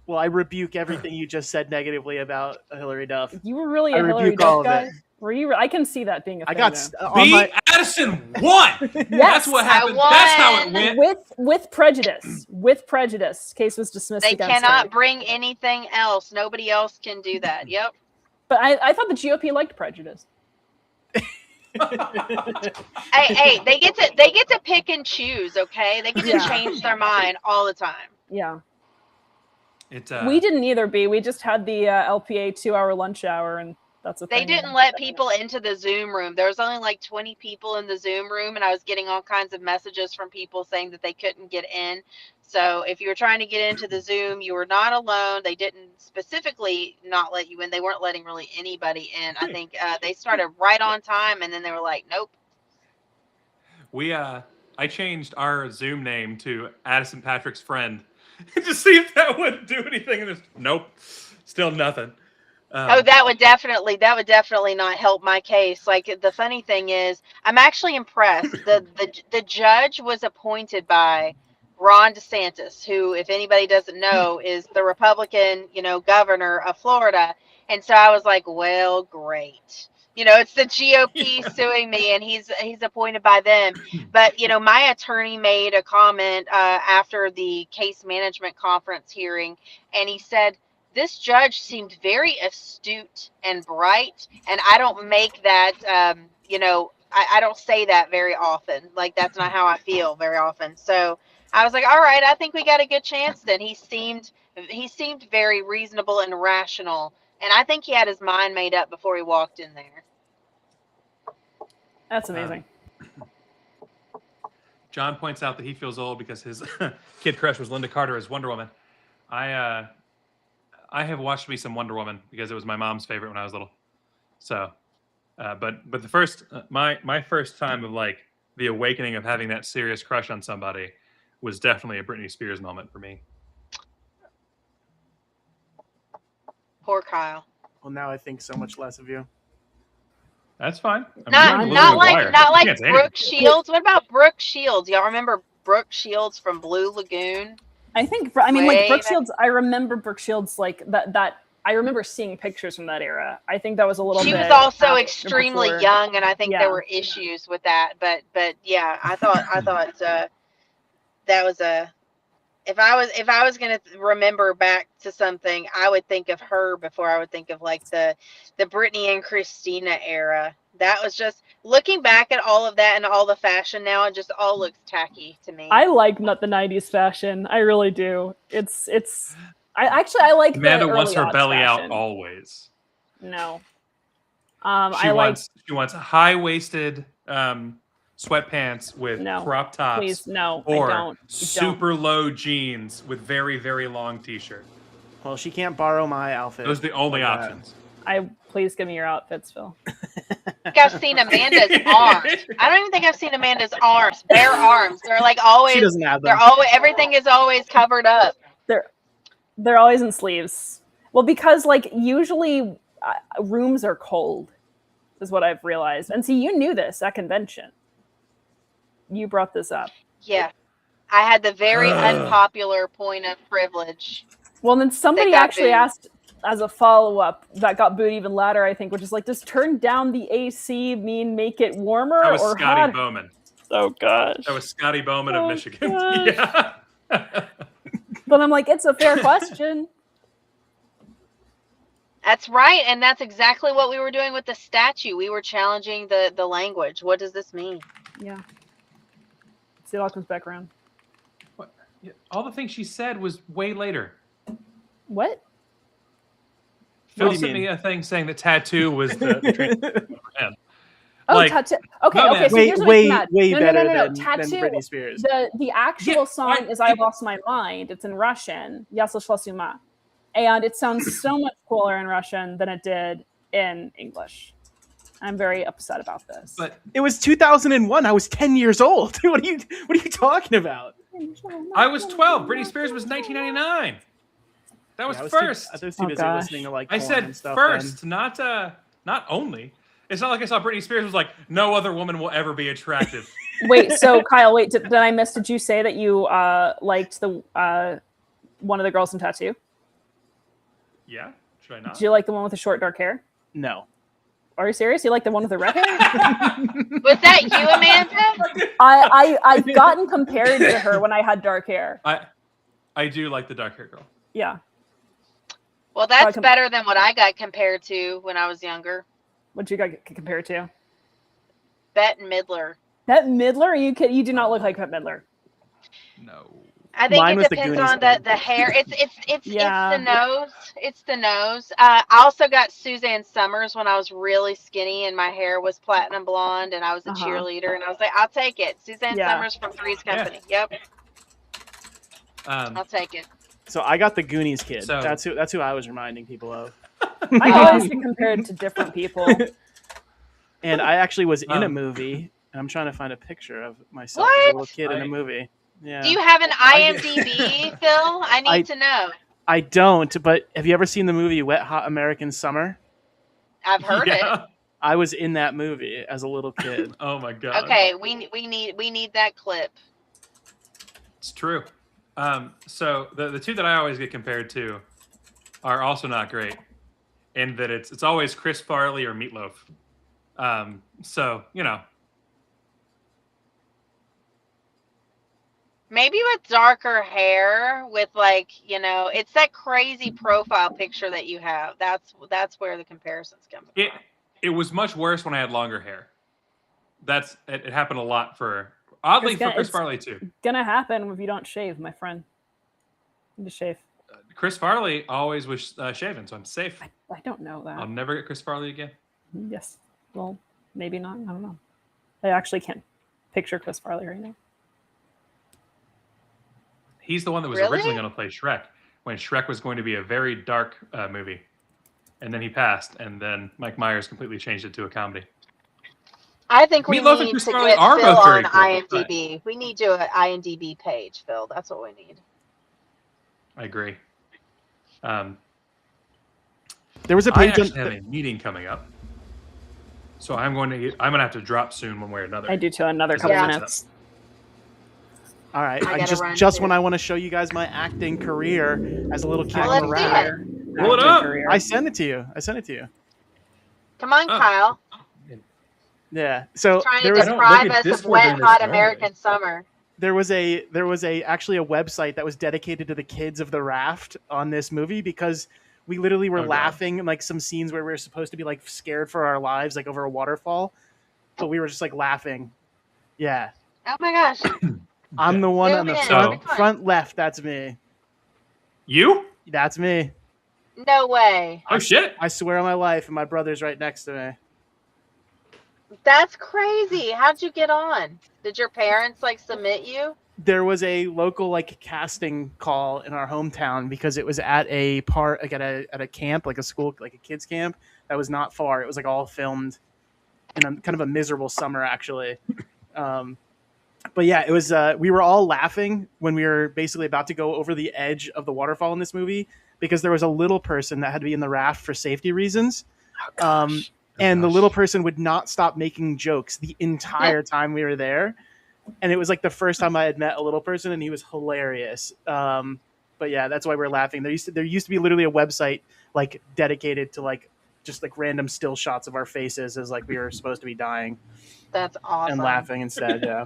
Well, I rebuke everything you just said negatively about Hillary Duff. You were really I a Hillary rebuke all Duff of guy. it. Were you? I can see that being a I thing. got now. on my. Addison won. Yes. That's what happened. That's how it went. With prejudice. With prejudice. Case was dismissed. They against cannot her. bring anything else. Nobody else can do that. Yep. But I thought the GOP liked prejudice. Hey, they get to pick and choose. Okay, they get to Yeah. change their mind all the time. Yeah. It, We didn't either, B. We just had the LPA 2-hour lunch hour, and that's a They thing. didn't let people into the Zoom room. There was only like 20 people in the Zoom room, and I was getting all kinds of messages from people saying that they couldn't get in. So if you were trying to get into the Zoom, you were not alone. They didn't specifically not let you in. They weren't letting really anybody in. I think they started right on time, and then they were like, nope. I changed our Zoom name to Addison Patrick's friend to see if that would do anything. And nope, still nothing. That would definitely not help my case. Like, the funny thing is, I'm actually impressed. The judge was appointed by Ron DeSantis, who, if anybody doesn't know, is the Republican, governor of Florida. And so I was like, well, great. It's the GOP suing me, and he's appointed by them. But, my attorney made a comment after the case management conference hearing, and he said, this judge seemed very astute and bright, and I don't make that, I don't say that very often. Like, that's not how I feel very often. So I was like, all right, I think we got a good chance then. He seemed very reasonable and rational, and I think he had his mind made up before he walked in there. That's amazing. John points out that he feels old because his kid crush was Linda Carter as Wonder Woman. I have watched me some Wonder Woman because it was my mom's favorite when I was little. So, but the first my first time of like the awakening of having that serious crush on somebody was definitely a Britney Spears moment for me. Poor Kyle. Well, now I think so much less of you. That's fine. Not like Brooke Shields. What about Brooke Shields? Y'all remember Brooke Shields from Blue Lagoon? I think, I mean, like Way Brooke back- Shields, I remember Brooke Shields like that. I remember seeing pictures from that era. I think that was a little She bit. was also after- extremely before. young, and I think Yeah. there were issues with that. But yeah, I thought that was a. If I was gonna remember back to something, I would think of her before I would think of like the Britney and Christina era. That was just looking back at all of that and all the fashion now. It just all looks tacky to me. I like not the '90s fashion. I really do. It's. I like Amanda the wants early her aughts belly fashion. out always. No. She wants high-waisted sweatpants with No, crop tops. Please, no, or I don't. super low jeans with very, very long t-shirt. Well, she can't borrow my outfit. Those are the only like that. options. Please give me your outfits, Phil. I think I've seen Amanda's arms. I don't even think I've seen Amanda's arms. Bare arms. They're like always. She doesn't have them. They're always. Everything is always covered up. They're always in sleeves. Well, because like usually rooms are cold, is what I've realized. And see, you knew this at convention. You brought this up. Yeah, I had the very unpopular point of privilege. Well, then somebody got actually booed. asked as a follow-up that got booed even louder, I think, which is like, does turn down the AC mean make it warmer That was or Scotty hotter? Bowman. Oh gosh. That was Scotty Bowman Oh, of Michigan. gosh. Yeah. But I'm like, it's a fair question. That's right, and that's exactly what we were doing with the statue. We were challenging the language. What does this mean? Yeah. See, it all comes back around. What? Yeah, all the things she said was way later. What? Phil do you sent mean? me a thing saying that tattoo was the translation for him. Oh, Like, tattoo. Okay, no, okay. man. So here's what makes me mad. way no, better no, no, no, than Tattoo. Britney Spears. The actual Yeah, song is "I Lost My Mind." It's in Russian. Я слышала с ума. And it sounds so much cooler in Russian than it did in English. I'm very upset about this. But It was 2001. I was 10 years old. What are you talking about? I was 12. Britney Spears was 1999. That was Yeah, I first. I was too busy gosh. listening to like I porn said and stuff first, then. not only. It's not like I saw Britney Spears was like, no other woman will ever be attractive. Wait, so Kyle, wait, did I miss? Did you say that you liked the one of the girls in Tattoo? Yeah, should I not? Did you like the one with the short dark hair? No. Are you serious? You like the one with the red hair? Was that you, Amanda? I've gotten compared to her when I had dark hair. I do like the dark hair girl. Yeah. Well, that's better than what I got compared to when I was younger. What'd you get compared to? Bette Midler. Bette Midler? You do not look like Bette Midler. No. I think Mine was it the depends Goonies on one. the hair. It's Yeah. the nose. It's the nose. I also got Suzanne Summers when I was really skinny and my hair was platinum blonde and I was a cheerleader and I was like, I'll take it. Suzanne Yeah. Summers from Three's Company. Yep, I'll take it. So I got the Goonies kid. So- That's who I was reminding people of. I always get compared to different people. And I actually was in a Um, movie, and I'm trying to find a picture of myself as a What? little kid in a movie. Yeah. Do you have an IMDb, Phil? I need to know. I don't, but have you ever seen the movie Wet Hot American Summer? I've heard it. Yeah. I was in that movie as a little kid. Oh my god. Okay, we need that clip. It's true. So the two that I always get compared to are also not great, in that it's always Chris Farley or Meatloaf. So you know, Maybe with darker hair, with like, it's that crazy profile picture that you have. That's where the comparisons come from. it was much worse when I had longer hair. It happened a lot oddly for Chris Farley too. Gonna happen if you don't shave, my friend. You need to shave. Chris Farley always was shaven, so I'm safe. I don't know that. I'll never get Chris Farley again. Yes. Well, maybe not. I don't know. I actually can't picture Chris Farley right now. He's the one that was Really? originally going to play Shrek when Shrek was going to be a very dark movie. And then he passed, and then Mike Myers completely changed it to a comedy. I think we Meatloaf and need Chris to Farley get are Phil both very on cool. IMDb. We need to do an IMDb page, Phil. That's what we need. I agree. There was a I page actually have a meeting coming up, so I'm gonna have to drop soon one way or another. I do too. Another couple Yeah. minutes. All right. I gotta run Just too. when I want to show you guys my acting career as a little kid Well, on the let's see raft. it. Pull it up. I sent it to you. Come on, Oh. Kyle. Yeah. So Trying to there was I don't deprive look at us of Discord wet, during this hot normally. American summer. there was actually a website that was dedicated to the kids of the raft on this movie because we literally were Oh, God. laughing in like some scenes where we were supposed to be like scared for our lives, like over a waterfall, but we were just like laughing. Yeah. Oh my gosh. I'm the one Zoom on the in. front left. That's me. You? That's me. No way. Oh shit! I swear on my life, and my brother's right next to me. That's crazy. How'd you get on? Did your parents like submit you? There was a local like casting call in our hometown because it was at a at a camp, like a school, like a kids camp that was not far. It was like all filmed in a kind of a miserable summer, actually. But yeah, it was. We were all laughing when we were basically about to go over the edge of the waterfall in this movie because there was a little person that had to be in the raft for safety reasons. And the little person would not stop making jokes the entire time we were there. And it was like the first time I had met a little person, and he was hilarious. But yeah, that's why we're laughing. There used to be literally a website like dedicated to like just like random still shots of our faces as like we were supposed to be dying That's awesome. and laughing instead. Yeah.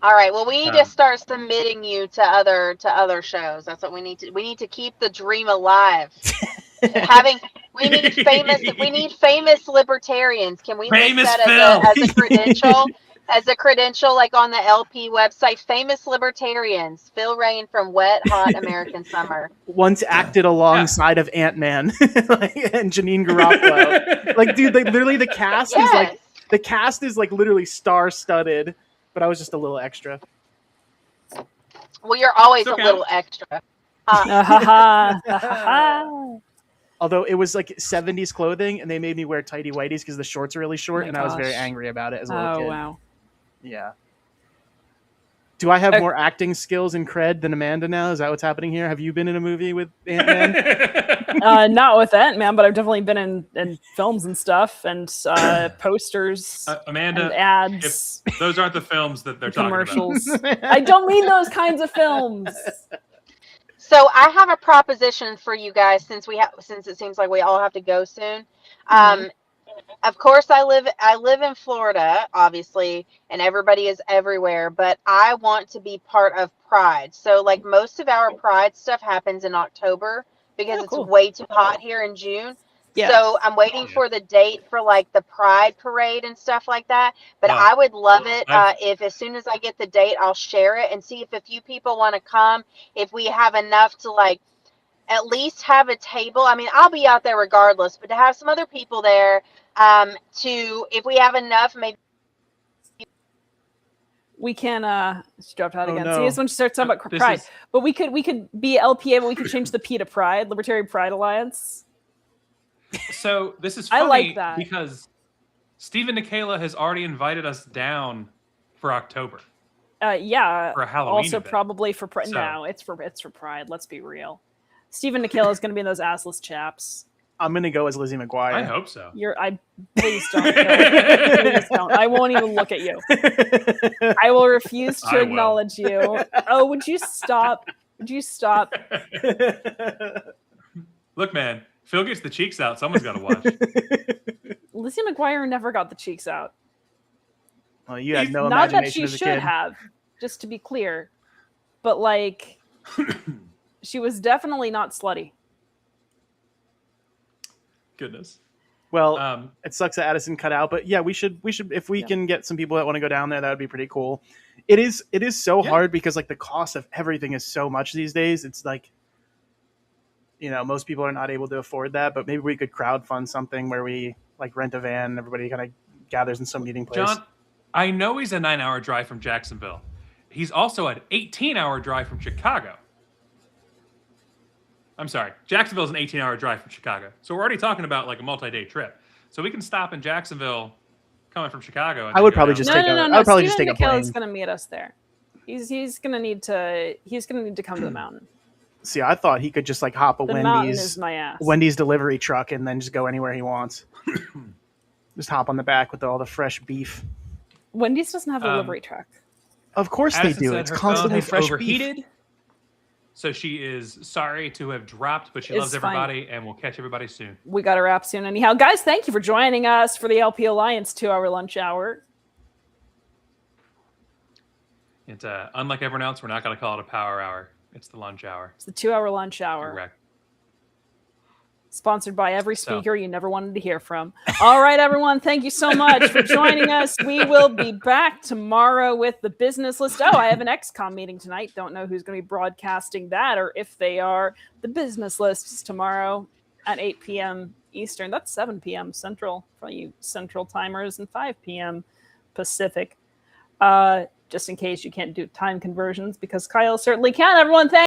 All right. Well, we need to start submitting you to other shows. That's what we need to. We need to keep the dream alive. We need famous libertarians. Can we list that as a credential? As a credential, like on the LP website, famous libertarians. Phil Rain from Wet Hot American Summer. Once acted alongside of Ant-Man and Janine Garofalo. Like, dude, literally the cast is like literally star-studded. But I was just a little extra. Well, you're always a little extra. Although it was like 70s clothing, and they made me wear tighty whities because the shorts are really short, and I was very angry about it as a little kid. Oh, wow. Yeah. Do I have more acting skills and cred than Amanda now? Is that what's happening here? Have you been in a movie with Ant-Man? Not with Ant-Man, but I've definitely been in films and stuff, and posters, Amanda, and ads. if those aren't the films that they're commercials. talking about. I don't mean those kinds of films. So I have a proposition for you guys since it seems like we all have to go soon. Of course, I live in Florida, obviously, and everybody is everywhere, but I want to be part of Pride. So like most of our Pride stuff happens in October because it's way too hot here in June. Yeah. So I'm waiting for the date for like the Pride parade and stuff like that. But I would love it if as soon as I get the date, I'll share it and see if a few people want to come. If we have enough to like at least have a table. I mean, I'll be out there regardless, but to have some other people there if we have enough, maybe we can she dropped out again. No. See, this when she starts talking about Pride. But we could be LPA, but we could change the P to Pride, Libertarian Pride Alliance. So this is funny I like that because Stephen Nikela has already invited us down for October. Yeah. For a Halloween also event. Probably for Pride. No, it's for Pride. Let's be real. Stephen Nikela is going to be in those assless chaps. I'm going to go as Lizzie McGuire. I hope so. Please don't. Please don't. I won't even look at you. I will refuse to acknowledge you. Oh, would you stop? Would you stop? Look, man, Phil gets the cheeks out. Someone's got to watch. Lizzie McGuire never got the cheeks out. Well, you had no Not imagination that she as a should kid. have, just to be clear. But like, she was definitely not slutty. Goodness. Well, it sucks that Addison cut out, but yeah, we should if we can get some people that want to go down there, that would be pretty cool. It is so hard because like the cost of everything is so much these days. It's like, most people are not able to afford that, but maybe we could crowdfund something where we like rent a van and everybody kind of gathers in some meeting place. John, I know he's a 9-hour drive from Jacksonville. He's also an 18-hour drive from Chicago. I'm sorry, Jacksonville's an 18-hour drive from Chicago. So we're already talking about like a multi-day trip. So we can stop in Jacksonville coming from Chicago. And I would probably just take No. I would probably just take a plane. Is going to meet us there. He's going to need to come to the mountain. See, I thought he could just like hop a The mountain is my ass. Wendy's delivery truck and then just go anywhere he wants. Just hop on the back with all the fresh beef. Wendy's doesn't have a delivery truck. Of course Addison they do. said It's her constantly phone has fresh overheated. beef. So she is sorry to have dropped, but she It's loves fine. everybody and will catch everybody soon. We got to wrap soon anyhow. Guys, thank you for joining us for the LP Alliance 2-hour lunch hour. It's unlike everyone else, we're not going to call it a power hour. It's the lunch hour. It's the 2-hour lunch hour. Correct. Sponsored by every speaker you never wanted to hear from. All right, everyone. Thank you so much for joining us. We will be back tomorrow with the business list. Oh, I have an XCOM meeting tonight. Don't know who's going to be broadcasting that or if they are. The business list is tomorrow at 8 p.m. Eastern. That's 7 p.m. Central for you Central timers and 5 p.m. Pacific. Just in case you can't do time conversions, because Kyle certainly can. Everyone, thank